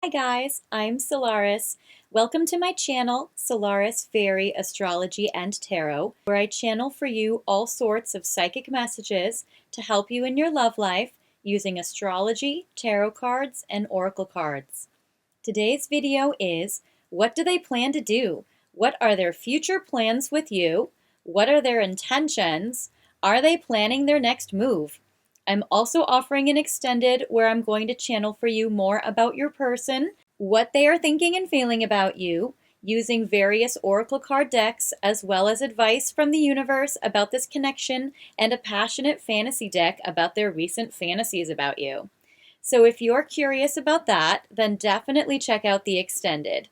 Hi guys, I'm Solaris. Welcome to my channel, Solaris Fairy Astrology and Tarot, where I channel for you all sorts of psychic messages to help you in your love life using astrology, tarot cards, and oracle cards. Today's video is, what do they plan to do? What are their future plans with you? What are their intentions? Are they planning their next move? I'm also offering an extended where I'm going to channel for you more about your person, what they are thinking and feeling about you, using various oracle card decks, as well as advice from the universe about this connection and a passionate fantasy deck about their recent fantasies about you. So if you're curious about that, then definitely check out the extended.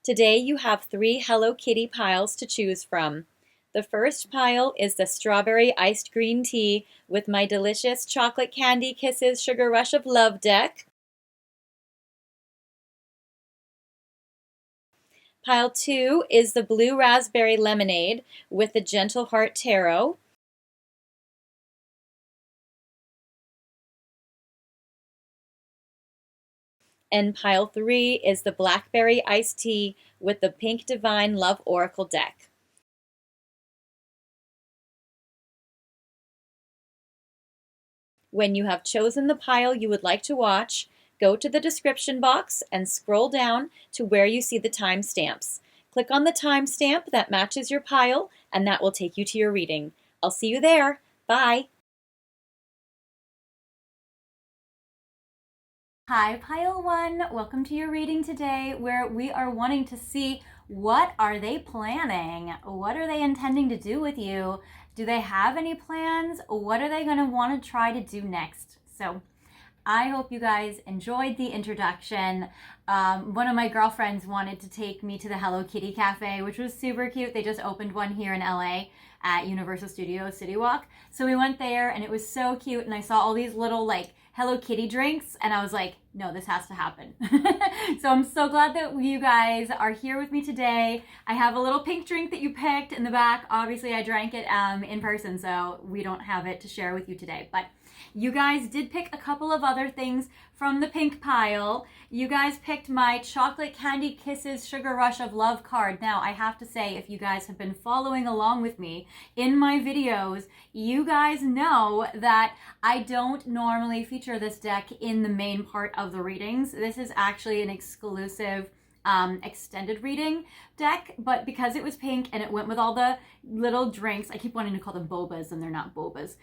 Today you have 3 Hello Kitty piles to choose from. The first pile is the strawberry iced green tea with my delicious chocolate candy kisses sugar rush of love deck. Pile 2 is the blue raspberry lemonade with the gentle heart tarot. And pile 3 is the blackberry iced tea with the pink divine love oracle deck. When you have chosen the pile you would like to watch, go to the description box and scroll down to where you see the timestamps. Click on the timestamp that matches your pile, and that will take you to your reading. I'll see you there. Bye. Hi, Pile 1. Welcome to your reading today, where we are wanting to see what are they planning? What are they intending to do with you? Do they have any plans? What are they going to want to try to do next? So I hope you guys enjoyed the introduction. One of my girlfriends wanted to take me to the Hello Kitty Cafe, which was super cute. They just opened one here in LA at Universal Studios City Walk. So we went there and it was so cute, and I saw all these little like Hello Kitty drinks, and I was like, no, this has to happen. So I'm so glad that you guys are here with me today. I have a little pink drink that you picked in the back. Obviously I drank it in person, so we don't have it to share with you today, but you guys did pick a couple of other things from the pink pile. You guys picked my chocolate candy kisses sugar rush of love card. Now I have to say, if you guys have been following along with me in my videos, you guys know that I don't normally feature this deck in the main part of the readings. This is actually an exclusive extended reading deck, but because it was pink and it went with all the little drinks, I keep wanting to call them bobas and they're not bobas,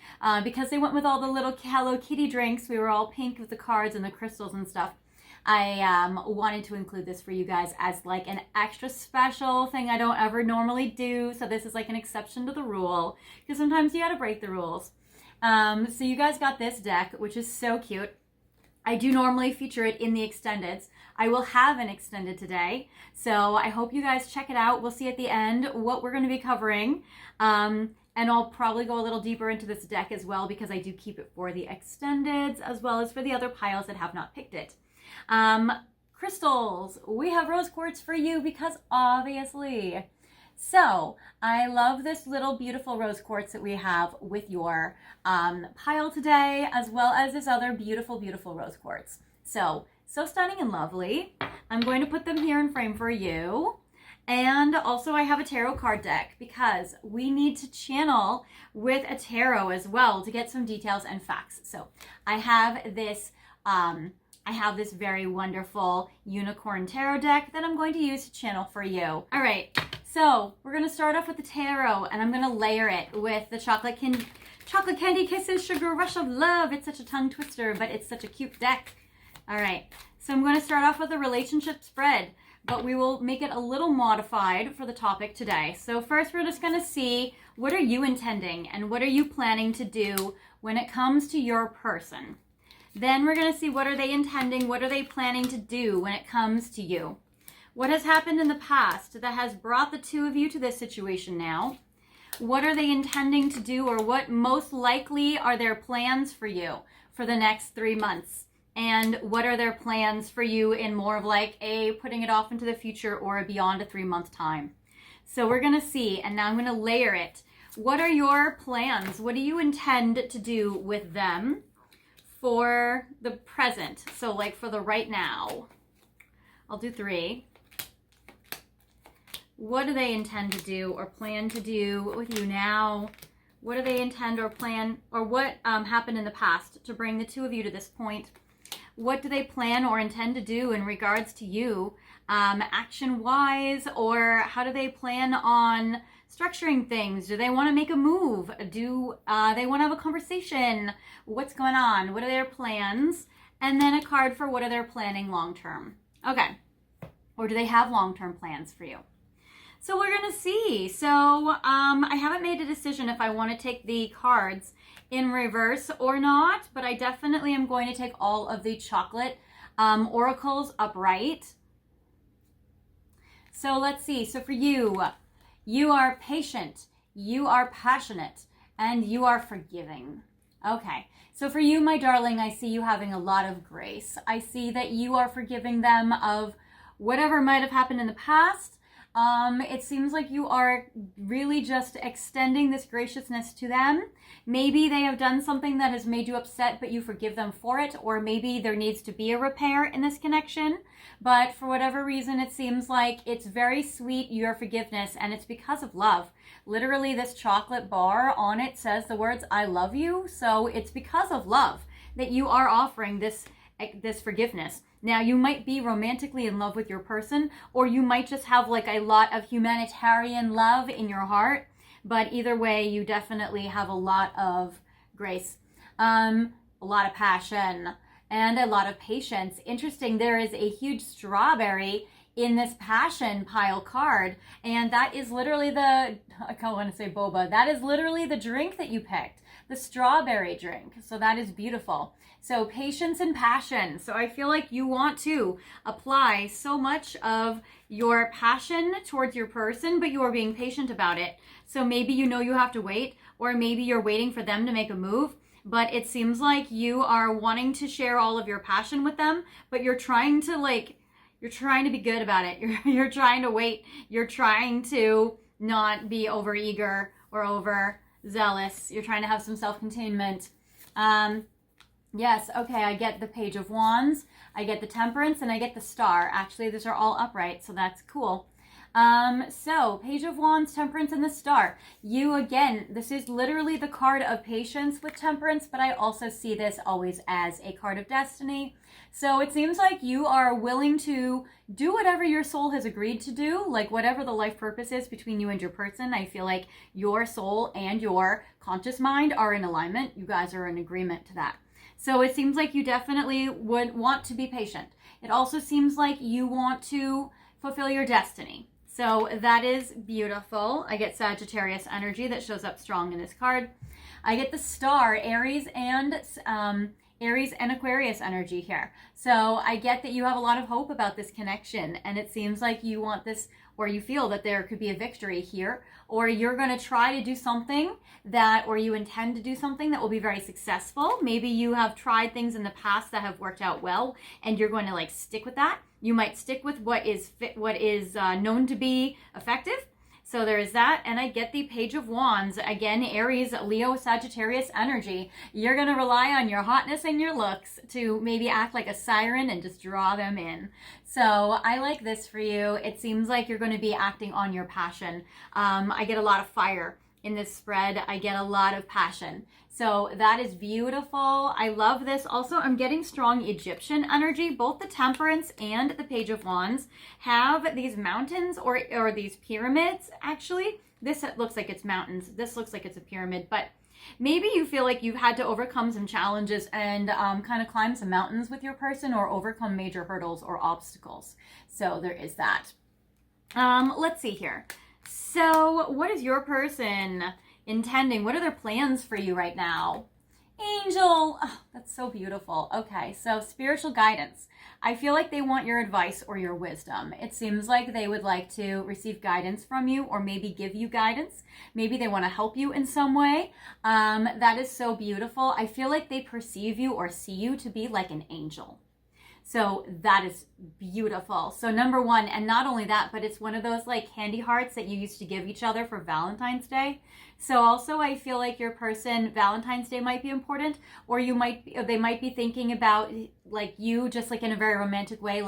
because they went with all the little Hello Kitty drinks, we were all pink with the cards and the crystals and stuff. I wanted to include this for you guys as like an extra special thing I don't ever normally do, so this is like an exception to the rule, because sometimes you gotta break the rules. So you guys got this deck, which is so cute. I do normally feature it in the extendeds. I will have an extended today, so I hope you guys check it out. We'll see at the end what we're going to be covering, and I'll probably go a little deeper into this deck as well, because I do keep it for the extendeds as well as for the other piles that have not picked it. Crystals, we have rose quartz for you because obviously. So I love this little beautiful rose quartz that we have with your pile today, as well as this other beautiful, beautiful rose quartz. So stunning and lovely. I'm going to put them here in frame for you. And also I have a tarot card deck because we need to channel with a tarot as well to get some details and facts. So I have this very wonderful unicorn tarot deck that I'm going to use to channel for you. All right, so we're going to start off with the tarot, and I'm going to layer it with the chocolate candy kisses sugar rush of love. It's such a tongue twister, but it's such a cute deck. All right, so I'm going to start off with a relationship spread, but we will make it a little modified for the topic today. So first we're just going to see, what are you intending and what are you planning to do when it comes to your person? Then we're going to see, what are they intending, what are they planning to do when it comes to you? What has happened in the past that has brought the two of you to this situation now? What are they intending to do, or what most likely are their plans for you for the next 3 months? And what are their plans for you in more of like a putting it off into the future or a beyond a 3-month time? So we're going to see, and now I'm going to layer it. What are your plans? What do you intend to do with them for the present? So like for the right now. I'll do 3. What do they intend to do or plan to do with you now? What do they intend or plan, or what happened in the past to bring the two of you to this point? What do they plan or intend to do in regards to you, action-wise, or how do they plan on structuring things? Do they want to make a move? Do they want to have a conversation? What's going on? What are their plans? And then a card for what are they planning long-term. Okay. Or do they have long-term plans for you? So we're going to see. So I haven't made a decision if I want to take the cards in reverse or not, but I definitely am going to take all of the chocolate oracles upright. So let's see. So for you, you are patient, you are passionate, and you are forgiving. Okay. So for you, my darling, I see you having a lot of grace. I see that you are forgiving them of whatever might have happened in the past. It seems like you are really just extending this graciousness to them. Maybe they have done something that has made you upset, but you forgive them for it. Or maybe there needs to be a repair in this connection. But for whatever reason, it seems like it's very sweet, your forgiveness, and it's because of love. Literally, this chocolate bar on it says the words, I love you. So it's because of love that you are offering this forgiveness. Now, you might be romantically in love with your person, or you might just have like a lot of humanitarian love in your heart. But either way, you definitely have a lot of grace, a lot of passion, and a lot of patience. Interesting, there is a huge strawberry in this passion pile card, and that is literally I don't want to say boba, that is literally the drink that you picked, the strawberry drink. So that is beautiful. So patience and passion. So I feel like you want to apply so much of your passion towards your person, but you are being patient about it. So maybe you know you have to wait, or maybe you're waiting for them to make a move, but it seems like you are wanting to share all of your passion with them, but you're trying to be good about it. You're trying to wait. You're trying to not be overeager or overzealous. You're trying to have some self-containment. Yes, okay, I get the Page of Wands, I get the Temperance, and I get the Star. Actually, these are all upright, so that's cool. So, Page of Wands, Temperance, and the Star. You, again, this is literally the card of patience with Temperance, but I also see this always as a card of destiny. So it seems like you are willing to do whatever your soul has agreed to do, like whatever the life purpose is between you and your person. I feel like your soul and your conscious mind are in alignment. You guys are in agreement to that. So it seems like you definitely would want to be patient. It also seems like you want to fulfill your destiny. So that is beautiful. I get Sagittarius energy that shows up strong in this card. I get the Star, Aries and Aquarius energy here. So I get that you have a lot of hope about this connection, and it seems like you want this, or you feel that there could be a victory here, or you're going to try to do something or you intend to do something that will be very successful. Maybe you have tried things in the past that have worked out well, and you're going to stick with that. You might stick with what is known to be effective. So there is that, and I get the Page of Wands. Again, Aries, Leo, Sagittarius energy. You're going to rely on your hotness and your looks to maybe act like a siren and just draw them in. So I like this for you. It seems like you're going to be acting on your passion. I get a lot of fire in this spread. I get a lot of passion. So that is beautiful. I love this. Also, I'm getting strong Egyptian energy. Both the Temperance and the Page of Wands have these mountains or these pyramids, actually. This looks like it's mountains. This looks like it's a pyramid, but maybe you feel like you've had to overcome some challenges and kind of climb some mountains with your person, or overcome major hurdles or obstacles. So there is that. Let's see here. So what is your person intending? What are their plans for you right now? Angel. Oh, that's so beautiful. Okay, so spiritual guidance. I feel like they want your advice or your wisdom. It seems like they would like to receive guidance from you, or maybe give you guidance. Maybe they want to help you in some way. That is so beautiful. I feel like they perceive you or see you to be like an angel. So that is beautiful. So number one, and not only that, but it's one of those candy hearts that you used to give each other for Valentine's Day. So also I feel like your person, Valentine's Day might be important, or they might be thinking about you just in a very romantic way,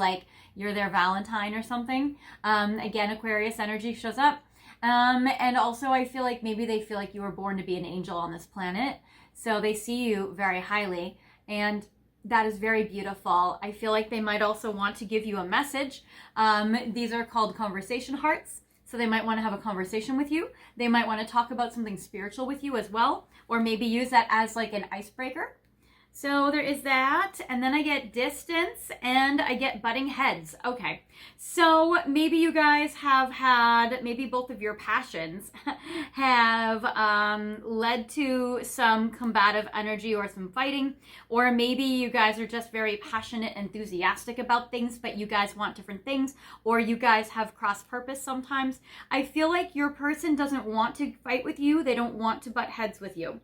you're their Valentine or something. Again, Aquarius energy shows up. And also I feel like maybe they feel like you were born to be an angel on this planet. So they see you very highly, and that is very beautiful. I feel like they might also want to give you a message. These are called conversation hearts. So they might want to have a conversation with you. They might want to talk about something spiritual with you as well, or maybe use that as like an icebreaker. So there is that, and then I get distance and I get butting heads. Okay, so maybe you guys have had, maybe both of your passions have led to some combative energy or some fighting, or maybe you guys are just very passionate, enthusiastic about things, but you guys want different things, or you guys have cross purpose sometimes. I feel like your person doesn't want to fight with you. They don't want to butt heads with you.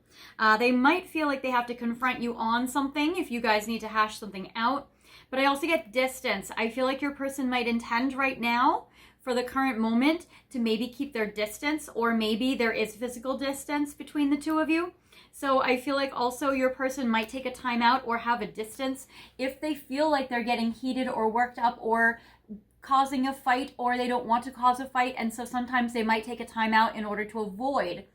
They might feel like they have to confront you on something if you guys need to hash something out. But I also get distance. I feel like your person might intend right now, for the current moment, to maybe keep their distance, or maybe there is physical distance between the two of you. So I feel like also your person might take a time out or have a distance if they feel like they're getting heated or worked up or causing a fight, or they don't want to cause a fight. And so sometimes they might take a time out in order to avoid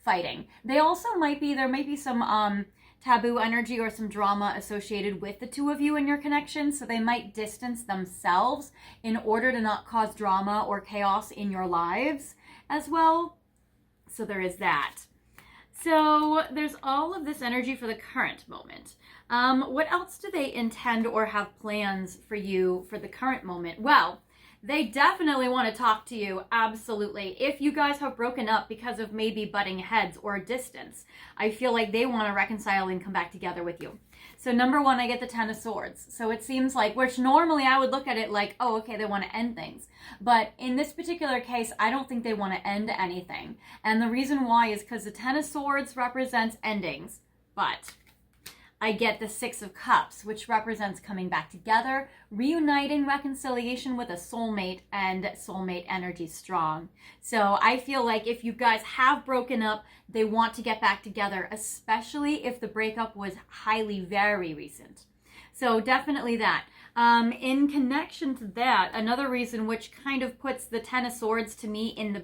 fighting. They also might be, there might be some taboo energy or some drama associated with the two of you and your connection, so they might distance themselves in order to not cause drama or chaos in your lives as well. So there is that. So there's all of this energy for the current moment. What else do they intend or have plans for you for the current moment? Well, they definitely want to talk to you, absolutely. If you guys have broken up because of maybe butting heads or distance, I feel like they want to reconcile and come back together with you. So number one, I get the Ten of Swords. So it seems like, which normally I would look at it like, oh, okay, they want to end things. But in this particular case, I don't think they want to end anything. And the reason why is because the Ten of Swords represents endings. But I get the Six of Cups, which represents coming back together, reuniting, reconciliation with a soulmate, and soulmate energy strong. So I feel like if you guys have broken up, they want to get back together, especially if the breakup was highly, very recent. So definitely that. In connection to that, another reason which kind of puts the Ten of Swords to me in the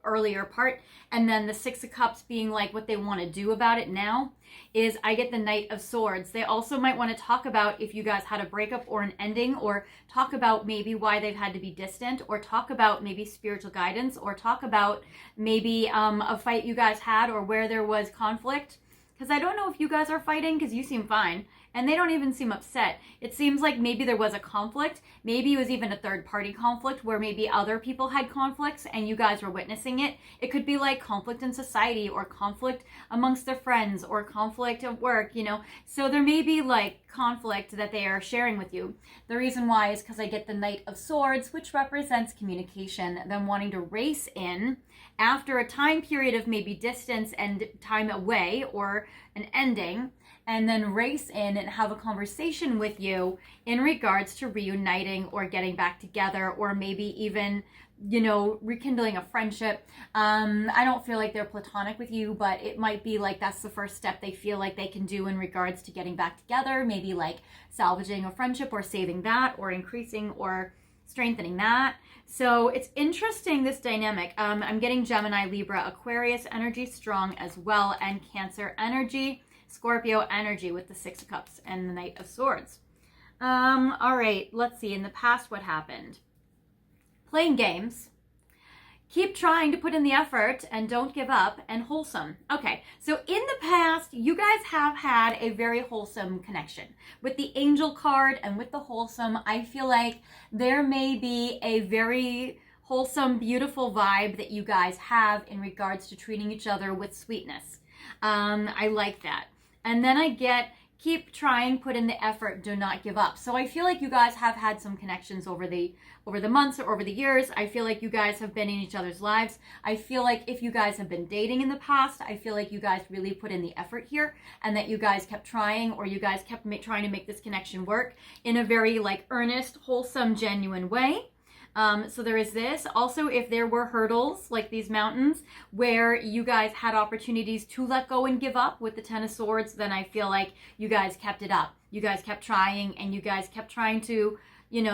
earlier part, and then the Six of Cups being like what they want to do about it now, is I get the Knight of Swords. They also might want to talk about if you guys had a breakup or an ending, or talk about maybe why they've had to be distant, or talk about maybe spiritual guidance, or talk about maybe a fight you guys had or where there was conflict. Because I don't know if you guys are fighting, because you seem fine. And they don't even seem upset. It seems like maybe there was a conflict. Maybe it was even a third-party conflict where maybe other people had conflicts and you guys were witnessing it. It could be like conflict in society, or conflict amongst their friends, or conflict at work, you know. So there may be like conflict that they are sharing with you. The reason why is because I get the Knight of Swords, which represents communication, them wanting to race in after a time period of maybe distance and time away or an ending, and then race in and have a conversation with you in regards to reuniting or getting back together, or maybe even, you know, rekindling a friendship. I don't feel like they're platonic with you, but it might be like that's the first step they feel like they can do in regards to getting back together, maybe like salvaging a friendship or saving that or increasing or strengthening that. So it's interesting, this dynamic. I'm getting Gemini, Libra, Aquarius energy strong as well, and Cancer energy, Scorpio energy with the Six of Cups and the Knight of Swords. All right, let's see. In the past, what happened? Playing games. Keep trying to put in the effort and don't give up, and wholesome. Okay, so in the past, you guys have had a very wholesome connection. With the angel card and with the wholesome, I feel like there may be a very wholesome, beautiful vibe that you guys have in regards to treating each other with sweetness. I like that. And then I get keep trying, put in the effort, do not give up. So I feel like you guys have had some connections over the months or over the years. I feel like you guys have been in each other's lives. I feel like if you guys have been dating in the past, I feel like you guys really put in the effort here, and that you guys kept trying, or you guys kept trying to make this connection work in a very like earnest, wholesome, genuine way. So there is this. Also, if there were hurdles like these mountains where you guys had opportunities to let go and give up with the Ten of Swords, then I feel like you guys kept it up. You guys kept trying, and you guys kept trying to,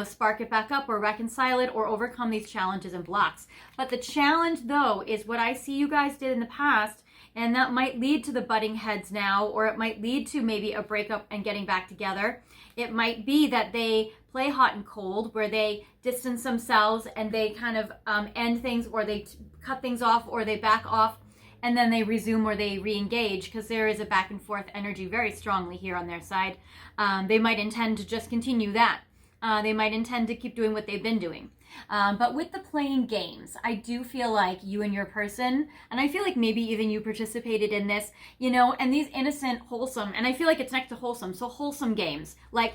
spark it back up or reconcile it or overcome these challenges and blocks. But the challenge, though, is what I see you guys did in the past, and that might lead to the butting heads now, or it might lead to maybe a breakup and getting back together. It might be that they play hot and cold, where they distance themselves and they kind of end things, or they cut things off, or they back off, and then they resume or they re-engage, because there is a back and forth energy very strongly here on their side. They might intend to just continue that. They might intend to keep doing what they've been doing. But with the playing games, I do feel like you and your person, and I feel like maybe even you participated in this, and these innocent, wholesome, and I feel like it's next to wholesome, so wholesome games, like,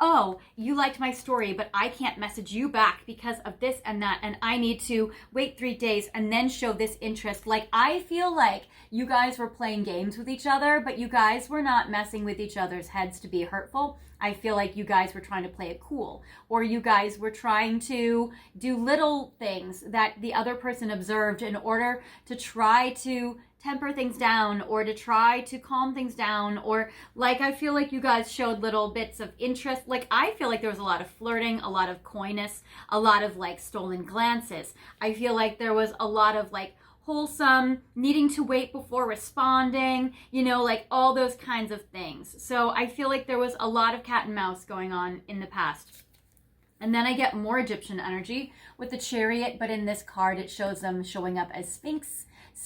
oh, you liked my story, but I can't message you back because of this and that, and I need to wait 3 days and then show this interest. Like, I feel like you guys were playing games with each other, but you guys were not messing with each other's heads to be hurtful. I feel like you guys were trying to play it cool, or you guys were trying to do little things that the other person observed in order to try to temper things down, or to try to calm things down, or like, I feel like you guys showed little bits of interest. Like, I feel like there was a lot of flirting, a lot of coyness, a lot of like stolen glances. I feel like there was a lot of like wholesome needing to wait before responding, like all those kinds of things. So I feel like there was a lot of cat and mouse going on in the past. And then I get more Egyptian energy with the Chariot, but in this card it shows them showing up as Sphinx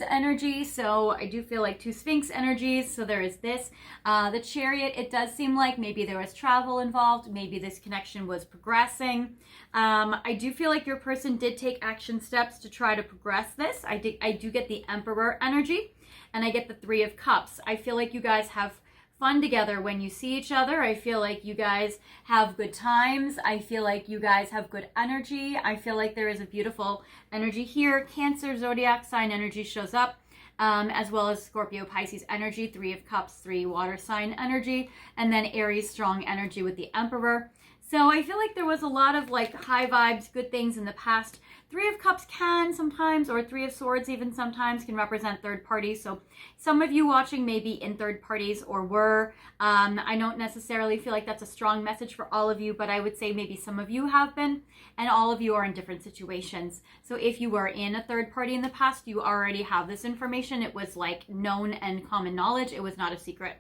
energy. So I do feel like 2 Sphinx energies. So there is this. The Chariot, it does seem like maybe there was travel involved. Maybe this connection was progressing. I do feel like your person did take action steps to try to progress this. I do get the Emperor energy, and I get the 3 of Cups. I feel like you guys have fun together when you see each other. I feel like you guys have good times. I feel like you guys have good energy. I feel like there is a beautiful energy here. Cancer zodiac sign energy shows up, as well as Scorpio Pisces energy, 3 of Cups, 3 water sign energy, and then Aries strong energy with the Emperor. So I feel like there was a lot of like high vibes, good things in the past. 3 of Cups can sometimes, or 3 of Swords even sometimes, can represent third parties. So some of you watching may be in third parties or were. I don't necessarily feel like that's a strong message for all of you, but I would say maybe some of you have been, and all of you are in different situations. So if you were in a third party in the past, you already have this information. It was like known and common knowledge. It was not a secret.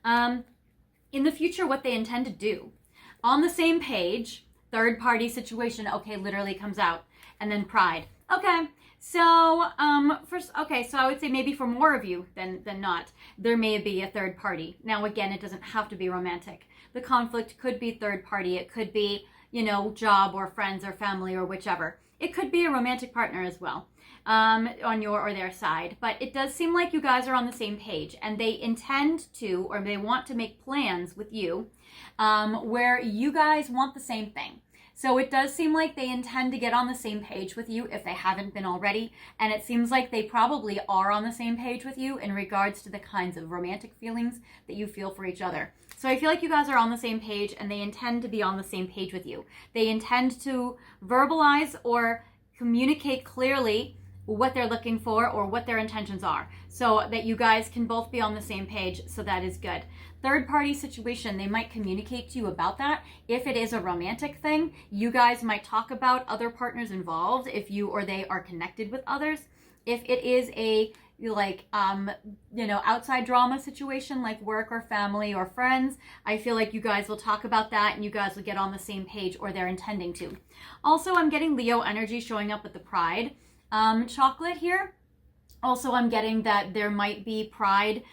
In the future, what they intend to do. On the same page, third party situation, okay, literally comes out. And then pride. Okay, so so I would say maybe for more of you than not, there may be a third party. Now again, it doesn't have to be romantic. The conflict could be third party. It could be, job or friends or family or whichever. It could be a romantic partner as well, on your or their side. But it does seem like you guys are on the same page, and they intend to, or they want to make plans with you, where you guys want the same thing. So it does seem like they intend to get on the same page with you if they haven't been already. And it seems like they probably are on the same page with you in regards to the kinds of romantic feelings that you feel for each other. So I feel like you guys are on the same page, and they intend to be on the same page with you. They intend to verbalize or communicate clearly what they're looking for or what their intentions are, so that you guys can both be on the same page. So that is good. Third party situation, they might communicate to you about that. If it is a romantic thing, you guys might talk about other partners involved if you or they are connected with others. If it is a outside drama situation like work or family or friends, I feel like you guys will talk about that, and you guys will get on the same page, or they're intending to. Also, I'm getting Leo energy showing up with the pride chocolate here. Also, I'm getting that there might be pride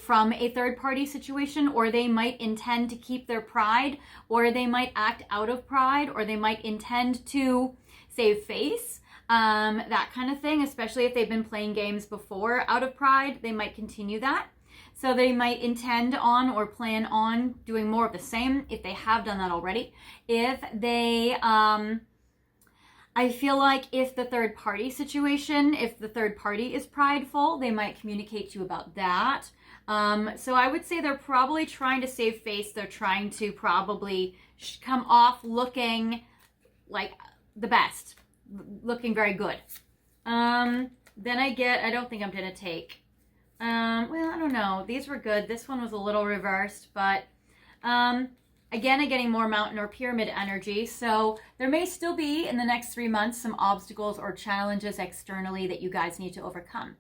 from a third party situation, or they might intend to keep their pride, or they might act out of pride, or they might intend to save face, that kind of thing, especially if they've been playing games before out of pride. They might continue that. So they might intend on or plan on doing more of the same if they have done that already. If they, I feel like if the third party situation, if the third party is prideful, they might communicate to you about that. So I would say they're probably trying to save face. They're trying to probably come off looking like the best, looking very good. Then I don't think I'm going to take, well, I don't know. These were good. This one was a little reversed, but I Again, I'm getting more mountain or pyramid energy. So there may still be in the next 3 months some obstacles or challenges externally that you guys need to overcome.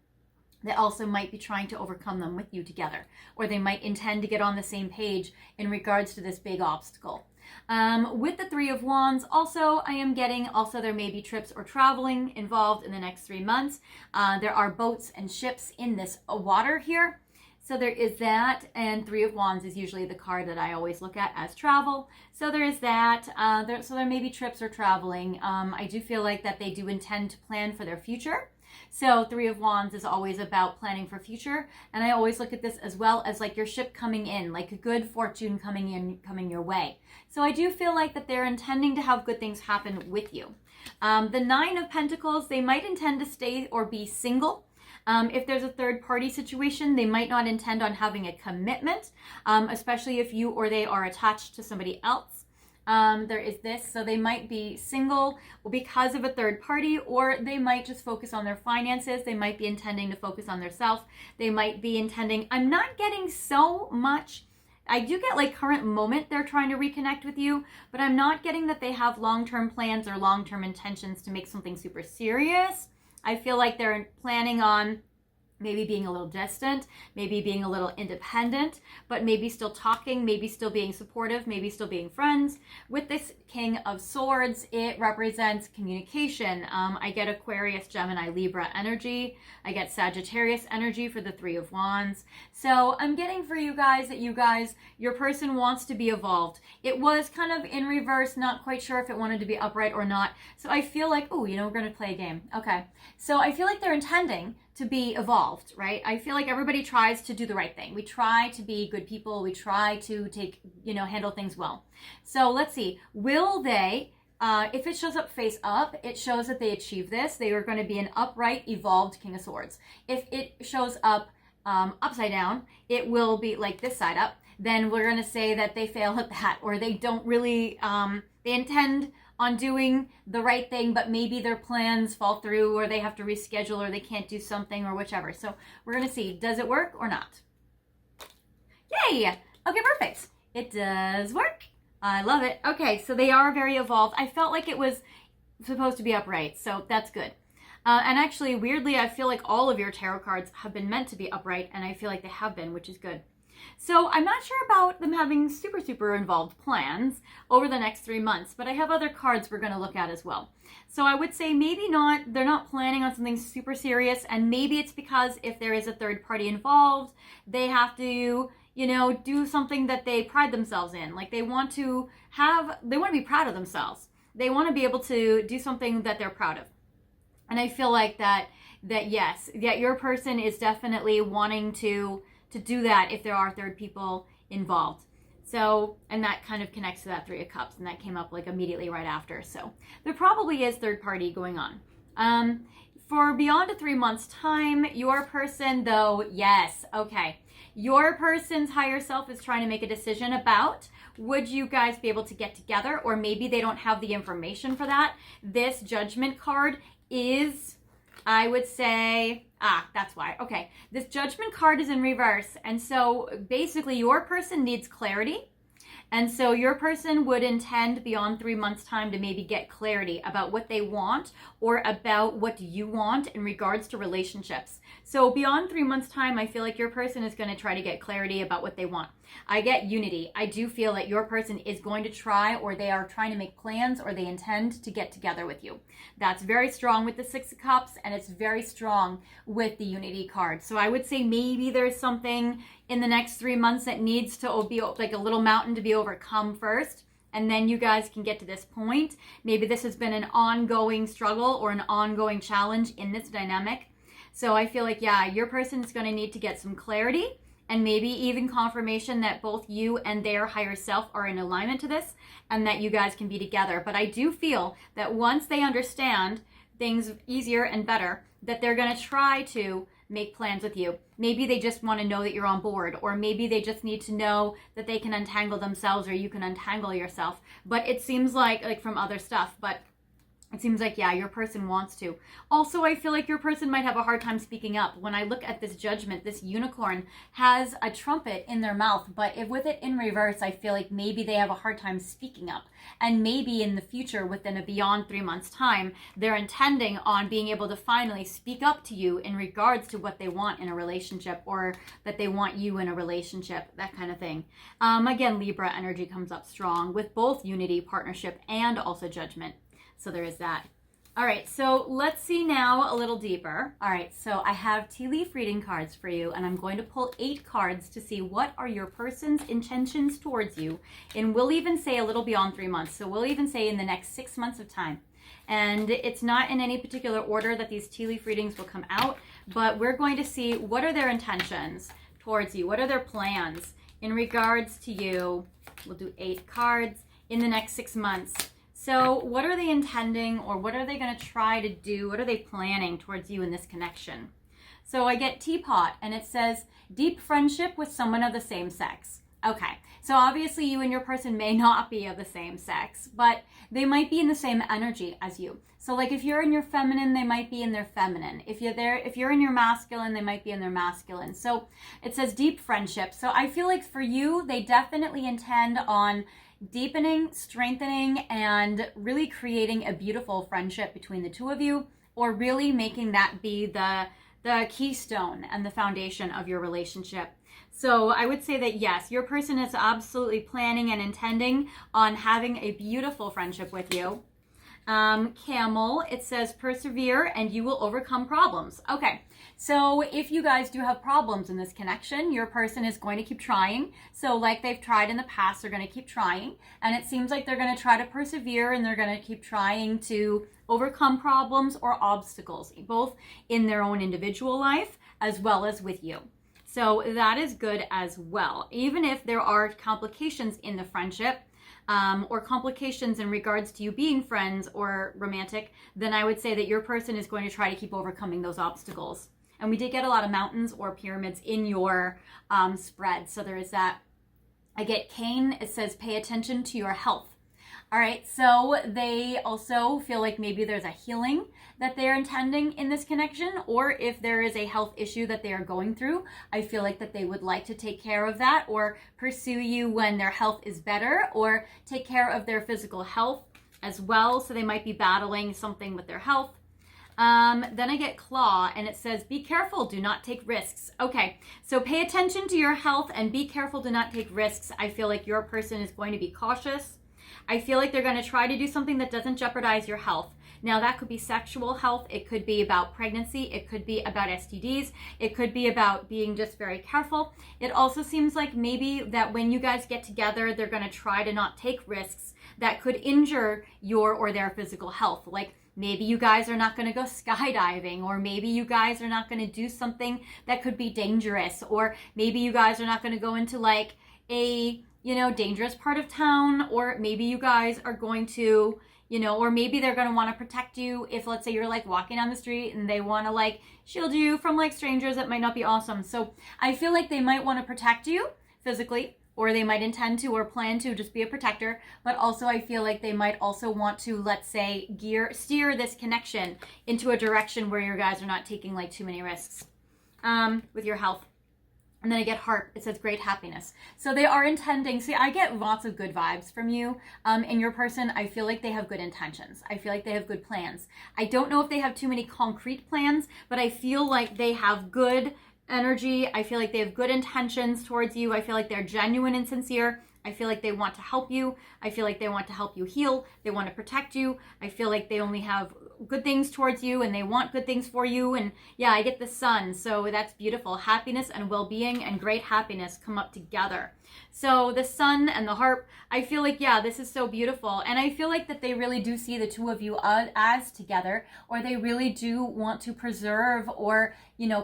They also might be trying to overcome them with you together, or they might intend to get on the same page in regards to this big obstacle. With the Three of Wands, also, I am getting, also there may be trips or traveling involved in the next 3 months. There are boats and ships in this water here. So there is that, and Three of Wands is usually the card that I always look at as travel. So there is that. So there may be trips or traveling. I do feel like that they do intend to plan for their future. So Three of Wands is always about planning for future. And I always look at this as well as like your ship coming in, like a good fortune coming your way. So I do feel like that they're intending to have good things happen with you. The Nine of Pentacles, they might intend to stay or be single. If there's a third party situation, they might not intend on having a commitment, especially if you or they are attached to somebody else. There is this, so they might be single because of a third party, or they might just focus on their finances. They might be intending to focus on themselves. They might be intending, I'm not getting so much, I do get like current moment they're trying to reconnect with you, but I'm not getting that they have long-term plans or long-term intentions to make something super serious. I feel like they're planning on maybe being a little distant, maybe being a little independent, but maybe still talking, maybe still being supportive, maybe still being friends. With this King of Swords, it represents communication. I get Aquarius, Gemini, Libra energy. I get Sagittarius energy for the Three of Wands. So I'm getting for you guys that your person wants to be evolved. It was kind of in reverse, not quite sure if it wanted to be upright or not. So I feel like, oh, we're going to play a game. Okay. So I feel like they're intending to be evolved, right? I feel like everybody tries to do the right thing. We try to be good people. We try to handle things well. So let's see. Will they, if it shows up face up, it shows that they achieve this. They are going to be an upright, evolved King of Swords. If it shows up upside down, it will be like this side up. Then we're going to say that they fail at that, or they don't really, they intend on doing the right thing, but maybe their plans fall through, or they have to reschedule, or they can't do something, or whichever. So we're going to see, does it work or not? Yay! Okay, perfect. It does work. I love it. Okay, so they are very evolved. I felt like it was supposed to be upright, so that's good. And actually, weirdly, I feel like all of your tarot cards have been meant to be upright, and I feel like they have been, which is good. So I'm not sure about them having super involved plans over the next 3 months, but I have other cards we're going to look at as well. So I would say maybe not, they're not planning on something super serious, and maybe it's because if there is a third party involved, they have to, do something that they pride themselves in. Like they want to be proud of themselves. They want to be able to do something that they're proud of. And I feel like that yes, your person is definitely wanting to do that if there are third people involved. So, and that kind of connects to that Three of Cups, and that came up like immediately right after. So there probably is third party going on. For beyond a 3 months time, your person though, yes, okay. Your person's higher self is trying to make a decision about, would you guys be able to get together? Or maybe they don't have the information for that. This Judgment card is, I would say, that's why. Okay. This Judgment card is in reverse. And so basically your person needs clarity. And so your person would intend beyond 3 months time to maybe get clarity about what they want or about what you want in regards to relationships. So beyond 3 months time, I feel like your person is going to try to get clarity about what they want. I get unity. I do feel that your person is going to try, or they are trying to make plans, or they intend to get together with you. That's very strong with the Six of Cups, and it's very strong with the unity card. So I would say maybe there's something in the next 3 months that needs to be like a little mountain to be overcome first, and then you guys can get to this point. Maybe this has been an ongoing struggle or an ongoing challenge in this dynamic. So I feel like, yeah, your person is going to need to get some clarity, and maybe even confirmation that both you and their higher self are in alignment to this, and that you guys can be together. But I do feel that once they understand things easier and better, that they're going to try to make plans with you. Maybe they just want to know that you're on board, or maybe they just need to know that they can untangle themselves, or you can untangle yourself. But it seems like from other stuff, but It seems like, yeah, your person wants to. Also, I feel like your person might have a hard time speaking up. When I look at this judgment, this unicorn has a trumpet in their mouth, but if with it in reverse, I feel like maybe they have a hard time speaking up. And maybe in the future, within a beyond 3 months time, they're intending on being able to finally speak up to you in regards to what they want in a relationship, or that they want you in a relationship, that kind of thing. Again, Libra energy comes up strong with both unity, partnership, and also judgment. So there is that. All right, so let's see now a little deeper. All right, so I have tea leaf reading cards for you, and I'm going to pull 8 cards to see what are your person's intentions towards you. And we'll even say a little beyond 3 months. So we'll even say in the next 6 months of time. And it's not in any particular order that these tea leaf readings will come out, but we're going to see what are their intentions towards you. What are their plans in regards to you? We'll do 8 cards in the next 6 months. So what are they intending, or what are they going to try to do? What are they planning towards you in this connection? So I get teapot, and it says deep friendship with someone of the same sex. Okay, so obviously you and your person may not be of the same sex, but they might be in the same energy as you. So like if you're in your feminine, they might be in their feminine. If you're in your masculine, they might be in their masculine. So it says deep friendship. So I feel like for you, they definitely intend on deepening, strengthening, and really creating a beautiful friendship between the two of you, or really making that be the keystone and the foundation of your relationship. So I would say that yes, your person is absolutely planning and intending on having a beautiful friendship with you. Camel, it says persevere and you will overcome problems. Okay, so if you guys do have problems in this connection, your person is going to keep trying. So like they've tried in the past, they're going to keep trying. And it seems like they're going to try to persevere, and they're going to keep trying to overcome problems or obstacles, both in their own individual life as well as with you. So that is good as well. Even if there are complications in the friendship, or complications in regards to you being friends or romantic, then I would say that your person is going to try to keep overcoming those obstacles. And we did get a lot of mountains or pyramids in your spread, so there is that. I get cane. It says pay attention to your health. All right, so they also feel like maybe there's a healing that they're intending in this connection, or if there is a health issue that they are going through, I feel like that they would like to take care of that, or pursue you when their health is better, or take care of their physical health as well. So they might be battling something with their health. Then I get claw, and it says, be careful, do not take risks. Okay, so pay attention to your health and be careful, do not take risks. I feel like your person is going to be cautious. I feel like they're going to try to do something that doesn't jeopardize your health. Now, that could be sexual health. It could be about pregnancy. It could be about STDs. It could be about being just very careful. It also seems like maybe that when you guys get together, they're going to try to not take risks that could injure your or their physical health. Like maybe you guys are not going to go skydiving, or maybe you guys are not going to do something that could be dangerous, or maybe you guys are not going to go into like a dangerous part of town, or maybe you guys are going to, or maybe they're going to want to protect you if, let's say, you're like walking down the street and they want to like shield you from like strangers. That might not be awesome. So I feel like they might want to protect you physically, or they might intend to or plan to just be a protector. But also I feel like they might also want to, let's say, steer this connection into a direction where you guys are not taking like too many risks with your health. And then I get heart. It says great happiness. So they are intending. See, I get lots of good vibes from you. And your person, I feel like they have good intentions. I feel like they have good plans. I don't know if they have too many concrete plans, but I feel like they have good energy. I feel like they have good intentions towards you. I feel like they're genuine and sincere. I feel like they want to help you. I feel like they want to help you heal. They want to protect you. I feel like they only have good things towards you, and they want good things for you. And yeah, I get the sun, so that's beautiful. Happiness and well-being and great happiness come up together. So the sun and the harp, I feel like, yeah, this is so beautiful. And I feel like that they really do see the two of you as together, or they really do want to preserve or,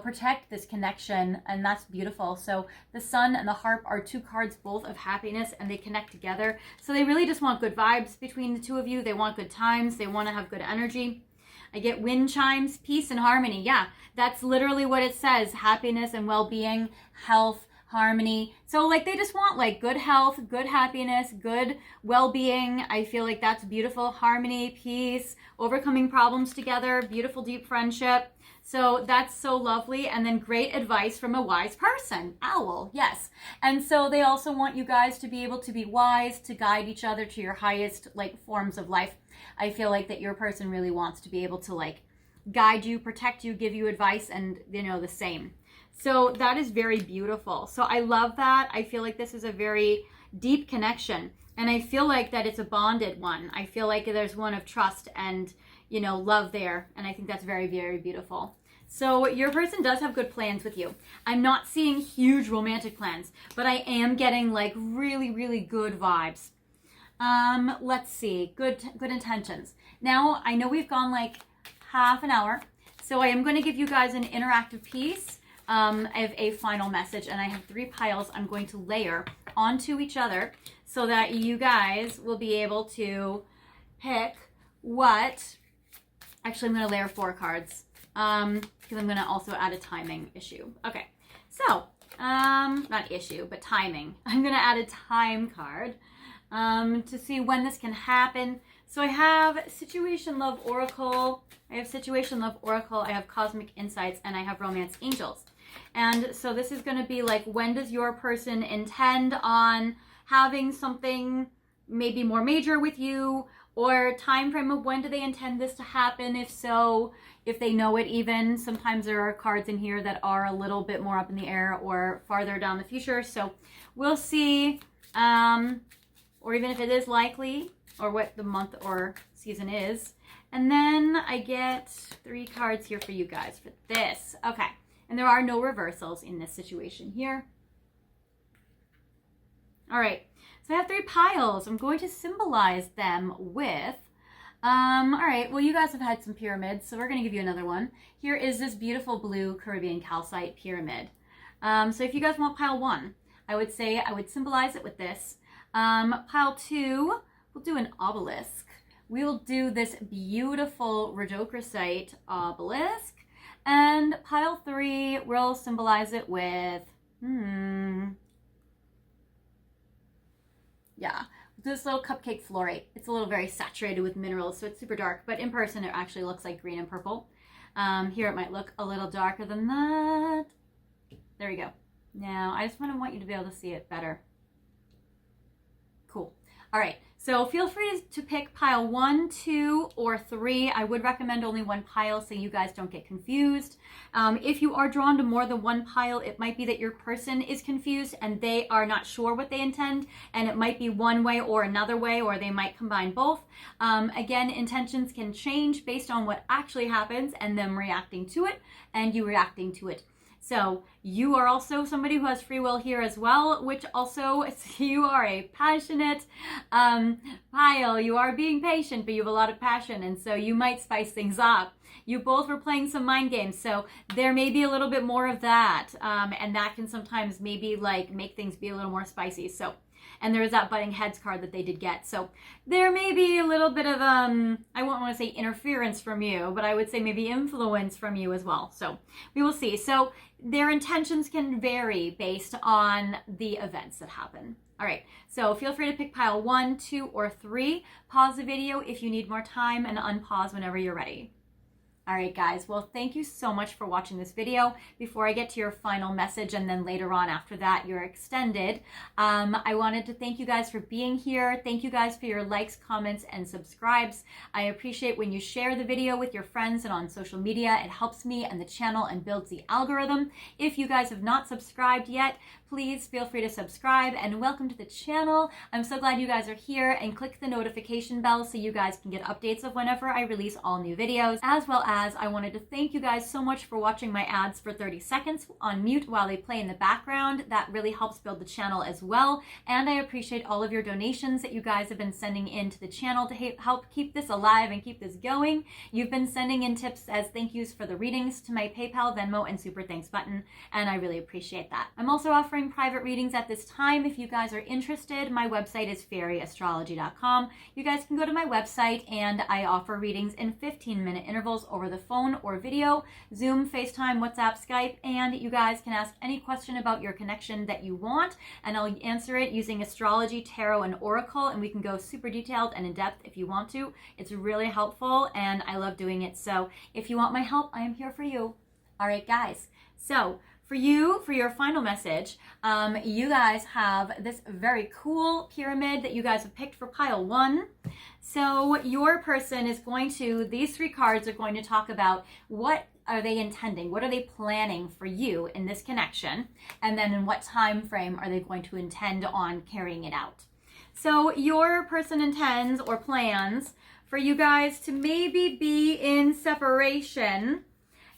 protect this connection. And that's beautiful. So the sun and the harp are 2 cards, both of happiness, and they connect together. So they really just want good vibes between the two of you. They want good times. They want to have good energy. I get wind chimes, peace and harmony. Yeah, that's literally what it says. Happiness and well-being, health, harmony. So like they just want like good health, good happiness, good well-being. I feel like that's beautiful. Harmony, peace, overcoming problems together, beautiful deep friendship. So that's so lovely. And then great advice from a wise person. Owl, yes. And so they also want you guys to be able to be wise, to guide each other to your highest like forms of life. I feel like that your person really wants to be able to like guide you, protect you, give you advice, and you know, the same. So that is very beautiful. So I love that. I feel like this is a very deep connection. And I feel like that it's a bonded one. I feel like there's one of trust and, you know, love there. And I think that's very, very beautiful. So your person does have good plans with you. I'm not seeing huge romantic plans, but I am getting like really, really good vibes. Let's see, good intentions. Now, I know we've gone like half an hour, so I am going to give you guys an interactive piece. I have a final message, and I have 3 piles I'm going to layer onto each other so that you guys will be able to pick what. Actually, I'm going to layer 4 cards because I'm going to also add a timing issue. Okay, so not issue, but timing. I'm going to add a time card to see when this can happen. So I have Situation Love Oracle, I have Situation Love Oracle, I have Cosmic Insights, and I have Romance Angels. And so this is going to be like, when does your person intend on having something maybe more major with you, or time frame of when do they intend this to happen? If so, if they know it even. Sometimes there are cards in here that are a little bit more up in the air or farther down the future. So we'll see, or even if it is likely, or what the month or season is. And then I get 3 cards here for you guys for this. Okay. And there are no reversals in this situation here. All right. So I have 3 piles. I'm going to symbolize them with, all right, well, you guys have had some pyramids, so we're going to give you another one. Here is this beautiful blue Caribbean calcite pyramid. So if you guys want pile 1, I would say I would symbolize it with this. Pile 2, we'll do an obelisk. We'll do this beautiful rhodochrosite obelisk. And pile 3, we'll symbolize it with, yeah, this little cupcake florate. It's a little very saturated with minerals, so it's super dark, but in person it actually looks like green and purple. Here it might look a little darker than that. There we go. Now, I just want you to be able to see it better. Cool. All right, so feel free to pick pile 1, 2, or 3. I would recommend only 1 pile so you guys don't get confused. If you are drawn to more than 1 pile, it might be that your person is confused and they are not sure what they intend, and it might be one way or another way, or they might combine both. Again, intentions can change based on what actually happens and them reacting to it and you reacting to it. So you are also somebody who has free will here as well, which also, you are a passionate pile. You are being patient, but you have a lot of passion, and so you might spice things up. You both were playing some mind games, so there may be a little bit more of that, and that can sometimes maybe like make things be a little more spicy. So, and there is that butting heads card that they did get. So there may be a little bit of, I won't want to say interference from you, but I would say maybe influence from you as well. So we will see. So their intentions can vary based on the events that happen. All right, so feel free to pick pile 1, 2, or 3. Pause the video if you need more time and unpause whenever you're ready. All right, guys, well, thank you so much for watching this video. Before I get to your final message, and then later on after that, your extended, I wanted to thank you guys for being here. Thank you guys for your likes, comments, and subscribes. I appreciate when you share the video with your friends and on social media. It helps me and the channel and builds the algorithm. If you guys have not subscribed yet, please feel free to subscribe, and welcome to the channel. I'm so glad you guys are here, and click the notification bell so you guys can get updates of whenever I release all new videos, as well as I wanted to thank you guys so much for watching my ads for 30 seconds on mute while they play in the background. That really helps build the channel as well, and I appreciate all of your donations that you guys have been sending into the channel to help keep this alive and keep this going. You've been sending in tips as thank yous for the readings to my PayPal, Venmo, and Super Thanks button, and I really appreciate that. I'm also offering private readings at this time. If you guys are interested, my website is fairyastrology.com. You guys can go to my website, and I offer readings in 15-minute intervals over over the phone or video, Zoom, FaceTime, WhatsApp, Skype, and you guys can ask any question about your connection that you want, and I'll answer it using astrology, tarot, and oracle, and we can go super detailed and in depth if you want to. It's really helpful, and I love doing it. So if you want my help, I am here for you. All right, guys. So for you, for your final message, you guys have this very cool pyramid that you guys have picked for pile 1. So your person is going to, these 3 cards are going to talk about what are they intending, what are they planning for you in this connection, and then in what time frame are they going to intend on carrying it out. So your person intends or plans for you guys to maybe be in separation.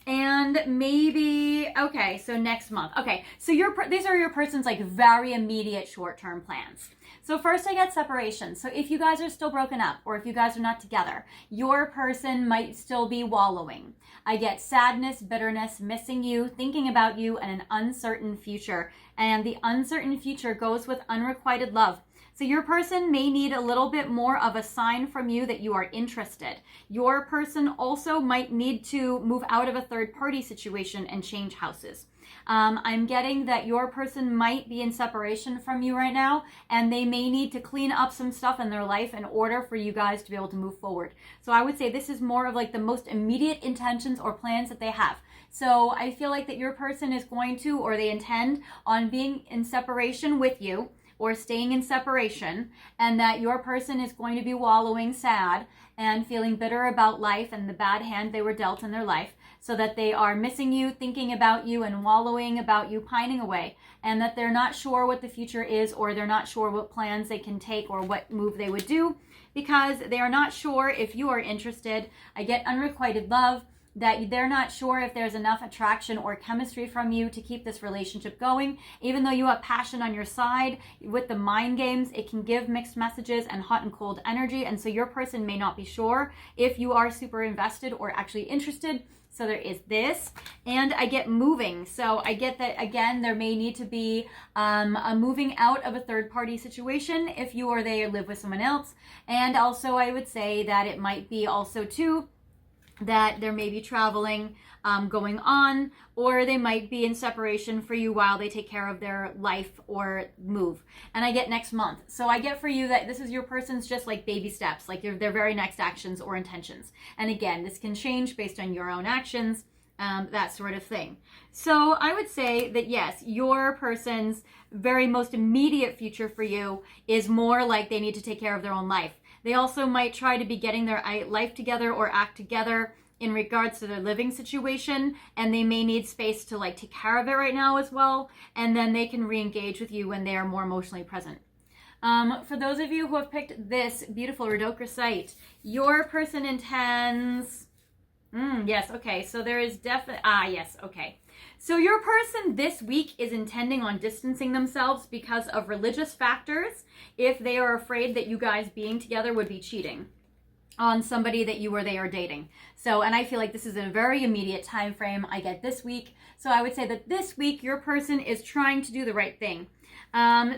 And maybe, okay, so next month. Okay, so these are your person's like very immediate short-term plans. So first I get separation. So if you guys are still broken up or if you guys are not together, your person might still be wallowing. I get sadness, bitterness, missing you, thinking about you, and an uncertain future. And the uncertain future goes with unrequited love. So your person may need a little bit more of a sign from you that you are interested. Your person also might need to move out of a third-party situation and change houses. I'm getting that your person might be in separation from you right now, and they may need to clean up some stuff in their life in order for you guys to be able to move forward. So I would say this is more of like the most immediate intentions or plans that they have. So I feel like that your person is going to, or they intend on being in separation with you, or staying in separation, and that your person is going to be wallowing sad and feeling bitter about life and the bad hand they were dealt in their life, so that they are missing you, thinking about you, and wallowing about you, pining away, and that they're not sure what the future is, or they're not sure what plans they can take or what move they would do, because they are not sure if you are interested. I get unrequited love, that they're not sure if there's enough attraction or chemistry from you to keep this relationship going. Even though you have passion on your side, with the mind games, it can give mixed messages and hot and cold energy. And so your person may not be sure if you are super invested or actually interested. So there is this, and I get moving. So I get that, again, there may need to be a moving out of a third-party situation if you or they live with someone else. And also I would say that it might be also too that there may be traveling going on, or they might be in separation for you while they take care of their life or move. And I get next month. So I get for you that this is your person's just like baby steps, like their very next actions or intentions. And again, this can change based on your own actions, that sort of thing. So I would say that yes, your person's very most immediate future for you is more like they need to take care of their own life. They also might try to be getting their life together or act together in regards to their living situation, and they may need space to like take care of it right now as well, and then they can re-engage with you when they are more emotionally present. For those of you who have picked this beautiful Rhodocra site, your person intends, yes, okay, so there is definitely, yes, okay. So your person this week is intending on distancing themselves because of religious factors, if they are afraid that you guys being together would be cheating on somebody that you or they are dating. So, and I feel like this is a very immediate time frame. I get this week. So I would say that this week your person is trying to do the right thing.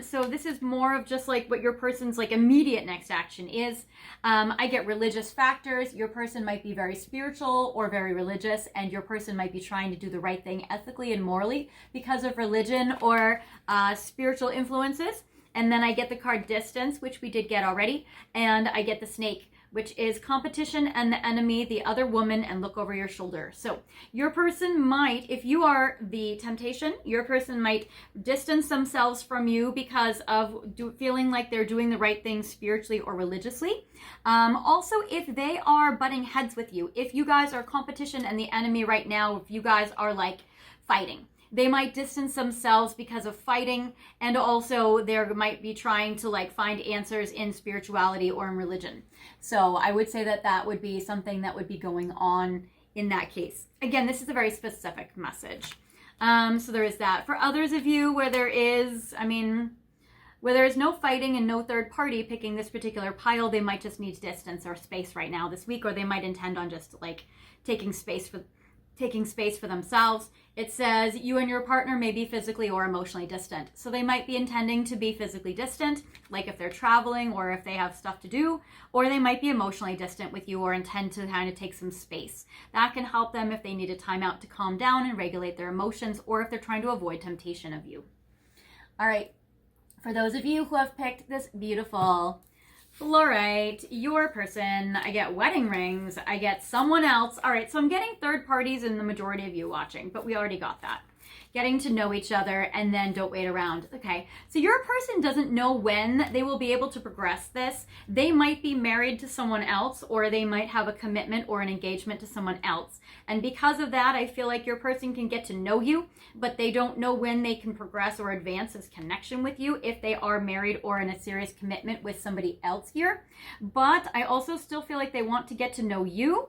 So this is more of just like what your person's like immediate next action is. I get religious factors. Your person might be very spiritual or very religious, and your person might be trying to do the right thing ethically and morally because of religion or spiritual influences. And then I get the card distance, which we did get already, and I get the snake, which is competition and the enemy, the other woman, and look over your shoulder. So your person might, if you are the temptation, your person might distance themselves from you because of feeling like they're doing the right thing spiritually or religiously. Also, if they are butting heads with you, if you guys are competition and the enemy right now, if you guys are like fighting, they might distance themselves because of fighting, and also they might be trying to like find answers in spirituality or in religion. So I would say that that would be something that would be going on in that case. Again, this is a very specific message. So there is that. For others of you where there is, where there is no fighting and no third party picking this particular pile, they might just need distance or space right now this week, or they might intend on just like taking space taking space for themselves. It says you and your partner may be physically or emotionally distant. So they might be intending to be physically distant, like if they're traveling or if they have stuff to do, or they might be emotionally distant with you or intend to kind of take some space. That can help them if they need a timeout to calm down and regulate their emotions, or if they're trying to avoid temptation of you. All right, for those of you who have picked this beautiful fluorite, your person, I get wedding rings, I get someone else. All right, so I'm getting third parties in the majority of you watching, but we already got that. Getting to know each other, and then don't wait around. Okay, so your person doesn't know when they will be able to progress this. They might be married to someone else, or they might have a commitment or an engagement to someone else. And because of that, I feel like your person can get to know you, but they don't know when they can progress or advance this connection with you if they are married or in a serious commitment with somebody else here. But I also still feel like they want to get to know you.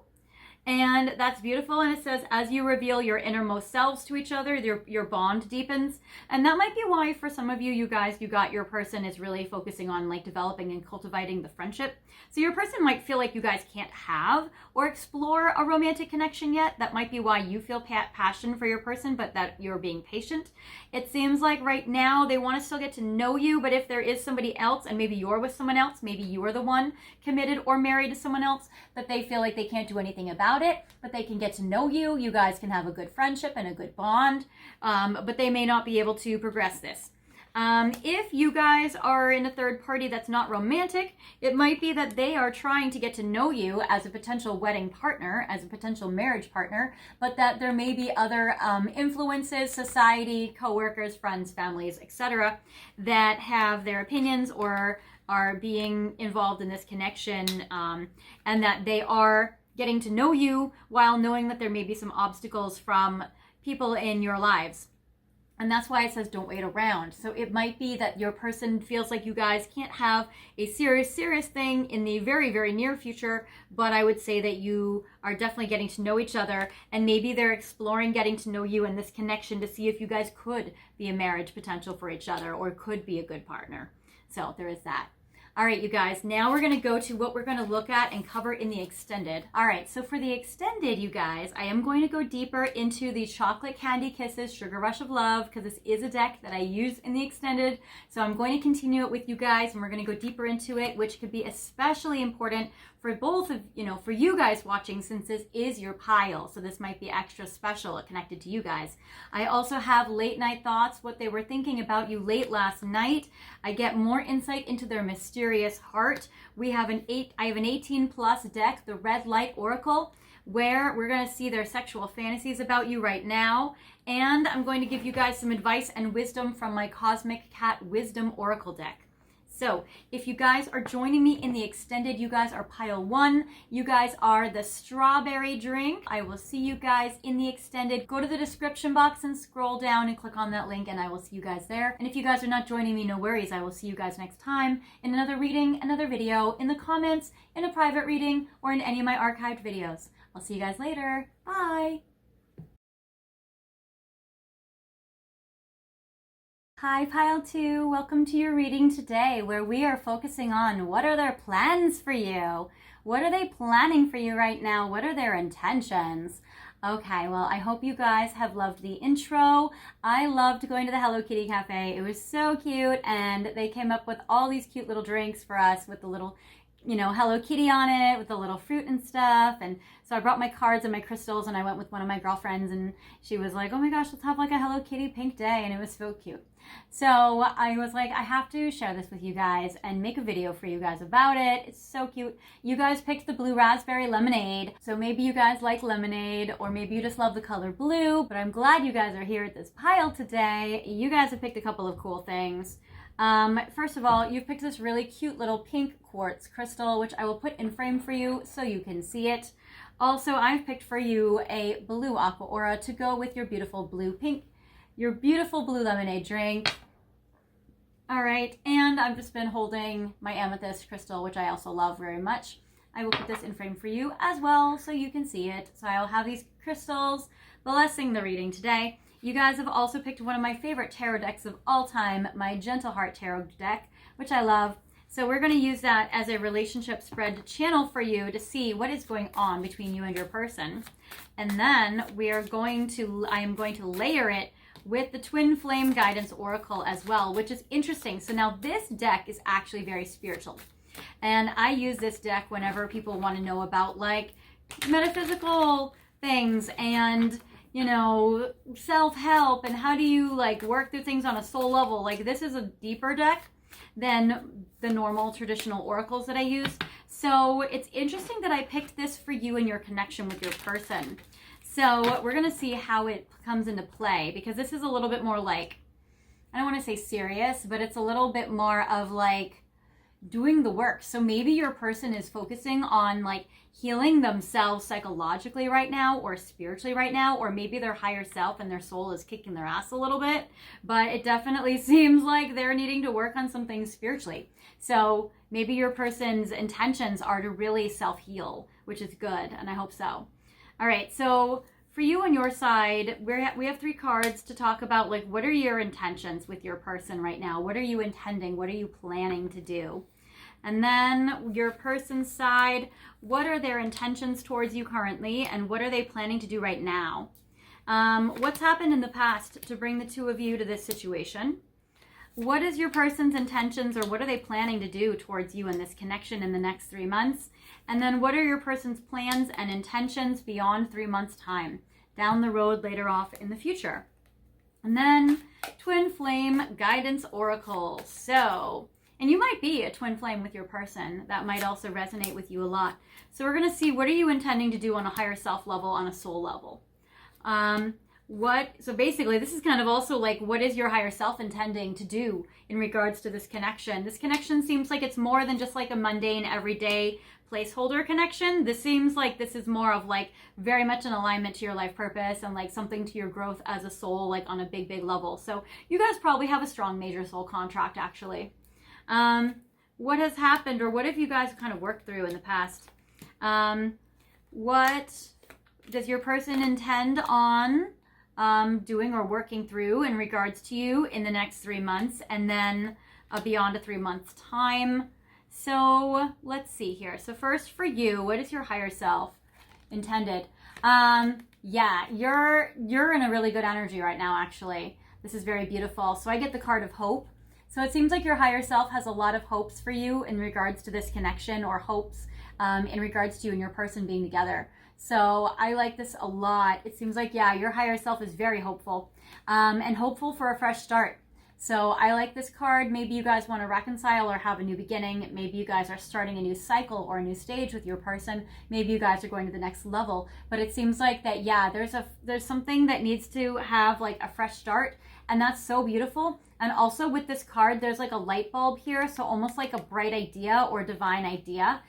And that's beautiful. And it says, as you reveal your innermost selves to each other, your bond deepens. And that might be why for some of you, you got your person is really focusing on like developing and cultivating the friendship. So your person might feel like you guys can't have or explore a romantic connection yet. That might be why you feel passion for your person, but that you're being patient. It seems like right now they want to still get to know you, but if there is somebody else and maybe you're with someone else, maybe you are the one committed or married to someone else, that they feel like they can't do anything about it, but they can get to know you. You guys can have a good friendship and a good bond, but they may not be able to progress this. If you guys are in a third party that's not romantic, it might be that they are trying to get to know you as a potential wedding partner, as a potential marriage partner, but that there may be other influences, society, coworkers, friends, families, etc., that have their opinions or are being involved in this connection, and that they are getting to know you while knowing that there may be some obstacles from people in your lives. And that's why it says don't wait around. So it might be that your person feels like you guys can't have a serious thing in the very, very near future, but I would say that you are definitely getting to know each other, and maybe they're exploring getting to know you in this connection to see if you guys could be a marriage potential for each other or could be a good partner. So there is that. All right, you guys, now we're going to go to what we're going to look at and cover in the extended. All right, so for the extended, you guys, I am going to go deeper into the Chocolate Candy Kisses Sugar Rush of Love, because this is a deck that I use in the extended. So I'm going to continue it with you guys, and we're going to go deeper into it, which could be especially important for both of, for you guys watching, since this is your pile. So this might be extra special connected to you guys. I also have late night thoughts, what they were thinking about you late last night. I get more insight into their mysterious heart. I have an 18 plus deck, the Red Light Oracle, where we're going to see their sexual fantasies about you right now. And I'm going to give you guys some advice and wisdom from my Cosmic Cat Wisdom Oracle deck. So if you guys are joining me in the extended, you guys are pile 1. You guys are the strawberry drink. I will see you guys in the extended. Go to the description box and scroll down and click on that link, and I will see you guys there. And if you guys are not joining me, no worries. I will see you guys next time in another reading, another video, in the comments, in a private reading, or in any of my archived videos. I'll see you guys later. Bye. Hi, Pile 2. Welcome to your reading today, where we are focusing on what are their plans for you? What are they planning for you right now? What are their intentions? Okay, well, I hope you guys have loved the intro. I loved going to the Hello Kitty Cafe. It was so cute, and they came up with all these cute little drinks for us with the little Hello Kitty on it with the little fruit and stuff. And so I brought my cards and my crystals, and I went with one of my girlfriends, and she was like, oh my gosh, let's have like a Hello Kitty pink day. And it was so cute. So I was like, I have to share this with you guys and make a video for you guys about it. It's so cute. You guys picked the blue raspberry lemonade. So maybe you guys like lemonade, or maybe you just love the color blue, but I'm glad you guys are here at this pile today. You guys have picked a couple of cool things. First of all, you've picked this really cute little pink quartz crystal, which I will put in frame for you so you can see it. Also, I've picked for you a blue aqua aura to go with your beautiful blue lemonade drink. All right, and I've just been holding my amethyst crystal, which I also love very much. I will put this in frame for you as well so you can see it. So I'll have these crystals blessing the reading today. You guys have also picked one of my favorite tarot decks of all time, my Gentle Heart Tarot deck, which I love. So we're going to use that as a relationship spread channel for you to see what is going on between you and your person. And then I am going to layer it with the Twin Flame Guidance Oracle as well, which is interesting. So now this deck is actually very spiritual. And I use this deck whenever people want to know about like metaphysical things and, you know, self-help and how do you like work through things on a soul level. Like this is a deeper deck than the normal traditional oracles that I use. So it's interesting that I picked this for you and your connection with your person. So we're going to see how it comes into play, because this is a little bit more like, I don't want to say serious, but it's a little bit more of like doing the work. So maybe your person is focusing on like healing themselves psychologically right now or spiritually right now, or maybe their higher self and their soul is kicking their ass a little bit, but it definitely seems like they're needing to work on some things spiritually. So maybe your person's intentions are to really self-heal, which is good, and I hope so. All right, so for you on your side, we have 3 cards to talk about, like, what are your intentions with your person right now? What are you intending? What are you planning to do? And then your person's side, what are their intentions towards you currently, and what are they planning to do right now? What's happened in the past to bring the 2 of you to this situation? What is your person's intentions, or what are they planning to do towards you in this connection in the next 3 months? And then what are your person's plans and intentions beyond 3 months' time, down the road, later off in the future? And then Twin Flame Guidance Oracle. So, and you might be a twin flame with your person. That might also resonate with you a lot. So we're going to see, what are you intending to do on a higher self level, on a soul level? So basically, this is kind of also like, what is your higher self intending to do in regards to this connection? This connection seems like it's more than just like a mundane, everyday placeholder connection. This seems like this is more of like very much in alignment to your life purpose and like something to your growth as a soul, like on a big, big level. So you guys probably have a strong major soul contract, actually. What has happened, or what have you guys kind of worked through in the past? What does your person intend on doing or working through in regards to you in the next 3 months, and then beyond a 3 months time? So let's see here. So first for you, what is your higher self intended? Yeah, you're in a really good energy right now, actually. This is very beautiful. So I get the card of hope. So it seems like your higher self has a lot of hopes for you in regards to this connection, or hopes in regards to you and your person being together. So I like this a lot. It seems like, yeah, your higher self is very hopeful, and hopeful for a fresh start. So I like this card. Maybe you guys want to reconcile or have a new beginning. Maybe you guys are starting a new cycle or a new stage with your person. Maybe you guys are going to the next level. But it seems like that, yeah, there's something that needs to have like a fresh start, and that's so beautiful. And also with this card, there's like a light bulb here, so almost like a bright idea or divine idea.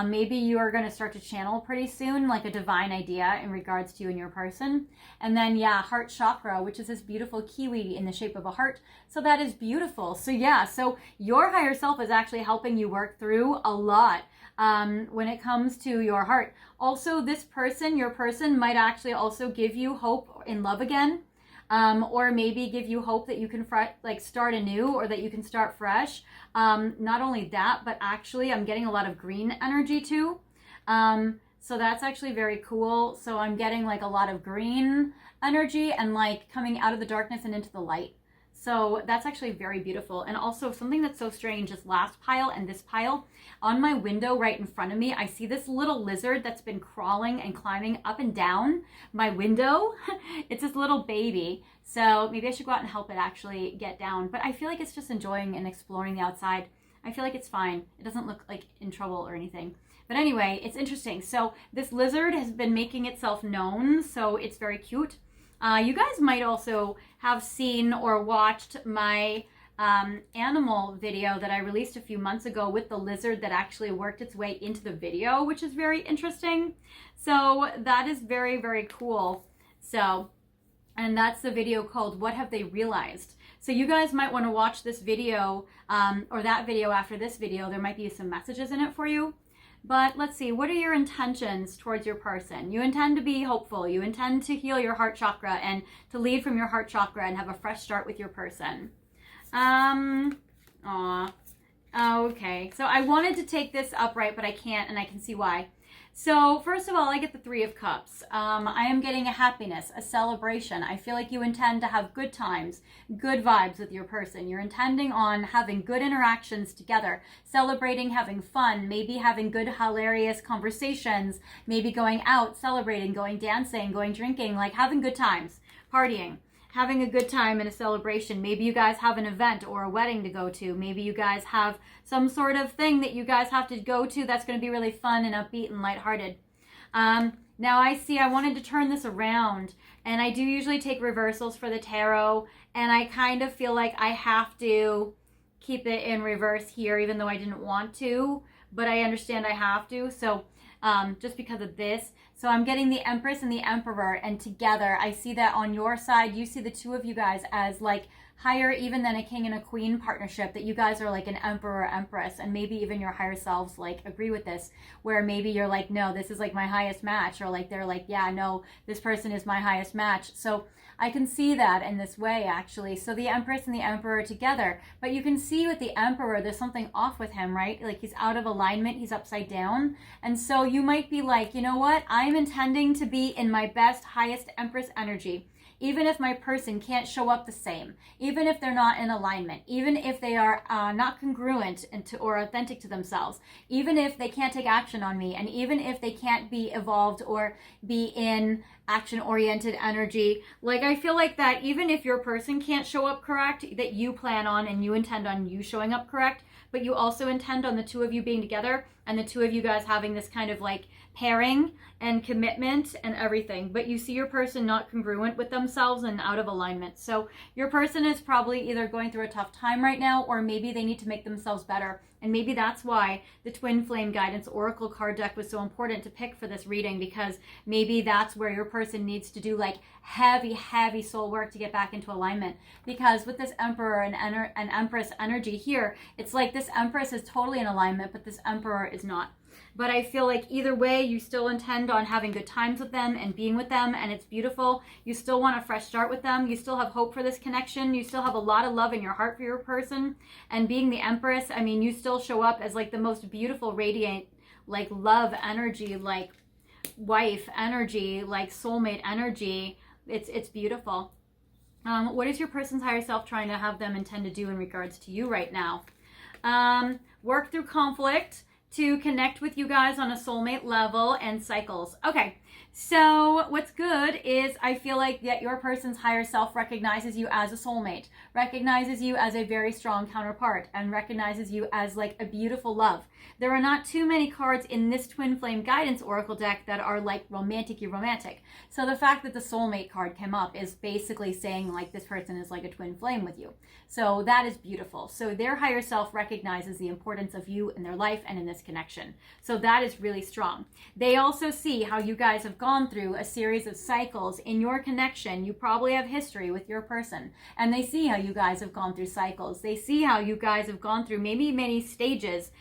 Maybe you are going to start to channel pretty soon, like a divine idea in regards to you and your person. And then, yeah, heart chakra, which is this beautiful kiwi in the shape of a heart. So that is beautiful. So yeah, so your higher self is actually helping you work through a lot when it comes to your heart. Also, this person, your person, might actually also give you hope in love again. Or maybe give you hope that you can start anew, or that you can start fresh. Not only that, but actually I'm getting a lot of green energy too. So that's actually very cool. So I'm getting like a lot of green energy and like coming out of the darkness and into the light. So that's actually very beautiful. And also something that's so strange, this last pile and this pile, on my window right in front of me, I see this little lizard that's been crawling and climbing up and down my window. It's this little baby. So maybe I should go out and help it actually get down. But I feel like it's just enjoying and exploring the outside. I feel like it's fine. It doesn't look like in trouble or anything. But anyway, it's interesting. So this lizard has been making itself known. So it's very cute. You guys might also have seen or watched my animal video that I released a few months ago with the lizard that actually worked its way into the video, which is very interesting. So that is very, very cool. So, and that's the video called What Have They Realized? So you guys might want to watch this video or that video after this video. There might be some messages in it for you. But let's see, what are your intentions towards your person? You intend to be hopeful. You intend to heal your heart chakra and to lead from your heart chakra and have a fresh start with your person. Okay, so I wanted to take this upright, but I can't, and I can see why. So first of all, I get the Three of Cups. I am getting a happiness, a celebration. I feel like you intend to have good times, good vibes with your person. You're intending on having good interactions together, celebrating, having fun, maybe having good, hilarious conversations, maybe going out, celebrating, going dancing, going drinking, like having good times, partying. Having a good time and a celebration. Maybe you guys have an event or a wedding to go to. Maybe you guys have some sort of thing that you guys have to go to that's going to be really fun and upbeat and lighthearted. Now I wanted to turn this around, and I do usually take reversals for the tarot, and I kind of feel like I have to keep it in reverse here, even though I didn't want to, but I understand I have to. So just because of this. So I'm getting the Empress and the Emperor, and together I see that on your side, you see the two of you guys as like higher even than a king and a queen partnership, that you guys are like an emperor, empress, and maybe even your higher selves like agree with this, where maybe you're like, no, this is like my highest match, or like they're like, yeah, no, this person is my highest match. So I can see that in this way, actually. So the Empress and the Emperor together, but you can see with the Emperor, there's something off with him, right? Like he's out of alignment, he's upside down. And so you might be like, you know what? I'm intending to be in my best, highest Empress energy. Even if my person can't show up the same, even if they're not in alignment, even if they are not congruent or authentic to themselves, even if they can't take action on me, and even if they can't be evolved or be in action-oriented energy, like I feel like that even if your person can't show up correct, that you plan on and you intend on you showing up correct, but you also intend on the two of you being together and the two of you guys having this kind of like pairing and commitment and everything. But you see your person not congruent with themselves and out of alignment. So your person is probably either going through a tough time right now, or maybe they need to make themselves better. And maybe that's why the Twin Flame Guidance Oracle card deck was so important to pick for this reading, because maybe that's where your person needs to do like heavy soul work to get back into alignment. Because with this Emperor and Empress energy here, it's like this Empress is totally in alignment, but this Emperor is not. But I feel like either way, you still intend on having good times with them and being with them, and it's beautiful. You still want a fresh start with them. You still have hope for this connection. You still have a lot of love in your heart for your person. And being the Empress, I mean, you still show up as like the most beautiful, radiant, like love energy, like wife energy, like soulmate energy. It's beautiful. What is your person's higher self trying to have them intend to do in regards to you right now? Work through conflict to connect with you guys on a soulmate level and cycles. Okay, so what's good is I feel like that your person's higher self recognizes you as a soulmate, recognizes you as a very strong counterpart, and recognizes you as like a beautiful love. There are not too many cards in this Twin Flame Guidance Oracle deck that are like romantic-y romantic. So the fact that the soulmate card came up is basically saying like this person is like a twin flame with you. So that is beautiful. So their higher self recognizes the importance of you in their life and in this connection. So that is really strong. They also see how you guys have gone through a series of cycles in your connection. You probably have history with your person, and they see how you guys have gone through cycles. They see how you guys have gone through maybe many stages,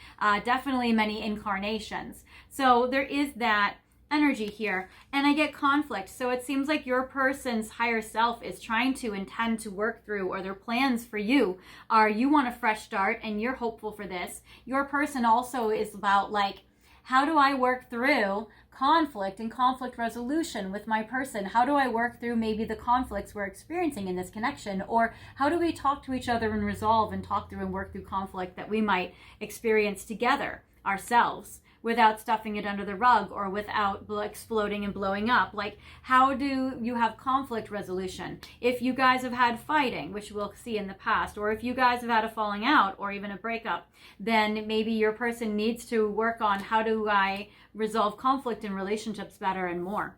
definitely many incarnations. So there is that energy here, and I get conflict. So it seems like your person's higher self is trying to intend to work through, or their plans for you are, you want a fresh start and you're hopeful for this. Your person also is about like, how do I work through conflict and conflict resolution with my person? How do I work through maybe the conflicts we're experiencing in this connection? Or how do we talk to each other and resolve and talk through and work through conflict that we might experience together ourselves, without stuffing it under the rug or without exploding and blowing up? Like, how do you have conflict resolution? If you guys have had fighting, which we'll see in the past, or if you guys have had a falling out or even a breakup, then maybe your person needs to work on, how do I resolve conflict in relationships better and more.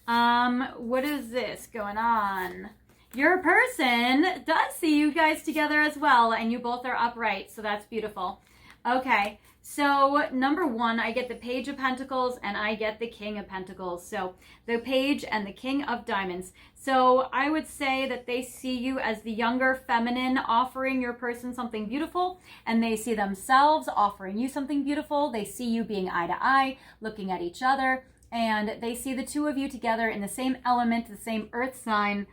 What is this going on? Your person does see you guys together as well, and you both are upright, so that's beautiful. Okay, so number one, I get the Page of Pentacles and I get the King of Pentacles. So the Page and the King of Diamonds. So I would say that they see you as the younger feminine offering your person something beautiful, and they see themselves offering you something beautiful. They see you being eye to eye, looking at each other, and they see the two of you together in the same element, the same earth sign,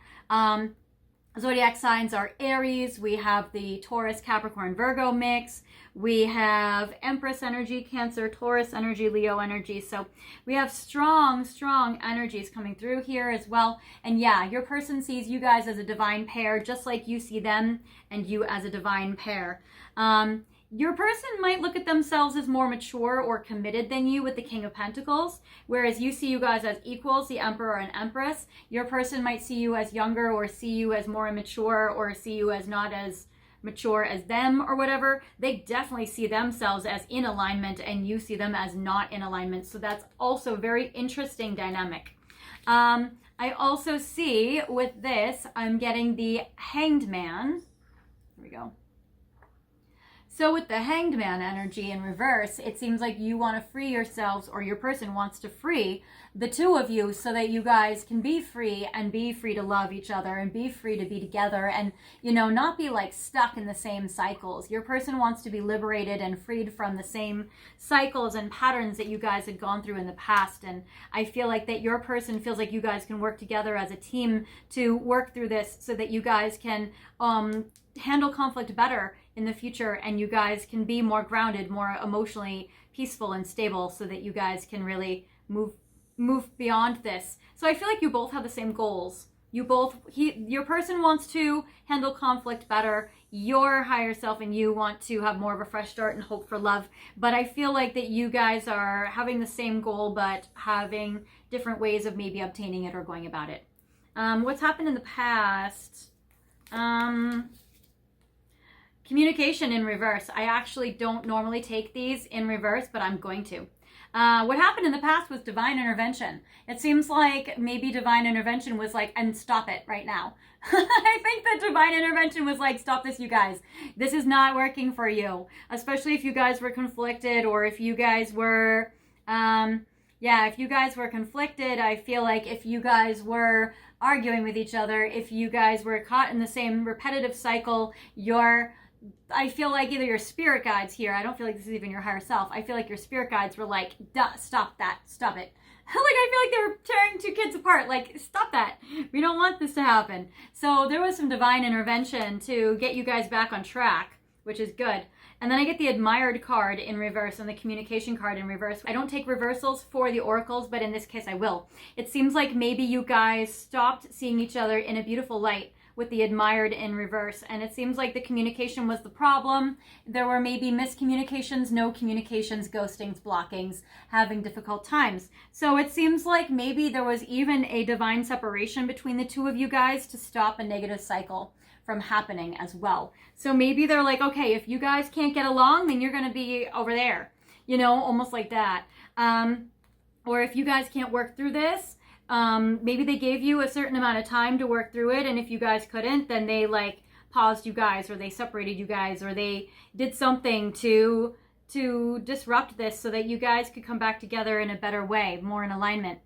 zodiac signs are Aries, we have the Taurus, Capricorn, Virgo mix, we have Empress energy, Cancer, Taurus energy, Leo energy. So we have strong energies coming through here as well. And yeah, your person sees you guys as a divine pair, just like you see them and you as a divine pair. Your person might look at themselves as more mature or committed than you with the King of Pentacles, whereas you see you guys as equals, the Emperor and Empress. Your person might see you as younger or see you as more immature or see you as not as mature as them or whatever. They definitely see themselves as in alignment and you see them as not in alignment. So that's also a very interesting dynamic. I also see with this, I'm getting the Hanged Man. Here we go. So with the Hanged Man energy in reverse, it seems like you want to free yourselves, or your person wants to free the two of you so that you guys can be free and be free to love each other and be free to be together and, you know, not be like stuck in the same cycles. Your person wants to be liberated and freed from the same cycles and patterns that you guys had gone through in the past. And I feel like that your person feels like you guys can work together as a team to work through this so that you guys can handle conflict better in the future, and you guys can be more grounded, more emotionally peaceful and stable, so that you guys can really move beyond this. So I feel like you both have the same goals. Your person wants to handle conflict better. Your higher self and you want to have more of a fresh start and hope for love. But I feel like that you guys are having the same goal, but having different ways of maybe obtaining it or going about it. What's happened in the past? Communication in reverse. I actually don't normally take these in reverse, but I'm going to. What happened in the past was divine intervention. It seems like maybe divine intervention was like, and stop it right now. I think that divine intervention was like, stop this, you guys. This is not working for you. Especially if you guys were conflicted, or if you guys were, if you guys were conflicted. I feel like if you guys were arguing with each other, if you guys were caught in the same repetitive cycle, I feel like either your spirit guides here, I don't feel like this is even your higher self, I feel like your spirit guides were like, stop that, stop it. Like, I feel like they were tearing two kids apart, like, stop that. We don't want this to happen. So there was some divine intervention to get you guys back on track, which is good. And then I get the Admired card in reverse and the Communication card in reverse. I don't take reversals for the oracles, but in this case I will. It seems like maybe you guys stopped seeing each other in a beautiful light with the Admired in reverse, and it seems like the communication was the problem. There were maybe miscommunications, no communications, ghostings, blockings, having difficult times. So it seems like maybe there was even a divine separation between the two of you guys to stop a negative cycle from happening as well. So maybe they're like, okay, if you guys can't get along, then you're going to be over there, you know, almost like that. Or if you guys can't work through this, maybe they gave you a certain amount of time to work through it, and if you guys couldn't, then they like paused you guys, or they separated you guys, or they did something to disrupt this so that you guys could come back together in a better way, more in alignment.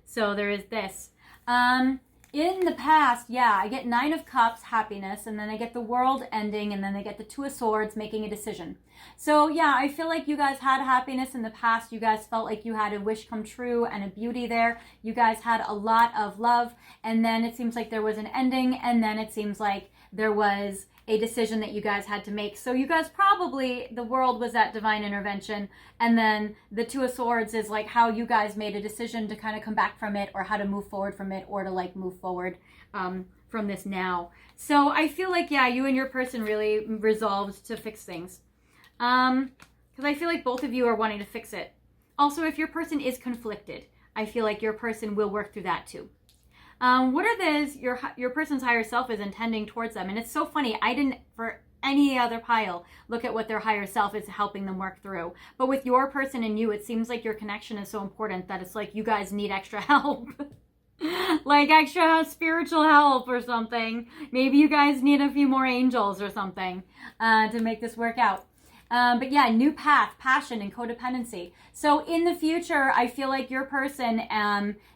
So there is this. In the past, yeah, I get 9 of Cups, happiness, and then I get the World ending, and then I get the 2 of Swords, making a decision. So yeah, I feel like you guys had happiness in the past. You guys felt like you had a wish come true and a beauty there. You guys had a lot of love, and then it seems like there was an ending, and then it seems like there was a decision that you guys had to make. So you guys probably, the World was that divine intervention, and then the 2 of Swords is like how you guys made a decision to kind of come back from it, or how to move forward from it, or to like move forward from this now. So I feel like, yeah, you and your person really resolved to fix things. Because I feel like both of you are wanting to fix it. Also, if your person is conflicted, I feel like your person will work through that too. What are those your person's higher self is intending towards them? And it's so funny, I didn't, for any other pile, look at what their higher self is helping them work through. But with your person and you, it seems like your connection is so important that it's like you guys need extra help. Like extra spiritual help or something. Maybe you guys need a few more angels or something to make this work out. But yeah, new path, passion, and codependency. So in the future, I feel like your person,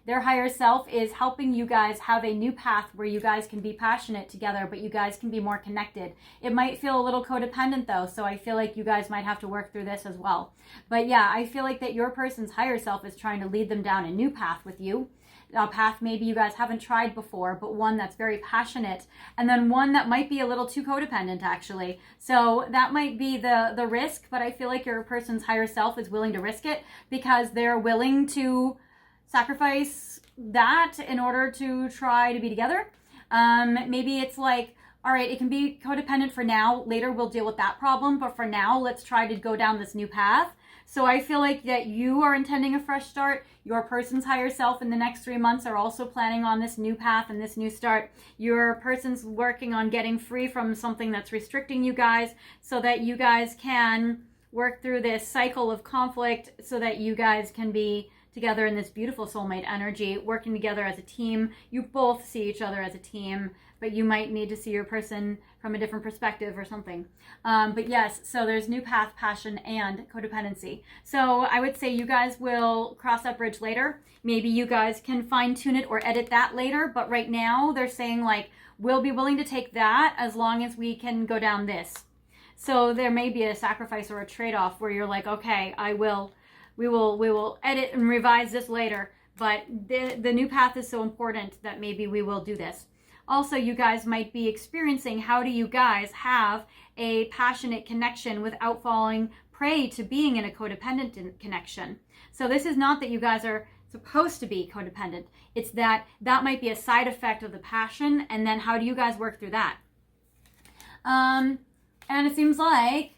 their higher self is helping you guys have a new path where you guys can be passionate together, but you guys can be more connected. It might feel a little codependent though, so I feel like you guys might have to work through this as well. But yeah, I feel like that your person's higher self is trying to lead them down a new path with you. a path maybe you guys haven't tried before, but one that's very passionate, and then one that might be a little too codependent actually. So that might be the risk, but I feel like your person's higher self is willing to risk it because they're willing to sacrifice that in order to try to be together. Maybe it's like, all right, it can be codependent for now. Later we'll deal with that problem, but for now, let's try to go down this new path. So I feel like that you are intending a fresh start. Your person's higher self in the next 3 months are also planning on this new path and this new start. Your person's working on getting free from something that's restricting you guys so that you guys can work through this cycle of conflict so that you guys can be together in this beautiful soulmate energy, working together as a team. You both see each other as a team, but you might need to see your person from a different perspective or something. But yes, so there's new path, passion, and codependency. So I would say you guys will cross that bridge later. Maybe you guys can fine tune it or edit that later, but right now they're saying like, we'll be willing to take that as long as we can go down this. So there may be a sacrifice or a trade-off where you're like, okay, we will edit and revise this later, but the new path is so important that maybe we will do this. Also, you guys might be experiencing how do you guys have a passionate connection without falling prey to being in a codependent connection. So this is not that you guys are supposed to be codependent. It's that might be a side effect of the passion, and then how do you guys work through that? And it seems like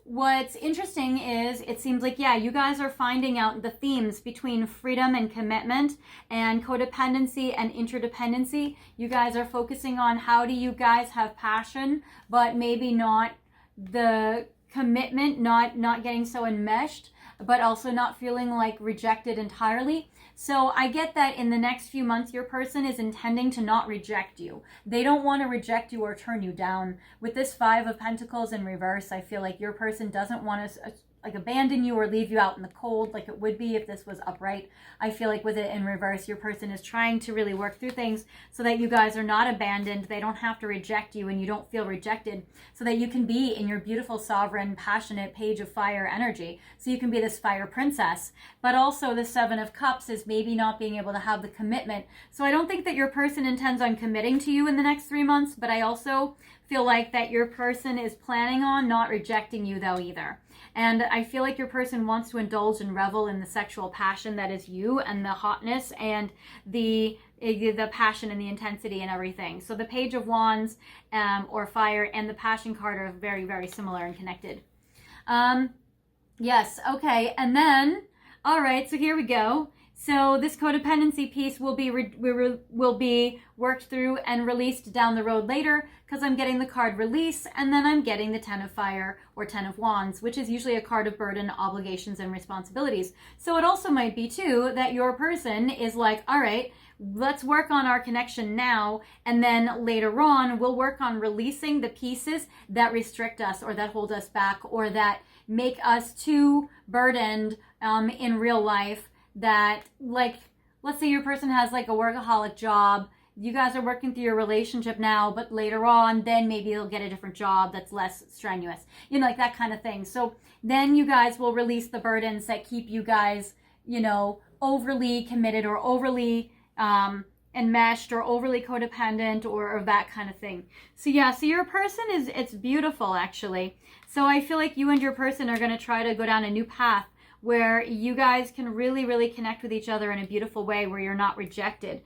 what's interesting is it seems like, yeah, you guys are finding out the themes between freedom and commitment and codependency and interdependency. You guys are focusing on how do you guys have passion, but maybe not the commitment, not getting so enmeshed, but also not feeling like rejected entirely. So I get that in the next few months, your person is intending to not reject you. They don't want to reject you or turn you down. With this 5 of Pentacles in reverse, I feel like your person doesn't want to like abandon you or leave you out in the cold like it would be if this was upright. I feel like with it in reverse, your person is trying to really work through things so that you guys are not abandoned. They don't have to reject you and you don't feel rejected, so that you can be in your beautiful, sovereign, passionate page of fire energy. So you can be this fire princess. But also the 7 of Cups is maybe not being able to have the commitment. So I don't think that your person intends on committing to you in the next 3 months, but I also feel like that your person is planning on not rejecting you though either. And I feel like your person wants to indulge and revel in the sexual passion that is you, and the hotness and the passion and the intensity and everything. So the Page of Wands or fire and the Passion card are very, very similar and connected. Yes, okay. And then, all right, so here we go. So this codependency piece will be worked through and released down the road later, because I'm getting the card release, and then I'm getting the 10 of Fire or 10 of Wands, which is usually a card of burden, obligations, and responsibilities. So it also might be too that your person is like, all right, let's work on our connection now, and then later on we'll work on releasing the pieces that restrict us or that hold us back or that make us too burdened in real life. That, like, let's say your person has like a workaholic job, you guys are working through your relationship now, but later on then maybe they'll get a different job that's less strenuous, you know, like that kind of thing. So then you guys will release the burdens that keep you guys, you know, overly committed or overly enmeshed or overly codependent or that kind of thing. So yeah, so your person it's beautiful actually. So I feel like you and your person are going to try to go down a new path where you guys can really, really connect with each other in a beautiful way, where you're not rejected,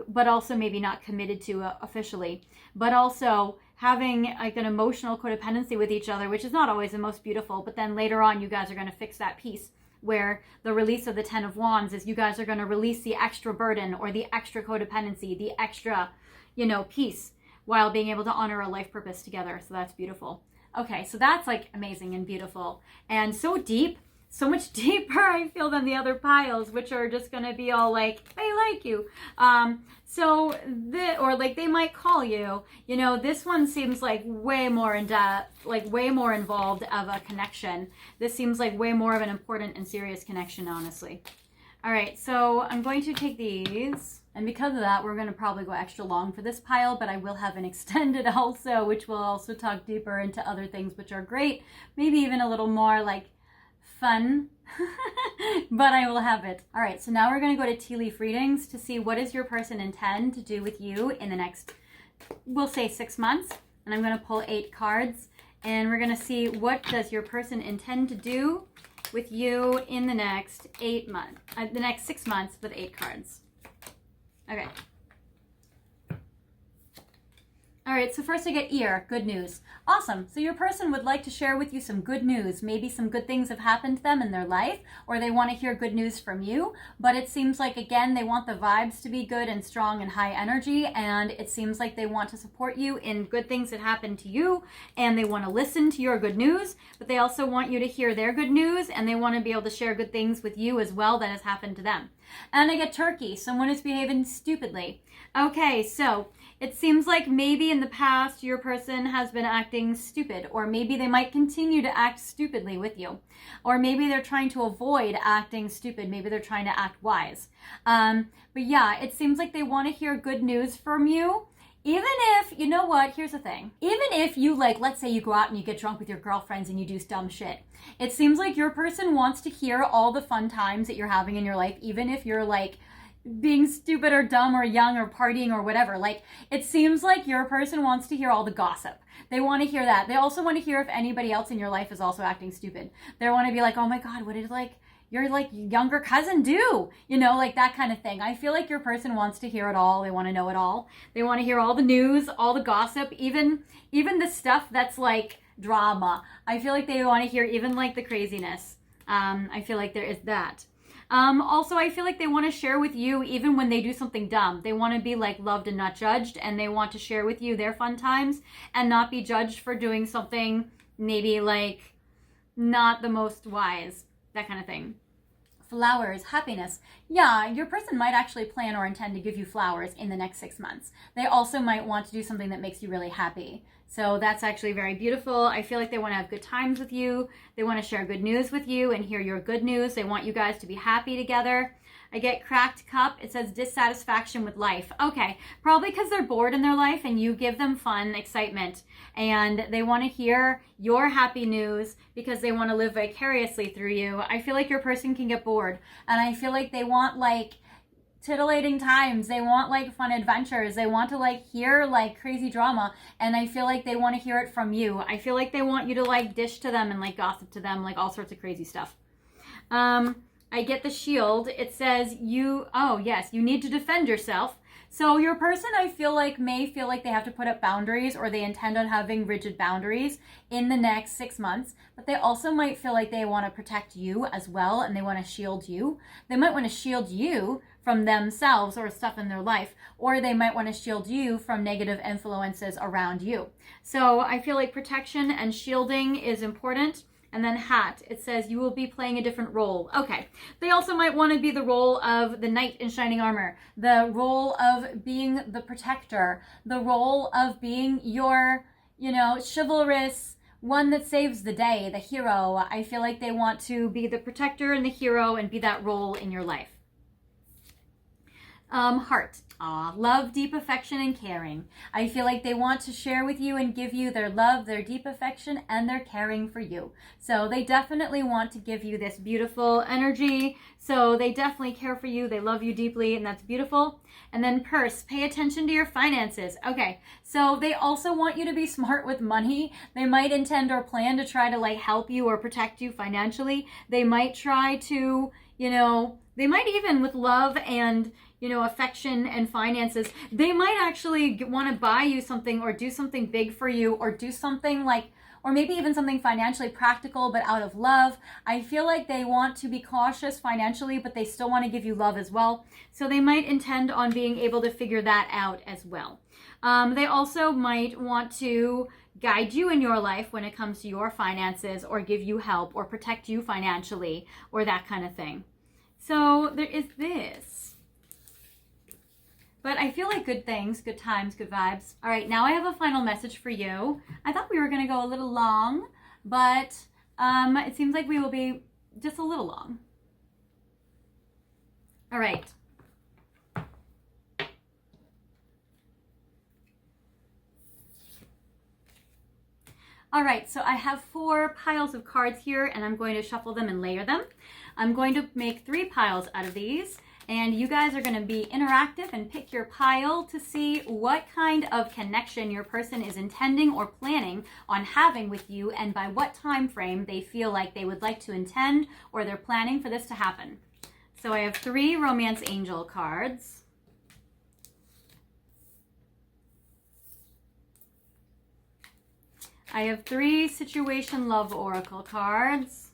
but also maybe not committed to officially, but also having like an emotional codependency with each other, which is not always the most beautiful. But then later on, you guys are going to fix that piece, where the release of the 10 of Wands is you guys are going to release the extra burden or the extra codependency, the extra, you know, piece, while being able to honor a life purpose together. So that's beautiful. Okay, so that's like amazing and beautiful and so deep. So much deeper, I feel, than the other piles, which are just going to be all like, they like you. Or like they might call you. You know, this one seems like way more in depth, like way more involved of a connection. This seems like way more of an important and serious connection, honestly. All right, so I'm going to take these. And because of that, we're going to probably go extra long for this pile, but I will have an extended also, which will also talk deeper into other things, which are great. Maybe even a little more like fun, but I will have it. All right, so now we're going to go to tea leaf readings to see what does your person intend to do with you in the next, we'll say 6 months. And I'm going to pull 8 cards, and we're going to see what does your person intend to do with you in the next 8 months, the next 6 months with 8 cards. Okay. All right, so first I get ear, good news. Awesome, so your person would like to share with you some good news. Maybe some good things have happened to them in their life, or they want to hear good news from you, but it seems like, again, they want the vibes to be good and strong and high energy, and it seems like they want to support you in good things that happen to you, and they want to listen to your good news, but they also want you to hear their good news, and they want to be able to share good things with you as well that has happened to them. And I get turkey, someone is behaving stupidly. Okay, so it seems like maybe in the past your person has been acting stupid, or maybe they might continue to act stupidly with you, or maybe they're trying to avoid acting stupid. Maybe they're trying to act wise. But yeah, it seems like they want to hear good news from you. Even if, you know what, here's the thing. Even if you, like, let's say you go out and you get drunk with your girlfriends and you do dumb shit. It seems like your person wants to hear all the fun times that you're having in your life, even if you're, like, being stupid or dumb or young or partying or whatever. Like, it seems like your person wants to hear all the gossip. They want to hear that. They also want to hear if anybody else in your life is also acting stupid. They want to be like, oh my God, what did, like, your, like, younger cousin do? You know, like that kind of thing. I feel like your person wants to hear it all. They want to know it all. They want to hear all the news, all the gossip, even the stuff that's like drama. I feel like they want to hear even like the craziness. I feel like there is that. Also, I feel like they want to share with you even when they do something dumb. They want to be like loved and not judged, and they want to share with you their fun times and not be judged for doing something maybe like not the most wise, that kind of thing. Flowers, happiness. Yeah, your person might actually plan or intend to give you flowers in the next 6 months. They also might want to do something that makes you really happy. So that's actually very beautiful. I feel like they want to have good times with you. They want to share good news with you and hear your good news. They want you guys to be happy together. I get cracked cup. It says dissatisfaction with life. Okay, probably because they're bored in their life and you give them fun, excitement, and they want to hear your happy news because they want to live vicariously through you. I feel like your person can get bored, and I feel like they want like titillating times. They want like fun adventures. They want to like hear like crazy drama, and I feel like they want to hear it from you. I feel like they want you to like dish to them and like gossip to them, like all sorts of crazy stuff. I get the shield. It says you need to defend yourself. So your person, I feel like, may feel like they have to put up boundaries, or they intend on having rigid boundaries in the next 6 months, but they also might feel like they want to protect you as well, and they want to shield you. They might want to shield you from themselves or stuff in their life, or they might want to shield you from negative influences around you. So I feel like protection and shielding is important. And then hat, it says you will be playing a different role. Okay. They also might want to be the role of the knight in shining armor, the role of being the protector, the role of being your, chivalrous one that saves the day, the hero. I feel like they want to be the protector and the hero and be that role in your life. Heart. Love, deep affection, and caring. I feel like they want to share with you and give you their love, their deep affection, and their caring for you. So they definitely want to give you this beautiful energy. So they definitely care for you. They love you deeply, and that's beautiful. And then purse. Pay attention to your finances. Okay, so they also want you to be smart with money. They might intend or plan to try to like help you or protect you financially. They might try to, they might even with love and affection and finances, they might actually want to buy you something or do something big for you, or do something like, or maybe even something financially practical, but out of love. I feel like they want to be cautious financially, but they still want to give you love as well. So they might intend on being able to figure that out as well. They also might want to guide you in your life when it comes to your finances, or give you help, or protect you financially, or that kind of thing. So there is this. But I feel like good things, good times, good vibes. All right, now I have a final message for you. I thought we were going to go a little long, but it seems like we will be just a little long. All right. All right, so I have 4 piles of cards here, and I'm going to shuffle them and layer them. I'm going to make 3 piles out of these, and you guys are going to be interactive and pick your pile to see what kind of connection your person is intending or planning on having with you, and by what time frame they feel like they would like to intend or they're planning for this to happen. So I have 3 Romance Angel cards. I have 3 Situation Love Oracle cards.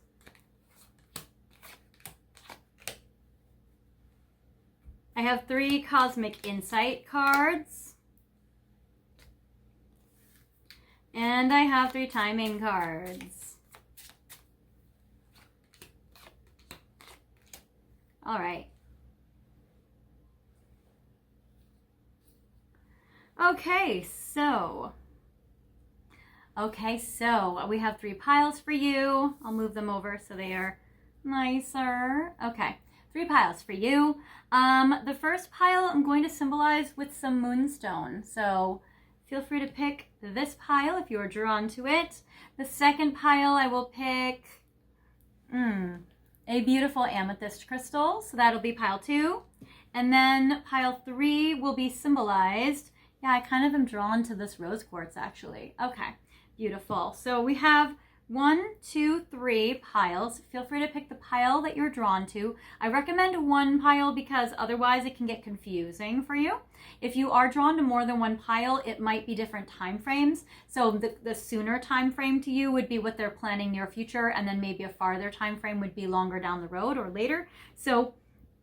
I have 3 Cosmic Insight cards. And I have 3 Timing cards. All right. Okay, so we have 3 piles for you. I'll move them over so they are nicer. Okay, 3 piles for you. The first pile I'm going to symbolize with some moonstone. So feel free to pick this pile if you are drawn to it. The second pile I will pick a beautiful amethyst crystal. So that'll be pile 2. And then pile 3 will be symbolized. Yeah, I kind of am drawn to this rose quartz actually. Okay. Beautiful. So we have 1, 2, 3 piles. Feel free to pick the pile that you're drawn to. I recommend 1 pile because otherwise it can get confusing for you. If you are drawn to more than 1 pile, it might be different time frames. So the sooner time frame to you would be what they're planning near future, and then maybe a farther time frame would be longer down the road or later. So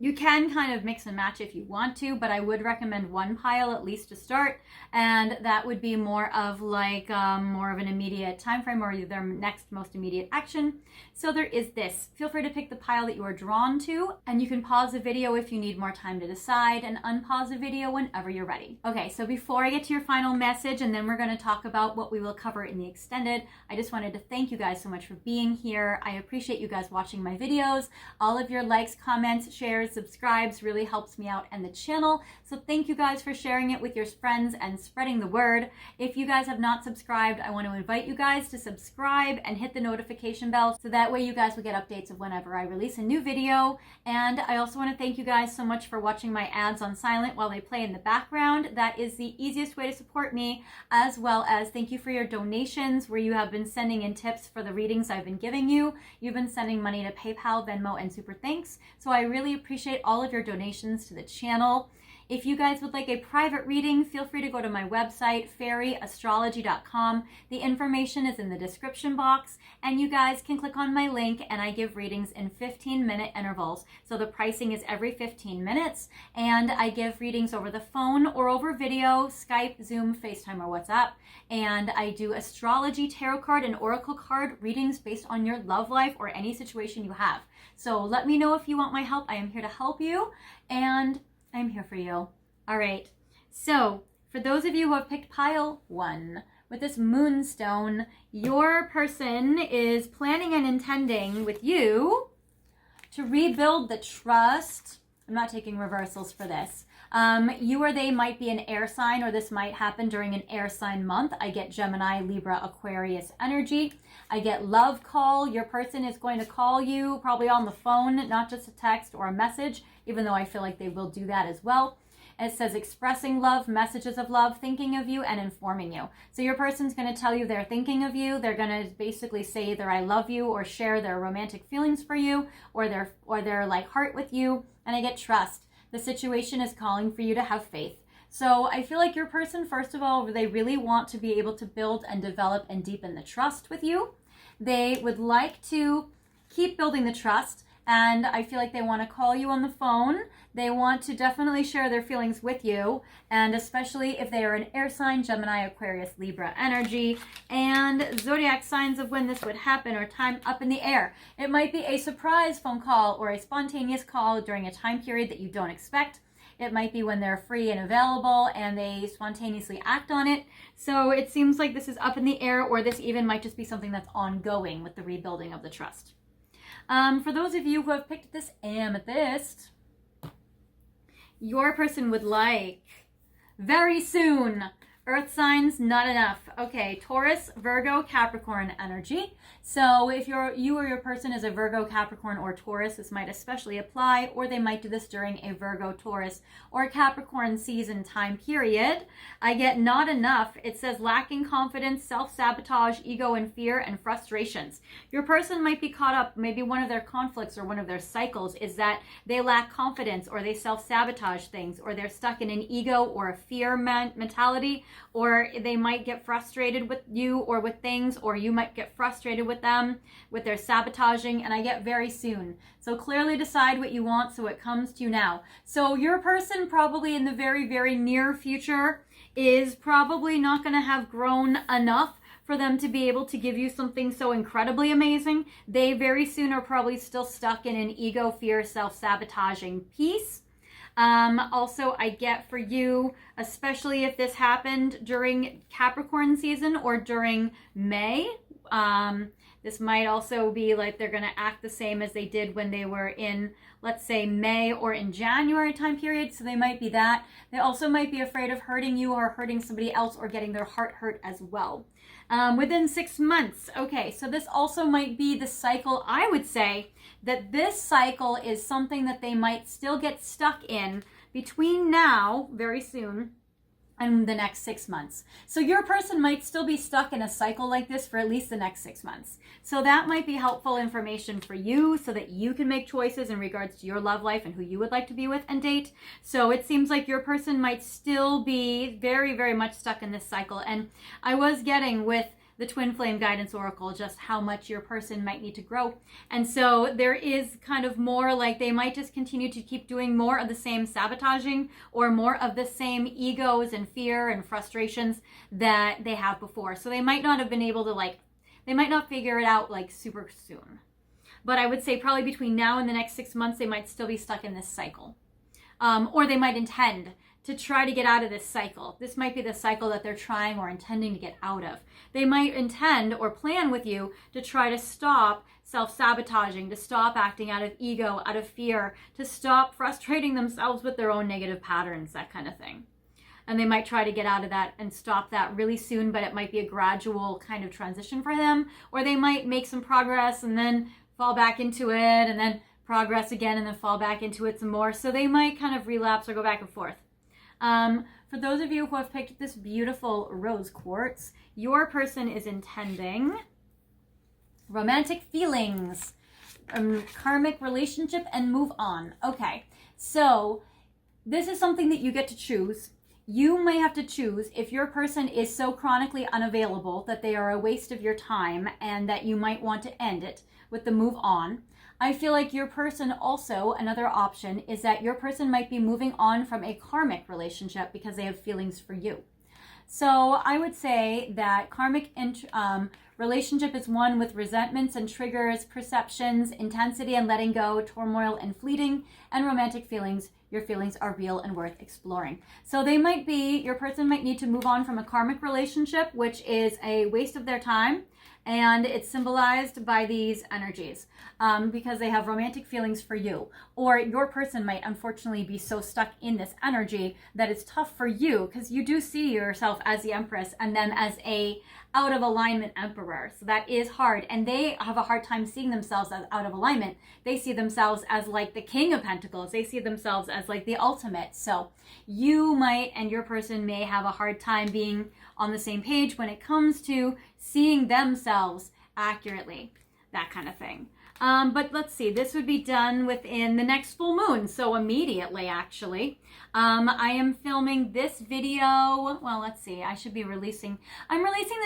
you can kind of mix and match if you want to, but I would recommend 1 pile at least to start, and that would be more of like more of an immediate time frame or their next most immediate action. So there is this. Feel free to pick the pile that you are drawn to, and you can pause the video if you need more time to decide, and unpause the video whenever you're ready. Okay, so before I get to your final message, and then we're going to talk about what we will cover in the extended, I just wanted to thank you guys so much for being here. I appreciate you guys watching my videos. All of your likes, comments, shares, subscribes really helps me out and the channel. So thank you guys for sharing it with your friends and spreading the word. If you guys have not subscribed, I want to invite you guys to subscribe and hit the notification bell so that way you guys will get updates of whenever I release a new video. And I also want to thank you guys so much for watching my ads on silent while they play in the background. That is the easiest way to support me, as well as thank you for your donations where you have been sending in tips for the readings I've been giving you. You've been sending money to PayPal, Venmo, and Super Thanks. So I really appreciate all of your donations to the channel. If you guys would like a private reading, feel free to go to my website, fairyastrology.com. The information is in the description box, and you guys can click on my link, and I give readings in 15-minute intervals. So the pricing is every 15 minutes, and I give readings over the phone or over video, Skype, Zoom, FaceTime, or WhatsApp. And I do astrology, tarot card, and oracle card readings based on your love life or any situation you have. So let me know if you want my help. I am here to help you, and I'm here for you. All right. So for those of you who have picked pile 1, with this moonstone, your person is planning and intending with you to rebuild the trust. I'm not taking reversals for this. You or they might be an air sign, or this might happen during an air sign month. I get Gemini, Libra, Aquarius energy. I get love call. Your person is going to call you probably on the phone, not just a text or a message, even though I feel like they will do that as well. It says expressing love, messages of love, thinking of you, and informing you. So your person's going to tell you they're thinking of you. They're going to basically say either I love you or share their romantic feelings for you, or their like heart with you. And I get trust. The situation is calling for you to have faith. So I feel like your person, first of all, they really want to be able to build and develop and deepen the trust with you. They would like to keep building the trust, and I feel like they want to call you on the phone. They want to definitely share their feelings with you, and especially if they are an air sign, Gemini, Aquarius, Libra energy, and zodiac signs of when this would happen or time up in the air. It might be a surprise phone call or a spontaneous call during a time period that you don't expect. It might be when they're free and available and they spontaneously act on it. So it seems like this is up in the air, or this even might just be something that's ongoing with the rebuilding of the trust. For those of you who have picked this amethyst, your person would like very soon Earth signs, not enough. Okay, Taurus, Virgo, Capricorn energy. So if you or your person is a Virgo, Capricorn, or Taurus, this might especially apply, or they might do this during a Virgo, Taurus, or Capricorn season time period. I get not enough. It says lacking confidence, self-sabotage, ego and fear, and frustrations. Your person might be caught up, maybe one of their conflicts or one of their cycles is that they lack confidence, or they self-sabotage things, or they're stuck in an ego or a fear mentality, or they might get frustrated with you or with things, or you might get frustrated with them, with their sabotaging, and I get very soon. So clearly decide what you want so it comes to you now. So your person probably in the very, very near future is probably not going to have grown enough for them to be able to give you something so incredibly amazing. They very soon are probably still stuck in an ego, fear, self-sabotaging piece. Also, I get for you, especially if this happened during Capricorn season or during May, this might also be like they're going to act the same as they did when they were in, let's say, May or in January time period. So they might be that. They also might be afraid of hurting you or hurting somebody else or getting their heart hurt as well. Within 6 months. Okay, so this also might be the cycle. I would say that this cycle is something that they might still get stuck in between now, very soon, and the next 6 months. So your person might still be stuck in a cycle like this for at least the next 6 months. So that might be helpful information for you so that you can make choices in regards to your love life and who you would like to be with and date. So it seems like your person might still be very, very much stuck in this cycle. And I was getting with the Twin Flame Guidance Oracle just how much your person might need to grow. And so there is kind of more like they might just continue to keep doing more of the same sabotaging or more of the same egos and fear and frustrations that they have before. So they might not have been able to they might not figure it out super soon. But I would say probably between now and the next 6 months, they might still be stuck in this cycle. Or they might intend to try to get out of this cycle. This might be the cycle that they're trying or intending to get out of. They might intend or plan with you to try to stop self-sabotaging, to stop acting out of ego, out of fear, to stop frustrating themselves with their own negative patterns, that kind of thing. And they might try to get out of that and stop that really soon, but it might be a gradual kind of transition for them. Or they might make some progress and then fall back into it, and then progress again and then fall back into it some more. So they might kind of relapse or go back and forth. For those of you who have picked this beautiful rose quartz, your person is intending romantic feelings, karmic relationship, and move on. Okay, so this is something that you get to choose. You may have to choose if your person is so chronically unavailable that they are a waste of your time and that you might want to end it with the move on. I feel like your person also, another option is that your person might be moving on from a karmic relationship because they have feelings for you. So I would say that karmic relationship is one with resentments and triggers, perceptions, intensity and letting go, turmoil and fleeting, and romantic feelings. Your feelings are real and worth exploring. So your person might need to move on from a karmic relationship, which is a waste of their time. And it's symbolized by these energies because they have romantic feelings for you. Or your person might unfortunately be so stuck in this energy that it's tough for you because you do see yourself as the Empress and them as a out of alignment emperor. So that is hard. And they have a hard time seeing themselves as out of alignment. They see themselves as like the King of Pentacles. They see themselves as like the ultimate. So you might and your person may have a hard time being on the same page when it comes to seeing themselves accurately, that kind of thing. But let's see, this would be done within the next full moon, so immediately actually. I am filming this video, well, let's see, I'm releasing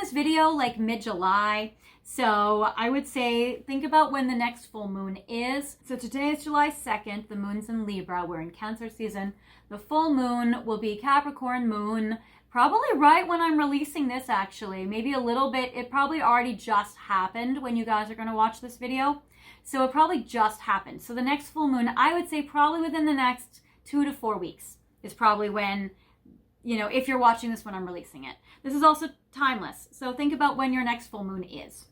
this video like mid-July. So I would say, think about when the next full moon is. So today is July 2nd, the moon's in Libra, we're in Cancer season. The full moon will be Capricorn moon, probably right when I'm releasing this actually, maybe a little bit, it probably already just happened when you guys are gonna watch this video. So it probably just happened. So the next full moon, I would say probably within the next 2 to 4 weeks is probably when, if you're watching this when I'm releasing it. This is also timeless. So think about when your next full moon is.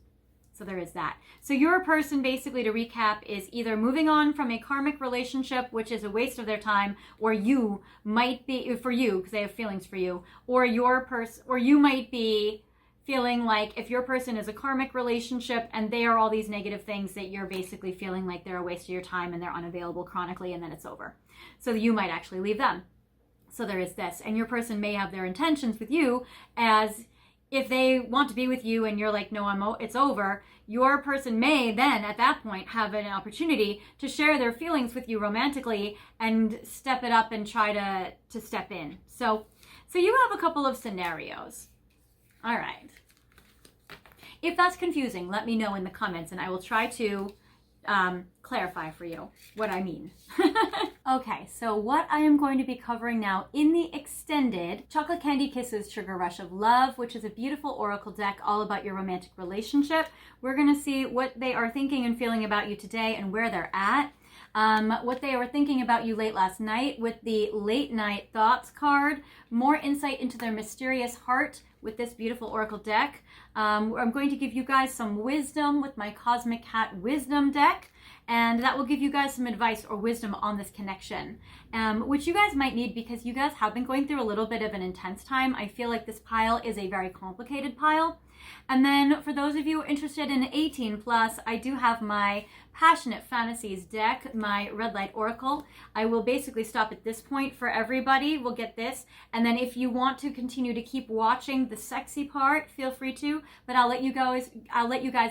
So there is that. So your person, basically, to recap, is either moving on from a karmic relationship, which is a waste of their time, or you might be, for you, because they have feelings for you, or you might be feeling like if your person is a karmic relationship and they are all these negative things, that you're basically feeling like they're a waste of your time and they're unavailable chronically, and then it's over. So you might actually leave them. So there is this. And your person may have their intentions with you as if they want to be with you and you're like, no, it's over. Your person may then at that point have an opportunity to share their feelings with you romantically and step it up and try to step in. So you have a couple of scenarios. All right. If that's confusing, let me know in the comments and I will try to clarify for you what I mean. Okay, so what I am going to be covering now in the extended Chocolate Candy Kisses Sugar Rush of Love, which is a beautiful oracle deck all about your romantic relationship. We're going to see what they are thinking and feeling about you today and where they're at. What they were thinking about you late last night with the Late Night Thoughts card. More insight into their mysterious heart with this beautiful oracle deck. I'm going to give you guys some wisdom with my Cosmic Cat Wisdom deck, and that will give you guys some advice or wisdom on this connection, which you guys might need because you guys have been going through a little bit of an intense time. I feel like this pile is a very complicated pile. And then for those of you interested in 18 plus, I do have my Passionate Fantasies deck, my Red Light Oracle. I will basically stop at this point for everybody. We'll get this. And then if you want to continue to keep watching the sexy part, feel free to, but I'll let you guys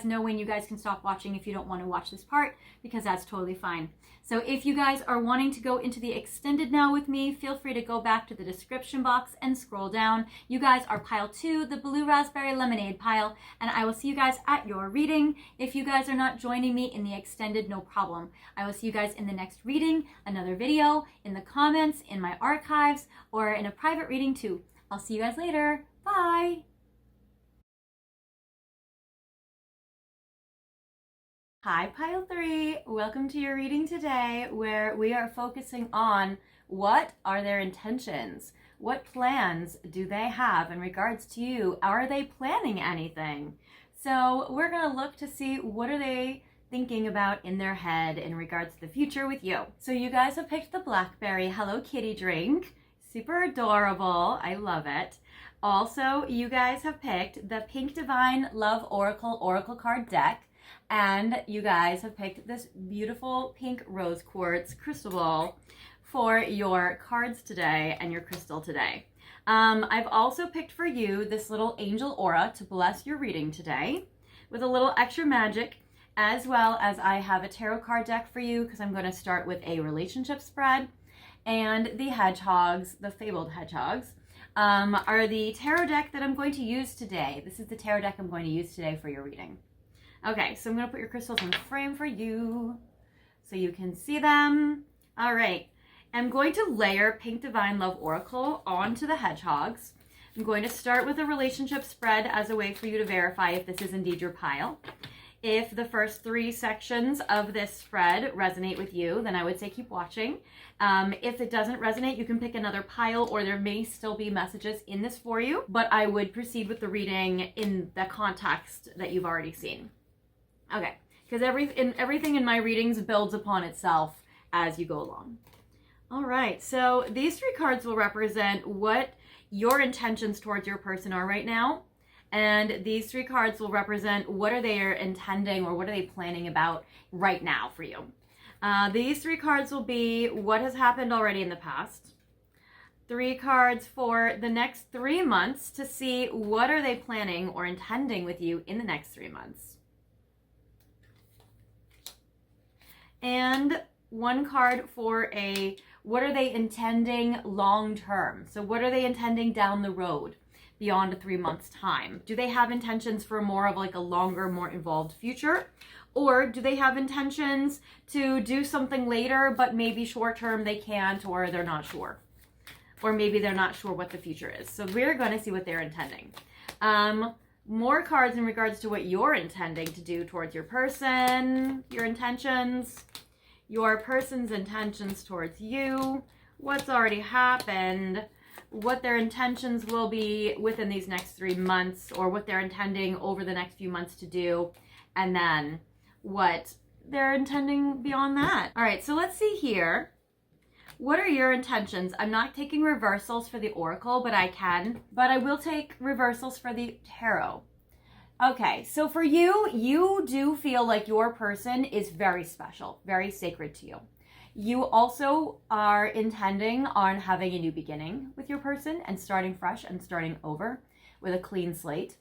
know when you guys can stop watching if you don't want to watch this part, because that's totally fine. So if you guys are wanting to go into the extended now with me, feel free to go back to the description box and scroll down. You guys are pile 2, the Blue Raspberry Lemonade pile, and I will see you guys at your reading. If you guys are not joining me in the extended, no problem. I will see you guys in the next reading, another video, in the comments, in my archives, or in a private reading too. I'll see you guys later. Bye! Hi, Pile 3. Welcome to your reading today, where we are focusing on what are their intentions? What plans do they have in regards to you? Are they planning anything? So we're going to look to see what are they thinking about in their head in regards to the future with you. So you guys have picked the Blackberry Hello Kitty drink. Super adorable. I love it. Also, you guys have picked the Pink Divine Love Oracle card deck. And you guys have picked this beautiful pink rose quartz crystal ball for your cards today and your crystal today. I've also picked for you this little angel aura to bless your reading today with a little extra magic, as well as I have a tarot card deck for you because I'm going to start with a relationship spread. And the hedgehogs, the fabled hedgehogs, are the tarot deck that I'm going to use today. This is the tarot deck I'm going to use today for your reading. Okay, so I'm going to put your crystals in frame for you so you can see them. All right, I'm going to layer Pink Divine Love Oracle onto the hedgehogs. I'm going to start with a relationship spread as a way for you to verify if this is indeed your pile. If the first 3 sections of this spread resonate with you, then I would say keep watching. If it doesn't resonate, you can pick another pile, or there may still be messages in this for you, but I would proceed with the reading in the context that you've already seen. Okay, because everything in my readings builds upon itself as you go along. All right, so these 3 cards will represent what your intentions towards your person are right now. And these 3 cards will represent what are they intending or what are they planning about right now for you. These 3 cards will be what has happened already in the past. 3 cards for the next 3 months to see what are they planning or intending with you in the next 3 months. And 1 card for what are they intending long term? So what are they intending down the road beyond a 3 months time? Do they have intentions for more of like a longer, more involved future? Or do they have intentions to do something later, but maybe short term they can't, or they're not sure? Or maybe they're not sure what the future is. So we're going to see what they're intending. More cards in regards to what you're intending to do towards your person, your intentions, your person's intentions towards you, what's already happened, what their intentions will be within these next 3 months, or what they're intending over the next few months to do, and then what they're intending beyond that. All right, so let's see here. What are your intentions? I'm not taking reversals for the oracle, but I will take reversals for the tarot. Okay, so for you, you do feel like your person is very special, very sacred to you. You also are intending on having a new beginning with your person and starting fresh and starting over with a clean slate.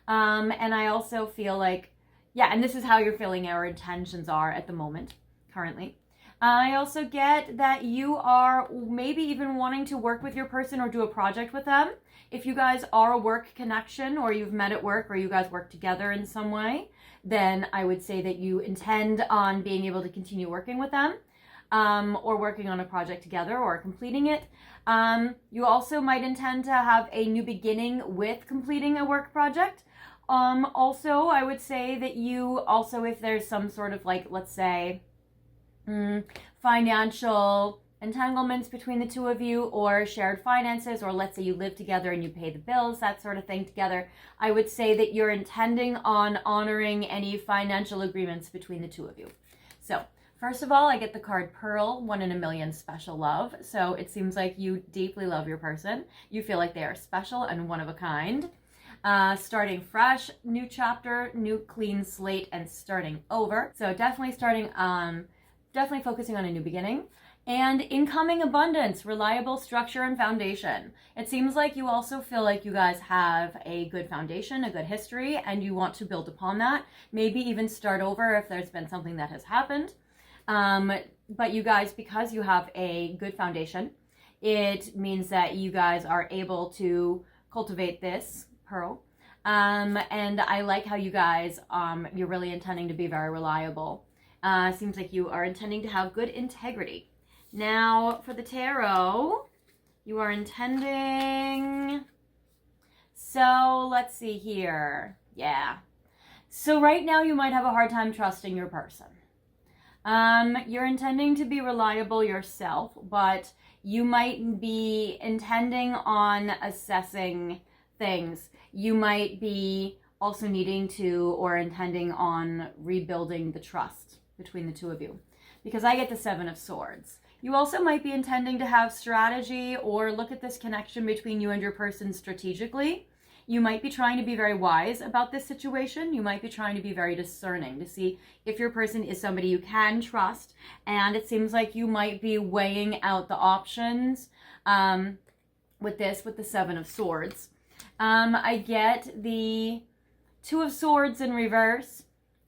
And I also feel like, yeah, and this is how you're feeling our intentions are at the moment, currently. I also get that you are maybe even wanting to work with your person or do a project with them. If you guys are a work connection or you've met at work or you guys work together in some way, then I would say that you intend on being able to continue working with them, or working on a project together or completing it. You also might intend to have a new beginning with completing a work project. Also, I would say that you also, if there's some sort of like, let's say, financial entanglements between the two of you, or shared finances, or let's say you live together and you pay the bills, that sort of thing together, I would say that you're intending on honoring any financial agreements between the two of you. So first of all, I get the card Pearl, 1 in a million, special love. So it seems like you deeply love your person. You feel like they are special and one of a kind. Starting fresh, new chapter, new clean slate, and starting over. So definitely definitely focusing on a new beginning. And incoming abundance, reliable structure and foundation. It seems like you also feel like you guys have a good foundation, a good history, and you want to build upon that. Maybe even start over if there's been something that has happened. But you guys, because you have a good foundation, it means that you guys are able to cultivate this Pearl. And I like how you guys, you're really intending to be very reliable. Seems like you are intending to have good integrity. Now, for the tarot, you are intending... So, let's see here. Yeah. So right now you might have a hard time trusting your person. You're intending to be reliable yourself, but you might be intending on assessing things. You might be also needing to or intending on rebuilding the trust between the two of you, because I get the 7 of Swords. You also might be intending to have strategy or look at this connection between you and your person strategically. You might be trying to be very wise about this situation. You might be trying to be very discerning to see if your person is somebody you can trust. And it seems like you might be weighing out the options with the 7 of Swords. I get the 2 of Swords in reverse,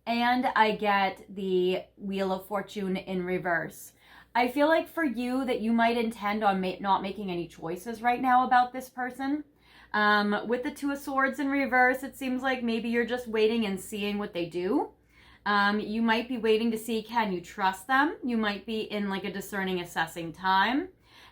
and I get the Wheel of Fortune in reverse. I feel like for you that you might intend on not making any choices right now about this person. With the 2 of Swords in reverse, it seems like maybe you're just waiting and seeing what they do. You might be waiting to see, can you trust them? You might be in like a discerning, assessing time.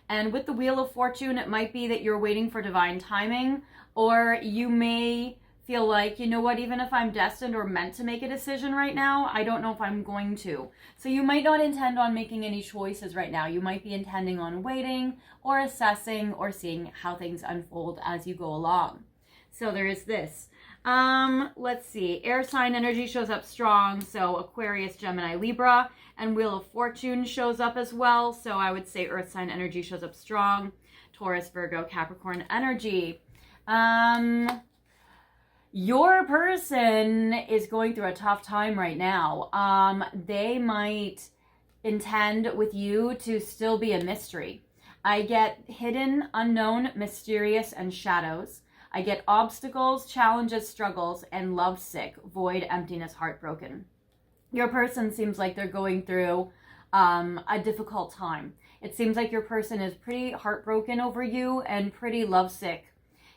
And with the Wheel of Fortune, it might be that you're waiting for divine timing, or you may feel like, you know what, even if I'm destined or meant to make a decision right now, I don't know if I'm going to. So you might not intend on making any choices right now. You might be intending on waiting or assessing or seeing how things unfold as you go along. So there is this. Let's see. Air sign energy shows up strong. So Aquarius, Gemini, Libra, and Wheel of Fortune shows up as well. So I would say earth sign energy shows up strong. Taurus, Virgo, Capricorn energy. Your person is going through a tough time right now. They might intend with you to still be a mystery. I get hidden, unknown, mysterious, and shadows. I get obstacles, challenges, struggles, and lovesick, void, emptiness, heartbroken. Your person seems like they're going through a difficult time. It seems like your person is pretty heartbroken over you and pretty lovesick.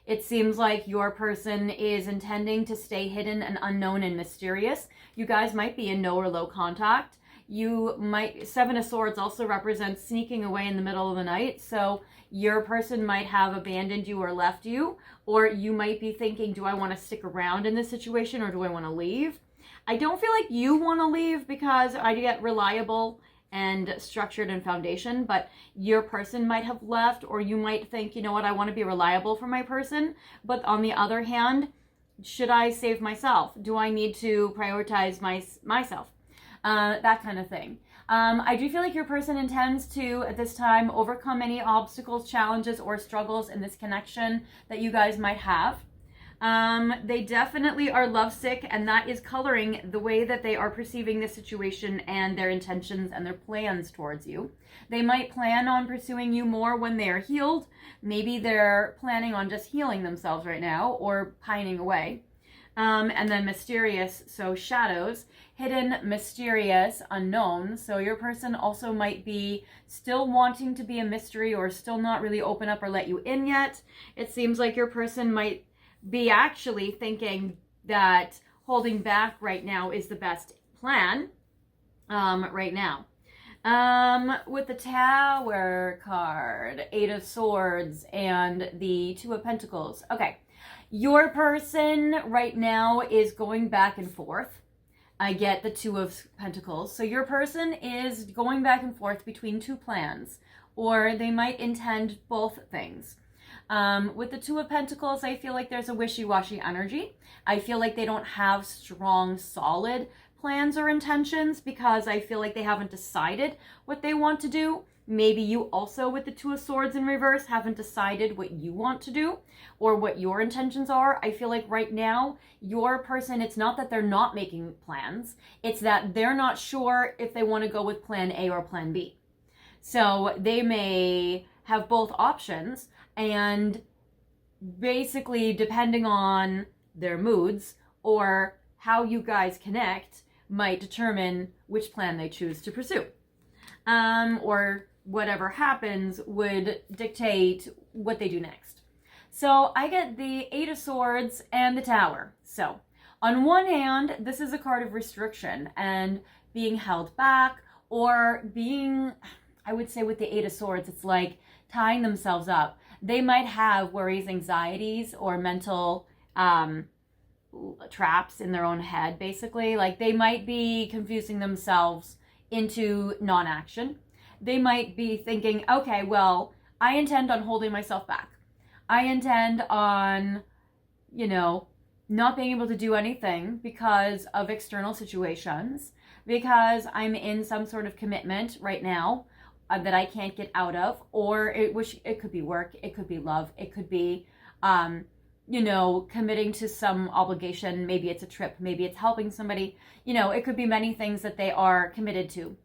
It seems like your person is intending to stay hidden and unknown and mysterious. You guys might be in no or low contact. You might, 7 of Swords also represents sneaking away in the middle of the night. So your person might have abandoned you or left you, or you might be thinking, do I want to stick around in this situation or do I want to leave? I don't feel like you want to leave because I get reliable and structured and foundation, but your person might have left, or you might think, you know what, I want to be reliable for my person. But on the other hand, should I save myself? Do I need to prioritize myself? That kind of thing. I do feel like your person intends to, at this time, overcome any obstacles, challenges, or struggles in this connection that you guys might have. They definitely are lovesick, and that is coloring the way that they are perceiving the situation and their intentions and their plans towards you. They might plan on pursuing you more when they are healed. Maybe they're planning on just healing themselves right now or pining away. And then mysterious, so shadows, hidden, mysterious, unknown. So your person also might be still wanting to be a mystery or still not really open up or let you in yet. It seems like your person might be actually thinking that holding back right now is the best plan right now. With the Tower card, Eight of Swords, and the Two of Pentacles. Okay, your person right now is going back and forth. I get the Two of Pentacles. So your person is going back and forth between two plans, or they might intend both things. With the Two of Pentacles, I feel like there's a wishy-washy energy. I feel like they don't have strong, solid plans or intentions because I feel like they haven't decided what they want to do. Maybe you also, with the Two of Swords in reverse, haven't decided what you want to do or what your intentions are. I feel like right now, your person, it's not that they're not making plans. It's that they're not sure if they want to go with plan A or plan B. So they may have both options, and basically, depending on their moods or how you guys connect, might determine which plan they choose to pursue. Or whatever happens would dictate what they do next. So I get the Eight of Swords and the Tower. So on one hand, this is a card of restriction and being held back, or being, I would say with the Eight of Swords, it's like tying themselves up. They might have worries, anxieties, or mental traps in their own head, basically. Like they might be confusing themselves into non-action. They might be thinking, okay, well, I intend on holding myself back. I intend on, not being able to do anything because of external situations, because I'm in some sort of commitment right now that I can't get out of, or it could be work, it could be love, it could be, committing to some obligation. Maybe it's a trip, maybe it's helping somebody. It could be many things that they are committed to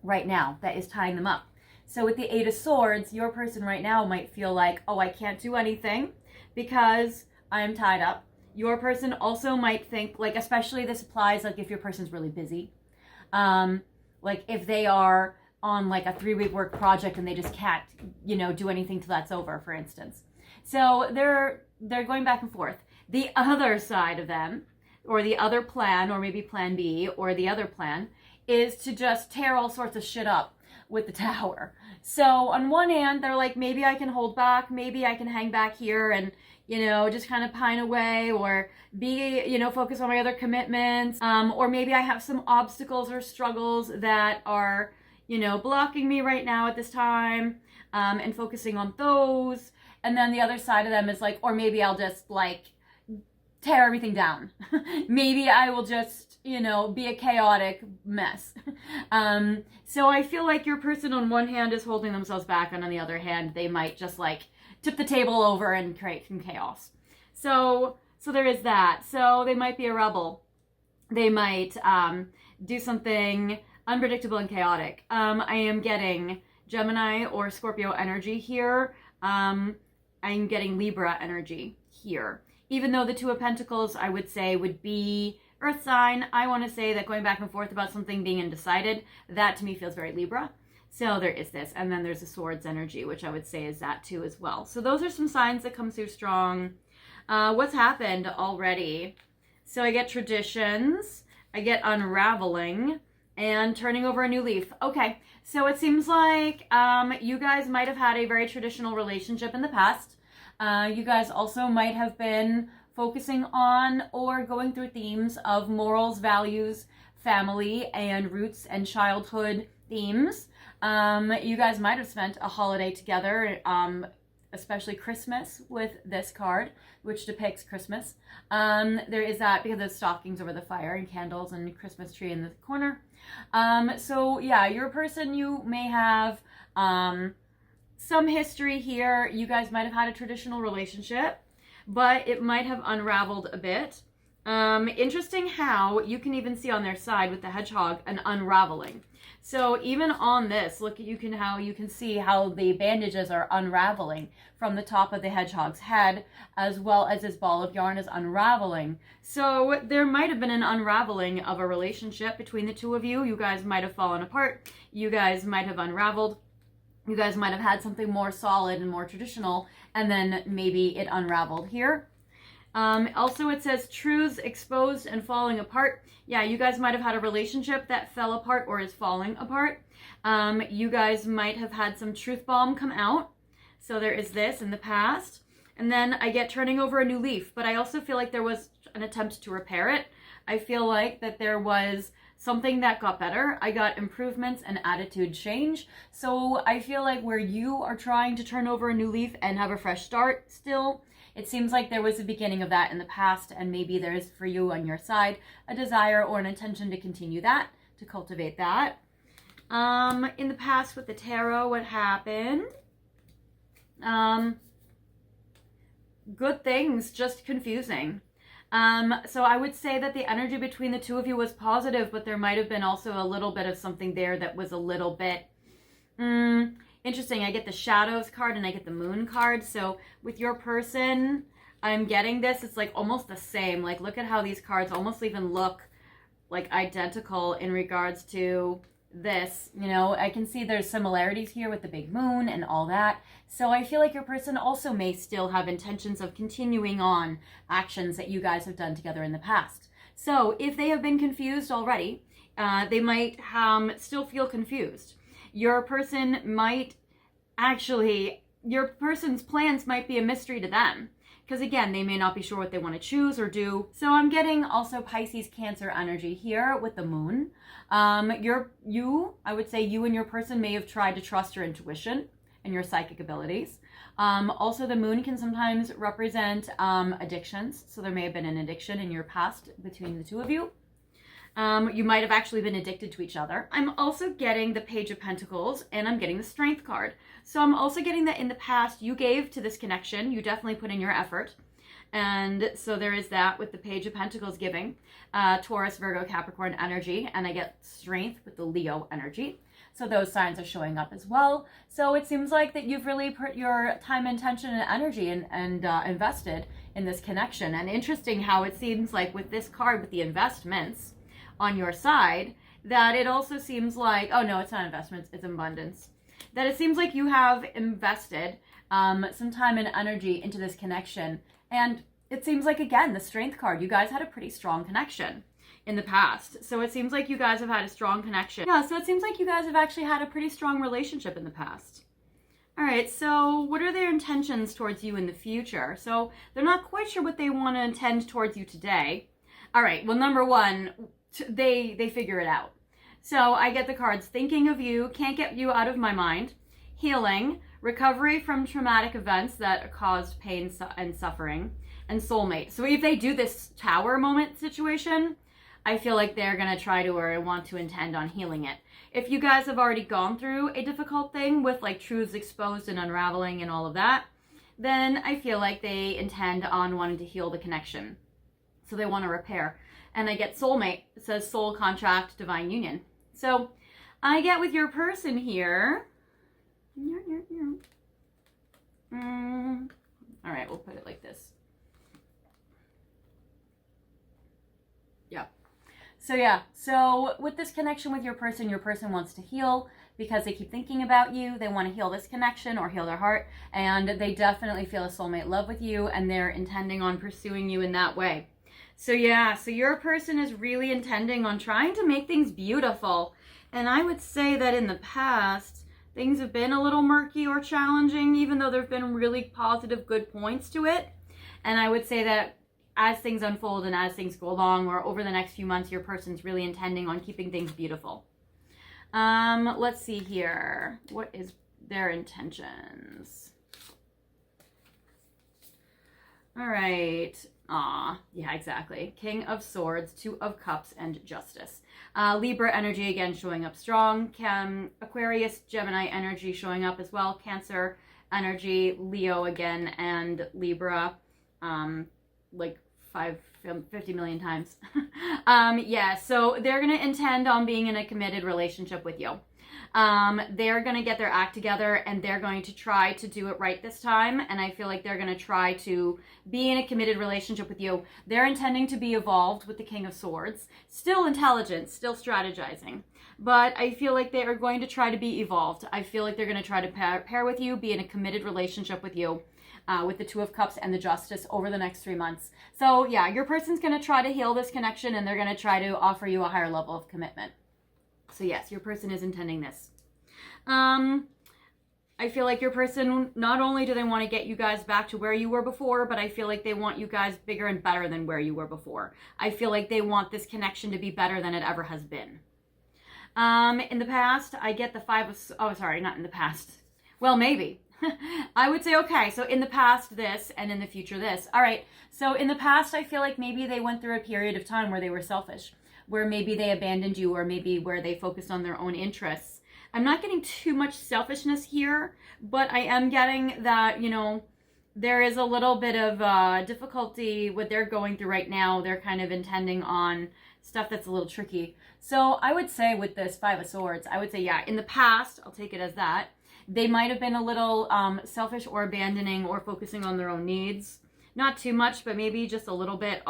right now that is tying them up. So with the Eight of Swords, your person right now might feel like, oh, I can't do anything because I'm tied up. Your person also might think, like, especially this applies like if your person's really busy. Like if they are on like a 3-week work project and they just can't, do anything till that's over, for instance. So they're going back and forth. The other side of them, or the other plan, or maybe plan B, or the other plan, is to just tear all sorts of shit up with the Tower. So on one hand, they're like, maybe I can hold back, maybe I can hang back here and, just kind of pine away, or be, focus on my other commitments. Or maybe I have some obstacles or struggles that are, blocking me right now at this time, and focusing on those. And then the other side of them is like, or maybe I'll just like tear everything down. Maybe I will just, be a chaotic mess. So I feel like your person on one hand is holding themselves back, and on the other hand, they might just like tip the table over and create some chaos. So there is that. So they might be a rebel. They might do something unpredictable and chaotic. I am getting Gemini or Scorpio energy here. I'm getting Libra energy here. Even though the Two of Pentacles, I would say, would be Earth sign, I want to say that going back and forth about something being undecided, that to me feels very Libra. So there is this. And then there's the Swords energy, which I would say is that too as well. So those are some signs that come through strong. What's happened already? So I get traditions, I get unraveling, and turning over a new leaf. Okay, so it seems like you guys might have had a very traditional relationship in the past. You guys also might have been focusing on or going through themes of morals, values, family, and roots and childhood themes. You guys might have spent a holiday together especially Christmas with this card, which depicts Christmas. There is that because of stockings over the fire and candles and Christmas tree in the corner. So yeah, your person, you may have some history here. You guys might have had a traditional relationship, but it might have unraveled a bit. Interesting how you can even see on their side with the hedgehog an unraveling. So even on this, look, how you can see how the bandages are unraveling from the top of the hedgehog's head, as well as this ball of yarn is unraveling. So there might have been an unraveling of a relationship between the two of you. You guys might have fallen apart. You guys might have unraveled. You guys might have had something more solid and more traditional, and then maybe it unraveled here. Also, it says truths exposed and falling apart. Yeah, you guys might have had a relationship that fell apart or is falling apart. You guys might have had some truth bomb come out. So there is this in the past. And then I get turning over a new leaf, but I also feel like there was an attempt to repair it. I feel like that there was something that got better. I got improvements and attitude change. So I feel like where you are trying to turn over a new leaf and have a fresh start still, it seems like there was a beginning of that in the past, and maybe there's, for you on your side, a desire or an intention to continue that, to cultivate that. In the past with the tarot, what happened? Good things, just confusing. So I would say that the energy between the two of you was positive, but there might have been also a little bit of something there that was a little bit interesting. I get the shadows card and I get the moon card. So with your person, I'm getting this. It's like almost the same. Like, look at how these cards almost even look like identical in regards to this. You know, I can see there's similarities here with the big moon and all that. So I feel like your person also may still have intentions of continuing on actions that you guys have done together in the past. So if they have been confused already, they might still feel confused. Your person might actually, your person's plans might be a mystery to them. Because again, they may not be sure what they want to choose or do. So I'm getting also Pisces Cancer energy here with the moon. I would say you and your person may have tried to trust your intuition and your psychic abilities. Also, the moon can sometimes represent addictions. So there may have been an addiction in your past between the two of you. You might have actually been addicted to each other. I'm also getting the Page of Pentacles, and I'm getting the Strength card. So I'm also getting that in the past you gave to this connection. You definitely put in your effort. And so there is that with the Page of Pentacles giving. Taurus, Virgo, Capricorn energy. And I get Strength with the Leo energy. So those signs are showing up as well. So it seems like that you've really put your time, intention, and energy and invested in this connection. And interesting how it seems like with this card, with the investments on your side, that it also seems like, oh no, it's not investments, it's abundance. That it seems like you have invested some time and energy into this connection. And it seems like, again, the Strength card, you guys had a pretty strong connection in the past. So it seems like you guys have had a strong connection. Yeah, so it seems like you guys have actually had a pretty strong relationship in the past. All right, so what are their intentions towards you in the future? So they're not quite sure what they want to intend towards you today. All right, well, number one, they figure it out. So I get the cards thinking of you, can't get you out of my mind, healing, recovery from traumatic events that caused pain and suffering, and soulmate. So if they do this tower moment situation, I feel like they're going to try to or want to intend on healing it. If you guys have already gone through a difficult thing with like truths exposed and unraveling and all of that, then I feel like they intend on wanting to heal the connection. So they want to repair. And I get soulmate. It says soul contract, divine union. So I get with your person here. All right, we'll put it like this. Yeah. So with this connection with your person wants to heal because they keep thinking about you. They want to heal this connection or heal their heart. And they definitely feel a soulmate love with you, and they're intending on pursuing you in that way. So yeah, so your person is really intending on trying to make things beautiful. And I would say that in the past, things have been a little murky or challenging, even though there have been really positive, good points to it. And I would say that as things unfold and as things go along or over the next few months, your person's really intending on keeping things beautiful. Let's see here. What is their intentions? All right. Yeah, exactly. King of Swords, Two of Cups, and Justice. Libra energy again showing up strong. Aquarius, Gemini energy showing up as well. Cancer energy, Leo again, and Libra, like 50 million times. Yeah, so they're going to intend on being in a committed relationship with you. They're going to get their act together and they're going to try to do it right this time. And I feel like they're going to try to be in a committed relationship with you. They're intending to be evolved with the King of Swords, still intelligent, still strategizing. But I feel like they are going to try to be evolved. I feel like they're going to try to pair with you, be in a committed relationship with you. With the Two of Cups and the Justice over the next 3 months. So yeah, your person's going to try to heal this connection and they're going to try to offer you a higher level of commitment. So yes, your person is intending this. I feel like your person, not only do they want to get you guys back to where you were before, but I feel like they want you guys bigger and better than where you were before. I feel like they want this connection to be better than it ever has been. In the past, I get the not in the past. Well, maybe. I would say, okay, so in the past this, and in the future this. All right, so in the past, I feel like maybe they went through a period of time where they were selfish, where maybe they abandoned you, or maybe where they focused on their own interests. I'm not getting too much selfishness here, but I am getting that, you know, there is a little bit of difficulty what they're going through right now. They're kind of intending on stuff that's a little tricky. So I would say with this Five of Swords, I would say, yeah, in the past, I'll take it as that. They might have been a little selfish or abandoning or focusing on their own needs. Not too much, but maybe just a little bit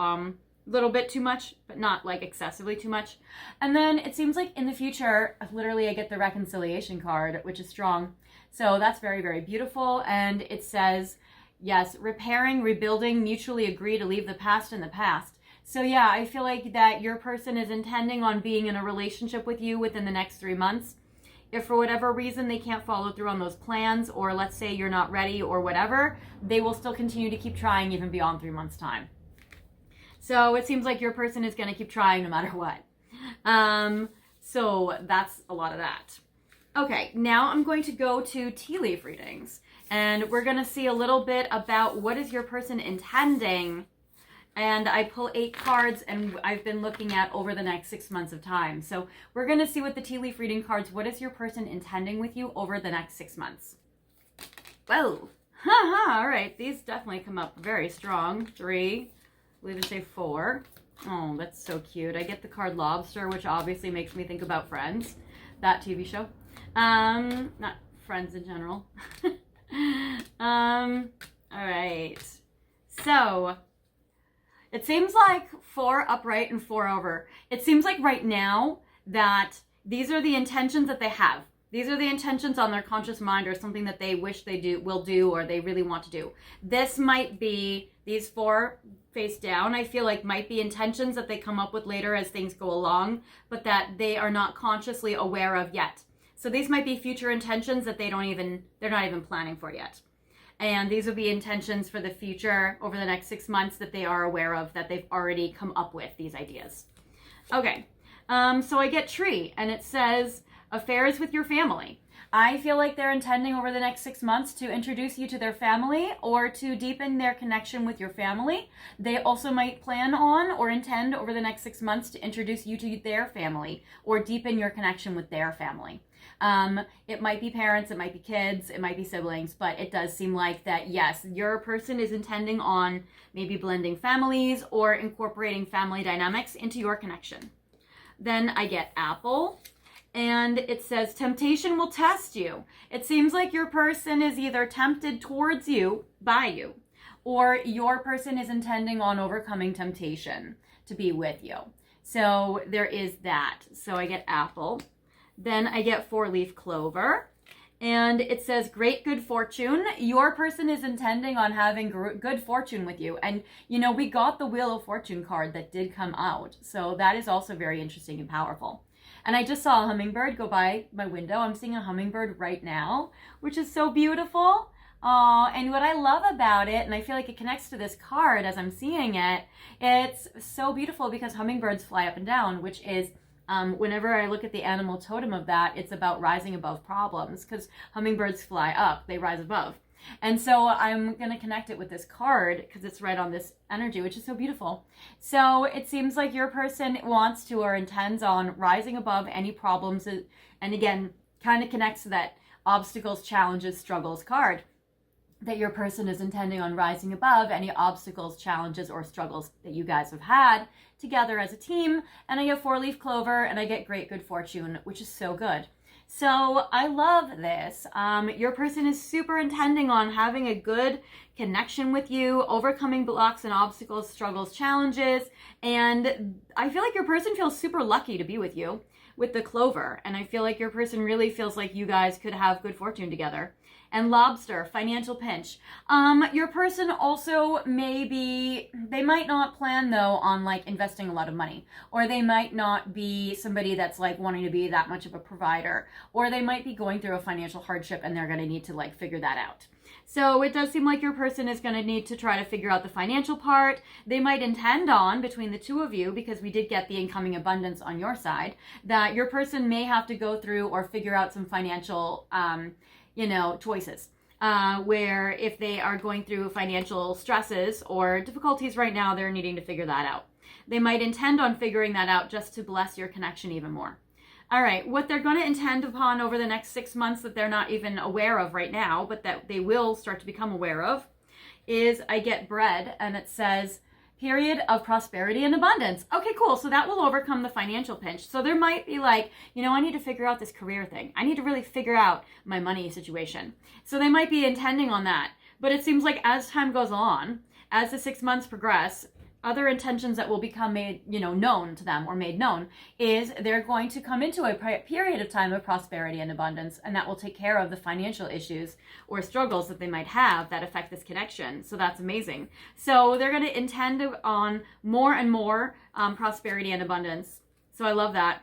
too much, but not like excessively too much. And then it seems like in the future, literally I get the reconciliation card, which is strong. So that's very, very beautiful. And it says, yes, repairing, rebuilding, mutually agree to leave the past in the past. So yeah, I feel like that your person is intending on being in a relationship with you within the next 3 months. If for whatever reason they can't follow through on those plans, or let's say you're not ready or whatever, they will still continue to keep trying even beyond 3 months' time. So it seems like your person is going to keep trying no matter what. So that's a lot of that. Okay, now I'm going to go to tea leaf readings. And we're going to see a little bit about what is your person intending. And I pull 8 cards, and I've been looking at over the next 6 months of time. So we're going to see with the tea leaf reading cards, what is your person intending with you over the next 6 months? Whoa. All right. These definitely come up very strong. 3. We'll even say 4. Oh, that's so cute. I get the card Lobster, which obviously makes me think about Friends, that TV show. Not Friends in general. All right. So it seems like 4 upright and 4 over. It seems like right now that these are the intentions that they have. These are the intentions on their conscious mind, or something that they wish they will do, or they really want to do. This might be, these 4 face down, I feel like might be intentions that they come up with later as things go along, but that they are not consciously aware of yet. So these might be future intentions that they're not even planning for yet. And these will be intentions for the future over the next 6 months that they are aware of, that they've already come up with these ideas. Okay, so I get Tree, and it says, affairs with your family. I feel like they're intending over the next 6 months to introduce you to their family, or to deepen their connection with your family. They also might plan on or intend over the next 6 months to introduce you to their family, or deepen your connection with their family. It might be parents, it might be kids, it might be siblings, but it does seem like that, yes, your person is intending on maybe blending families or incorporating family dynamics into your connection. Then I get Apple, and it says temptation will test you. It seems like your person is either tempted towards you, by you, or your person is intending on overcoming temptation to be with you. So there is that. So I get Apple. Then I get 4-leaf clover, and it says great good fortune. Your person is intending on having good fortune with you. And, you know, we got the Wheel of Fortune card that did come out. So that is also very interesting and powerful. And I just saw a hummingbird go by my window. I'm seeing a hummingbird right now, which is so beautiful. And what I love about it, and I feel like it connects to this card as I'm seeing it, it's so beautiful because hummingbirds fly up and down, which is whenever I look at the animal totem of that, it's about rising above problems, because hummingbirds fly up, they rise above. And so I'm going to connect it with this card because it's right on this energy, which is so beautiful. So it seems like your person wants to or intends on rising above any problems. And again, kind of connects to that obstacles, challenges, struggles card, that your person is intending on rising above any obstacles, challenges, or struggles that you guys have had together as a team. And I get 4-leaf clover and I get great good fortune, which is so good. So I love this. Your person is super intending on having a good connection with you, overcoming blocks and obstacles, struggles, challenges. And I feel like your person feels super lucky to be with you with the clover. And I feel like your person really feels like you guys could have good fortune together. And lobster, financial pinch. Your person also they might not plan though on like investing a lot of money, or they might not be somebody that's like wanting to be that much of a provider, or they might be going through a financial hardship and they're going to need to like figure that out. So it does seem like your person is going to need to try to figure out the financial part. They might intend on, between the two of you, because we did get the incoming abundance on your side, that your person may have to go through or figure out some financial choices, where if they are going through financial stresses or difficulties right now, they're needing to figure that out. They might intend on figuring that out just to bless your connection even more. All right, what they're going to intend upon over the next 6 months that they're not even aware of right now, but that they will start to become aware of, is I get bread, and it says, period of prosperity and abundance. Okay, cool. So that will overcome the financial pinch. So there might be like, I need to figure out this career thing. I need to really figure out my money situation. So they might be intending on that. But it seems like as time goes on, as the 6 months progress, other intentions that will become made, known to them or made known is they're going to come into a period of time of prosperity and abundance, and that will take care of the financial issues or struggles that they might have that affect this connection. So that's amazing. So they're going to intend on more and more prosperity and abundance. So I love that.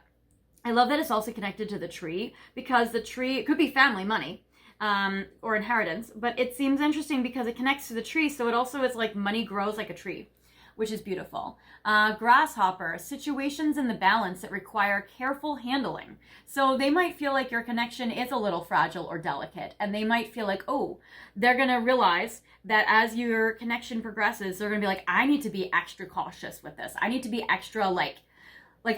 I love that it's also connected to the tree, because the tree, it could be family money or inheritance, but it seems interesting because it connects to the tree. So it also is like money grows like a tree, which is beautiful. Grasshopper, situations in the balance that require careful handling. So they might feel like your connection is a little fragile or delicate, and they might feel like, they're gonna realize that as your connection progresses, they're gonna be like, I need to be extra cautious with this. I need to be extra like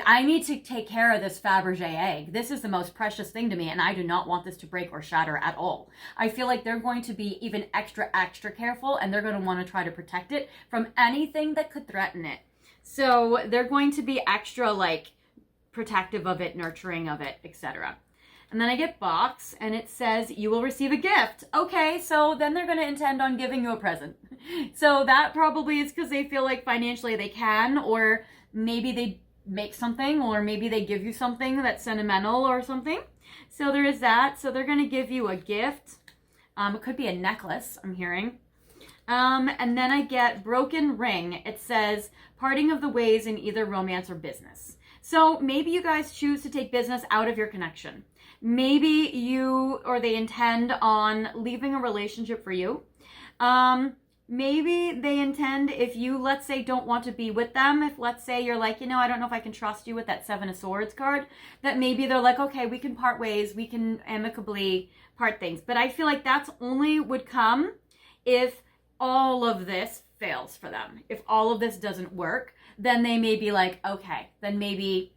I need to take care of this Fabergé egg. This is the most precious thing to me, and I do not want this to break or shatter at all. I feel like they're going to be even extra careful, and they're going to want to try to protect it from anything that could threaten it. So they're going to be extra protective of it, nurturing of it, etc. And then I get box, and it says, you will receive a gift. Okay, so then they're going to intend on giving you a present. So that probably is because they feel like financially they can, or maybe they make something, or maybe they give you something that's sentimental or something. So there is that. So they're going to give you a gift. It could be a necklace, I'm hearing. And then I get broken ring. It says parting of the ways in either romance or business. So maybe you guys choose to take business out of your connection. Maybe you or they intend on leaving a relationship for you. Maybe they intend, if you, let's say, don't want to be with them, if let's say you're like, I don't know if I can trust you with that 7 of Swords card, that maybe they're like, okay, we can part ways, we can amicably part things. But I feel like that's only would come if all of this fails for them. If all of this doesn't work, then they may be like, okay, then maybe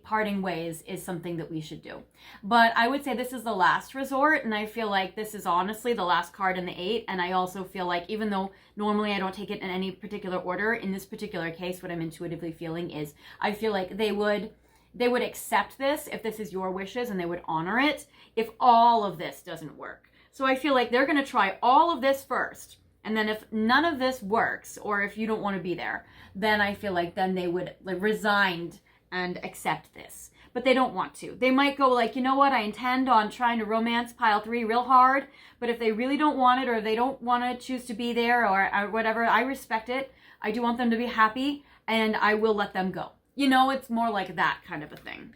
parting ways is something that we should do. But I would say this is the last resort, and I feel like this is honestly the last card in the 8. And I also feel like, even though normally I don't take it in any particular order, in this particular case, what I'm intuitively feeling is I feel like they would accept this if this is your wishes, and they would honor it if all of this doesn't work. So I feel like they're going to try all of this first, and then if none of this works, or if you don't want to be there, then I feel like then they would resigned and accept this. But they don't want to. They might go like, I intend on trying to romance pile 3 real hard, but if they really don't want it, or they don't want to choose to be there, or whatever, I respect it. I do want them to be happy, and I will let them go. It's more like that kind of a thing.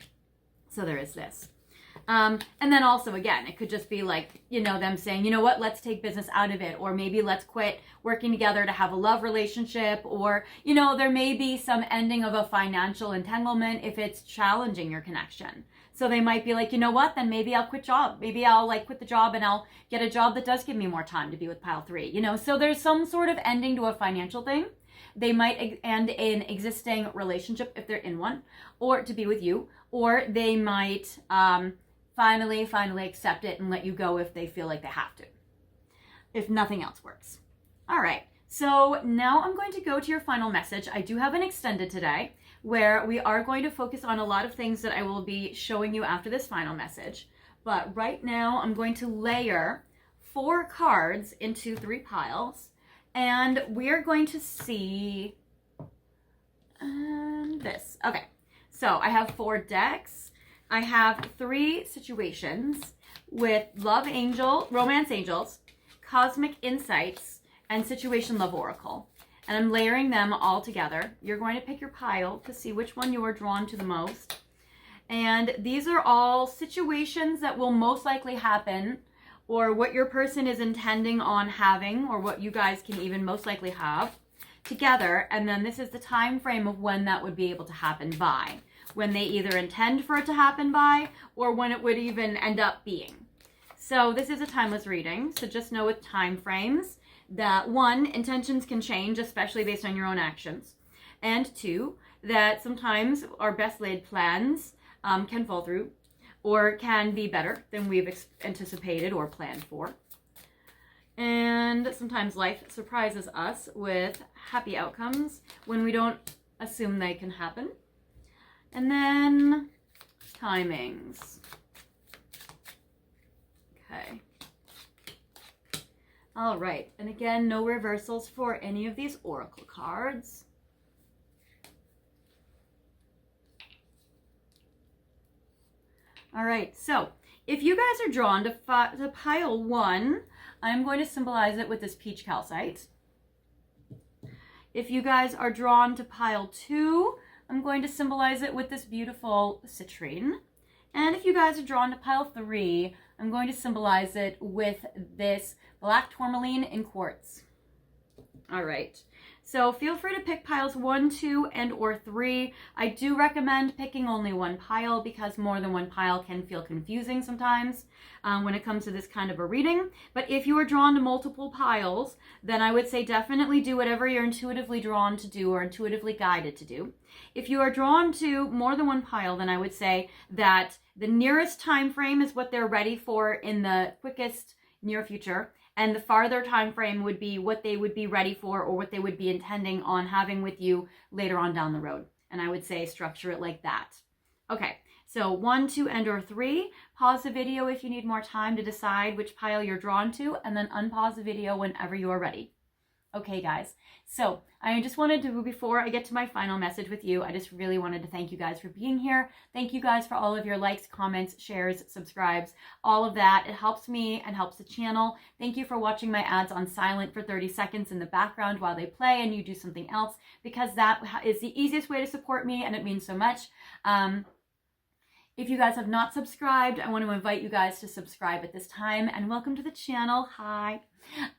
So there is this. And then also, again, it could just be like, them saying, let's take business out of it. Or maybe let's quit working together to have a love relationship. Or, there may be some ending of a financial entanglement if it's challenging your connection. So they might be like, you know what, then maybe I'll quit job. Maybe I'll like quit the job and I'll get a job that does give me more time to be with pile 3, you know? So there's some sort of ending to a financial thing. They might end an existing relationship if they're in one, or to be with you, or they might finally accept it and let you go if they feel like they have to, if nothing else works. All right, so now I'm going to go to your final message. I do have an extended today where we are going to focus on a lot of things that I will be showing you after this final message. But right now I'm going to layer 4 cards into 3 piles, and we are going to see this. Okay, so I have 4 decks. I have 3 situations with love angel, romance angels, cosmic insights, and situation love oracle. And I'm layering them all together. You're going to pick your pile to see which one you are drawn to the most. And these are all situations that will most likely happen, or what your person is intending on having, or what you guys can even most likely have together. And then this is the time frame of when that would be able to happen by, when they either intend for it to happen by, or when it would even end up being. So this is a timeless reading, so just know with time frames that 1, intentions can change, especially based on your own actions, and 2, that sometimes our best laid plans can fall through, or can be better than we've anticipated or planned for. And sometimes life surprises us with happy outcomes when we don't assume they can happen. And then timings. Okay. All right. And again, no reversals for any of these oracle cards. All right. So if you guys are drawn to pile 1, I'm going to symbolize it with this peach calcite. If you guys are drawn to pile 2, I'm going to symbolize it with this beautiful citrine. And if you guys are drawn to pile 3, I'm going to symbolize it with this black tourmaline in quartz. All right. So feel free to pick piles 1, 2, and or 3. I do recommend picking only 1 pile because more than 1 pile can feel confusing sometimes when it comes to this kind of a reading. But if you are drawn to multiple piles, then I would say definitely do whatever you're intuitively drawn to do or intuitively guided to do. If you are drawn to more than 1 pile, then I would say that the nearest time frame is what they're ready for in the quickest near future. And the farther time frame would be what they would be ready for or what they would be intending on having with you later on down the road. And I would say structure it like that. Okay, so 1, 2, and or 3. Pause the video if you need more time to decide which pile you're drawn to, and then unpause the video whenever you are ready. Okay, guys, so I just wanted to, before I get to my final message with you, I just really wanted to thank you guys for being here. Thank you guys for all of your likes, comments, shares, subscribes, all of that. It helps me and helps the channel. Thank you for watching my ads on silent for 30 seconds in the background while they play and you do something else, because that is the easiest way to support me and it means so much. If you guys have not subscribed, I want to invite you guys to subscribe at this time, and welcome to the channel. Hi.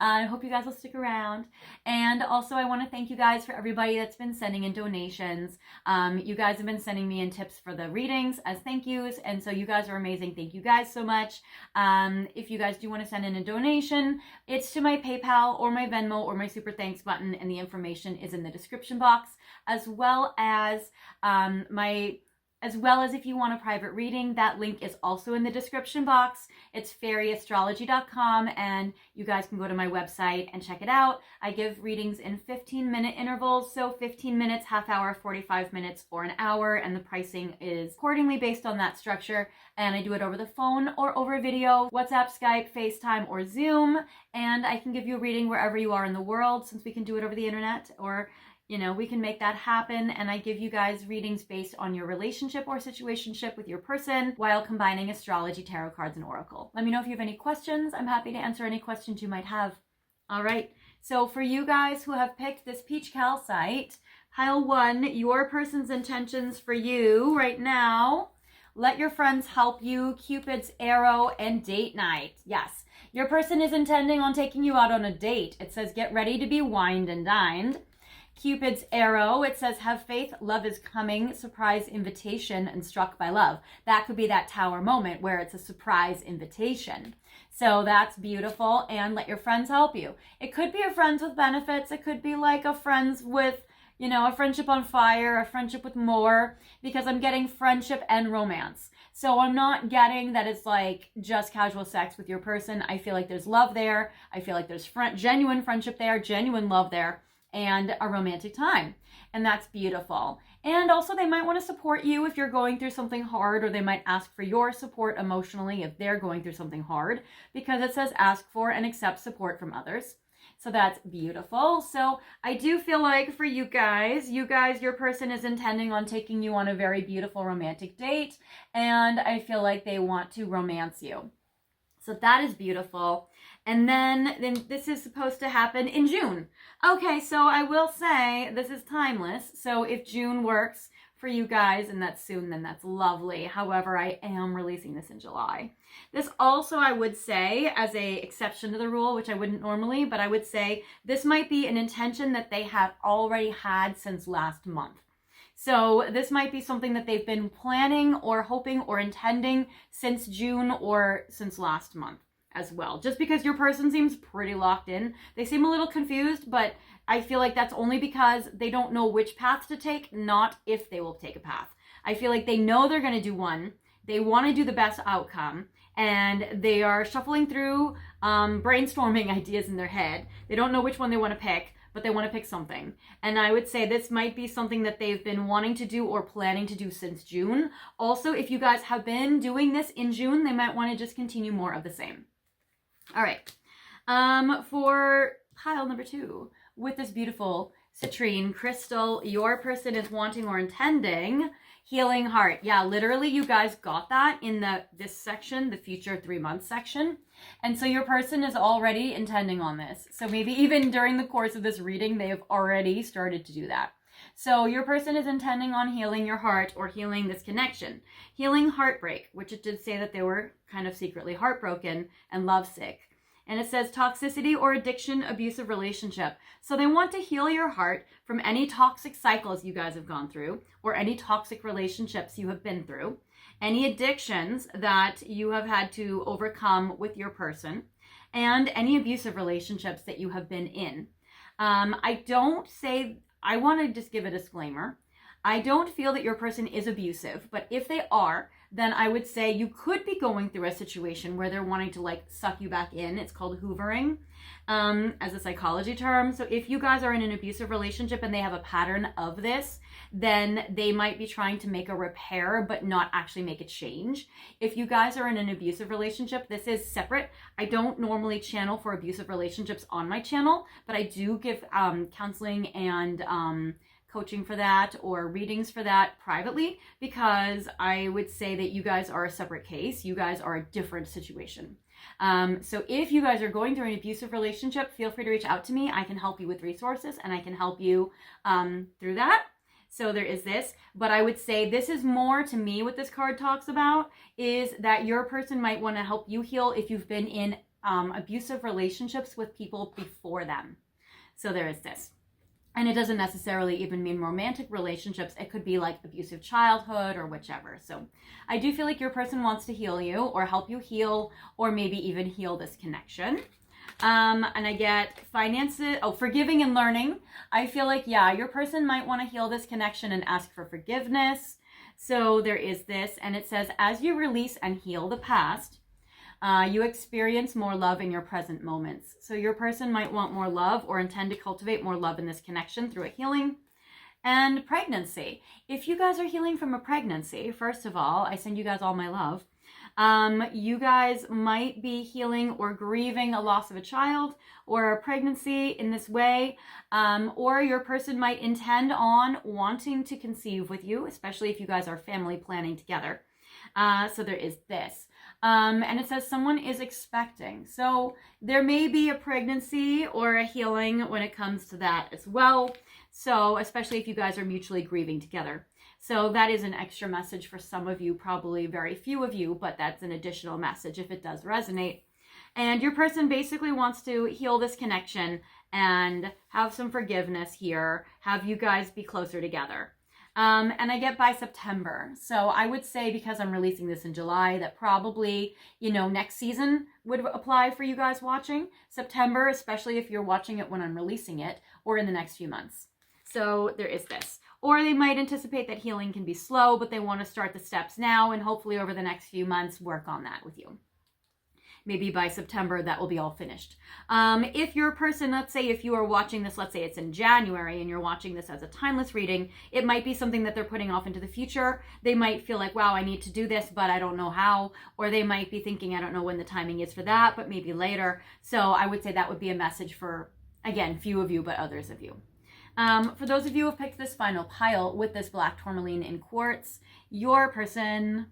I hope you guys will stick around. And also I want to thank you guys for everybody that's been sending in donations. You guys have been sending me in tips for the readings as thank yous, and so you guys are amazing. Thank you guys so much. If you guys do want to send in a donation, it's to my PayPal or my Venmo or my Super Thanks button, and the information is in the description box, as well as if you want a private reading, that link is also in the description box. It's fairyastrology.com, and you guys can go to my website and check it out. I give readings in 15-minute intervals, so 15 minutes, half hour, 45 minutes, or an hour, and the pricing is accordingly based on that structure. And I do it over the phone or over video, WhatsApp, Skype, FaceTime, or Zoom, and I can give you a reading wherever you are in the world, since we can do it over the internet, or we can make that happen. And I give you guys readings based on your relationship or situationship with your person while combining astrology, tarot cards, and oracle. Let me know if you have any questions. I'm happy to answer any questions you might have. All right. So for you guys who have picked this peach calcite, pile 1, your person's intentions for you right now: let your friends help you, Cupid's arrow, and date night. Yes, your person is intending on taking you out on a date. It says get ready to be wined and dined. Cupid's arrow, it says, have faith, love is coming, surprise invitation, and struck by love. That could be that tower moment where it's a surprise invitation. So that's beautiful, and let your friends help you. It could be a friends with benefits. It could be like a friends with, you know, a friendship on fire, a friendship with more, because I'm getting friendship and romance. So I'm not getting that it's like just casual sex with your person. I feel like there's love there. I feel like there's genuine friendship there, genuine love there, and a romantic time. And that's beautiful. And also they might want to support you if you're going through something hard, or they might ask for your support emotionally if they're going through something hard, because it says ask for and accept support from others. So that's beautiful. So I do feel like for you guys, your person is intending on taking you on a very beautiful romantic date, and I feel like they want to romance you. So that is beautiful. And then this is supposed to happen in June. Okay, so I will say this is timeless. So if June works for you guys and that's soon, then that's lovely. However, I am releasing this in July. This also, I would say, as a exception to the rule, which I wouldn't normally, but I would say this might be an intention that they have already had since last month. So this might be something that they've been planning or hoping or intending since June or since last month as well. Just because your person seems pretty locked in. They seem a little confused, but I feel like that's only because they don't know which path to take, not if they will take a path. I feel like they know they're going to do one. They want to do the best outcome, and they are shuffling through, brainstorming ideas in their head. They don't know which one they want to pick, but they want to pick something. And I would say this might be something that they've been wanting to do or planning to do since June. Also, if you guys have been doing this in June, they might want to just continue more of the same. All right. For pile number 2, with this beautiful citrine crystal, your person is wanting or intending healing heart. Yeah, literally you guys got that in this section, the future 3 months section. And so your person is already intending on this. So maybe even during the course of this reading, they have already started to do that. So your person is intending on healing your heart or healing this connection. Healing heartbreak, which it did say that they were kind of secretly heartbroken and lovesick. And it says toxicity or addiction, abusive relationship. So they want to heal your heart from any toxic cycles you guys have gone through, or any toxic relationships you have been through, any addictions that you have had to overcome with your person, and any abusive relationships that you have been in. I want to just give a disclaimer. I don't feel that your person is abusive, but if they are, then I would say you could be going through a situation where they're wanting to like suck you back in. It's called hoovering, as a psychology term. So if you guys are in an abusive relationship and they have a pattern of this, then they might be trying to make a repair, but not actually make a change. If you guys are in an abusive relationship, this is separate. I don't normally channel for abusive relationships on my channel, but I do give counseling and coaching for that or readings for that privately, because I would say that you guys are a separate case. You guys are a different situation. So if you guys are going through an abusive relationship, feel free to reach out to me. I can help you with resources and I can help you through that. So there is this, but I would say this is more to me what this card talks about is that your person might want to help you heal if you've been in abusive relationships with people before them. So there is this. And it doesn't necessarily even mean romantic relationships. It could be like abusive childhood or whichever. So I do feel like your person wants to heal you or help you heal, or maybe even heal this connection. And I get finances, forgiving and learning. I feel like, yeah, your person might want to heal this connection and ask for forgiveness. So there is this, and it says, as you release and heal the past, you experience more love in your present moments. So your person might want more love or intend to cultivate more love in this connection through a healing. And pregnancy. If you guys are healing from a pregnancy, first of all, I send you guys all my love. You guys might be healing or grieving a loss of a child or a pregnancy in this way, or your person might intend on wanting to conceive with you, especially if you guys are family planning together. So there is this. And it says someone is expecting. So there may be a pregnancy or a healing when it comes to that as well. So especially if you guys are mutually grieving together. So that is an extra message for some of you, probably very few of you, but that's an additional message if it does resonate. And your person basically wants to heal this connection and have some forgiveness here, have you guys be closer together. And I get by September. So I would say, because I'm releasing this in July, that probably, next season would apply for you guys watching. September, especially if you're watching it when I'm releasing it, or in the next few months. So there is this. Or they might anticipate that healing can be slow, but they want to start the steps now and hopefully over the next few months work on that with you. Maybe by September, that will be all finished. If you're a person, let's say if you are watching this, let's say it's in January and you're watching this as a timeless reading, it might be something that they're putting off into the future. They might feel like, wow, I need to do this, but I don't know how. Or they might be thinking, I don't know when the timing is for that, but maybe later. So I would say that would be a message for, again, few of you, but others of you. For those of you who have picked this final pile with this black tourmaline in quartz, your person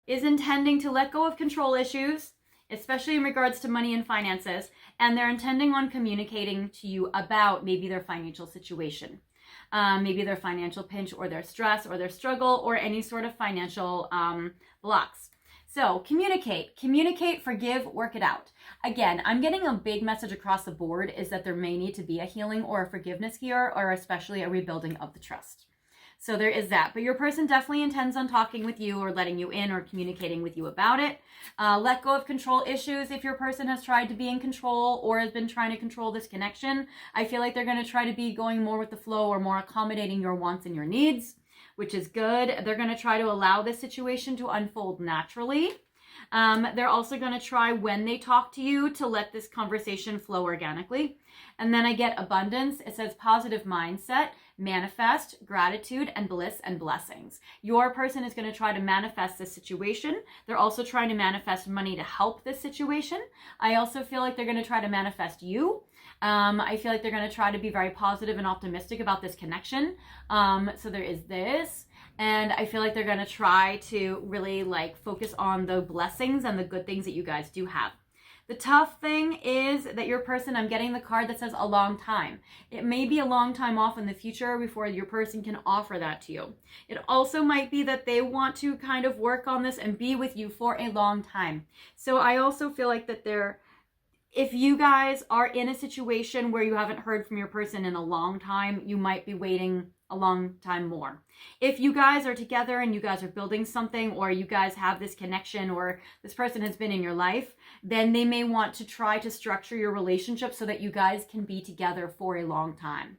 is intending to let go of control issues, especially in regards to money and finances, and they're intending on communicating to you about maybe their financial situation, maybe their financial pinch or their stress or their struggle or any sort of financial blocks. So communicate, forgive, work it out. Again, I'm getting a big message across the board is that there may need to be a healing or a forgiveness here, or especially a rebuilding of the trust. So there is that. But your person definitely intends on talking with you or letting you in or communicating with you about it. Let go of control issues. If your person has tried to be in control or has been trying to control this connection, I feel like they're going to try to be going more with the flow or more accommodating your wants and your needs, which is good. They're going to try to allow this situation to unfold naturally. They're also going to try, when they talk to you, to let this conversation flow organically. And then I get abundance. It says positive mindset, manifest, gratitude, and bliss and blessings. Your person is going to try to manifest this situation. They're also trying to manifest money to help this situation. I also feel like they're going to try to manifest you. I feel like they're going to try to be very positive and optimistic about this connection. So there is this. And I feel like they're going to try to really focus on the blessings and the good things that you guys do have. The tough thing is that your person, I'm getting the card that says a long time. It may be a long time off in the future before your person can offer that to you. It also might be that they want to kind of work on this and be with you for a long time. So I also feel like that if you guys are in a situation where you haven't heard from your person in a long time, you might be waiting a long time more. If you guys are together and you guys are building something, or you guys have this connection, or this person has been in your life, then they may want to try to structure your relationship so that you guys can be together for a long time.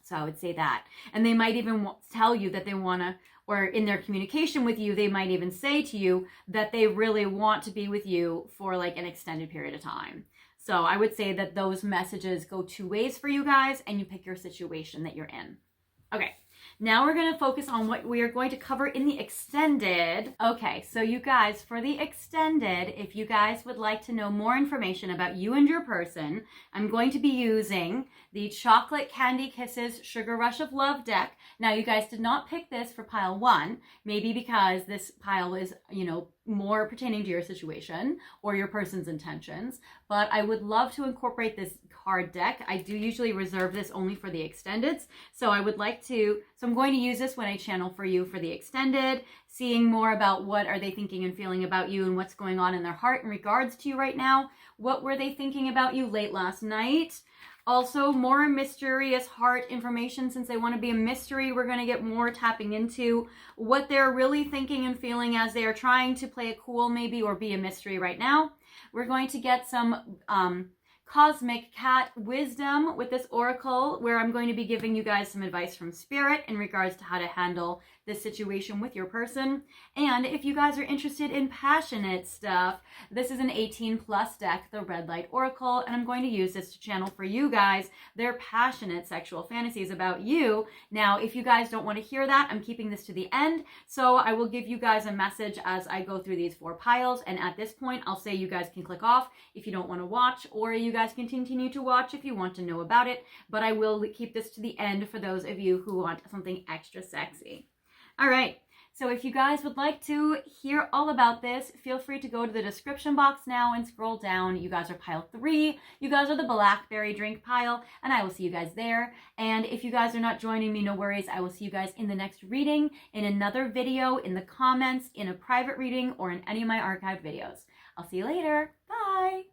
So I would say that. And they might even tell you that they want to, or in their communication with you, they might even say to you that they really want to be with you for an extended period of time. So I would say that those messages go two ways for you guys, and you pick your situation that you're in. Okay, now we're going to focus on what we are going to cover in the extended. Okay, so you guys, for the extended, if you guys would like to know more information about you and your person, I'm going to be using the Chocolate Candy Kisses Sugar Rush of Love deck. Now, you guys did not pick this for pile 1, maybe because this pile is, more pertaining to your situation or your person's intentions, but I would love to incorporate this card deck. I do usually reserve this only for the extendeds, so I'm going to use this when I channel for you for the extended, seeing more about what are they thinking and feeling about you and what's going on in their heart in regards to you right now. What were they thinking about you late last night? Also, more mysterious heart information. Since they want to be a mystery, we're going to get more tapping into what they're really thinking and feeling as they are trying to play it cool maybe, or be a mystery right now. We're going to get some cosmic cat wisdom with this oracle, where I'm going to be giving you guys some advice from spirit in regards to how to handle this situation with your person. And if you guys are interested in passionate stuff, this is an 18+ deck, the Red Light Oracle, and I'm going to use this to channel for you guys their passionate sexual fantasies about you. Now, if you guys don't want to hear that, I'm keeping this to the end, so I will give you guys a message as I go through these 4 piles, and at this point, I'll say you guys can click off if you don't want to watch, or you guys can continue to watch if you want to know about it, but I will keep this to the end for those of you who want something extra sexy. All right, so if you guys would like to hear all about this, feel free to go to the description box now and scroll down. You guys are pile 3. You guys are the Blackberry drink pile, and I will see you guys there. And if you guys are not joining me, no worries. I will see you guys in the next reading, in another video, in the comments, in a private reading, or in any of my archived videos. I'll see you later. Bye.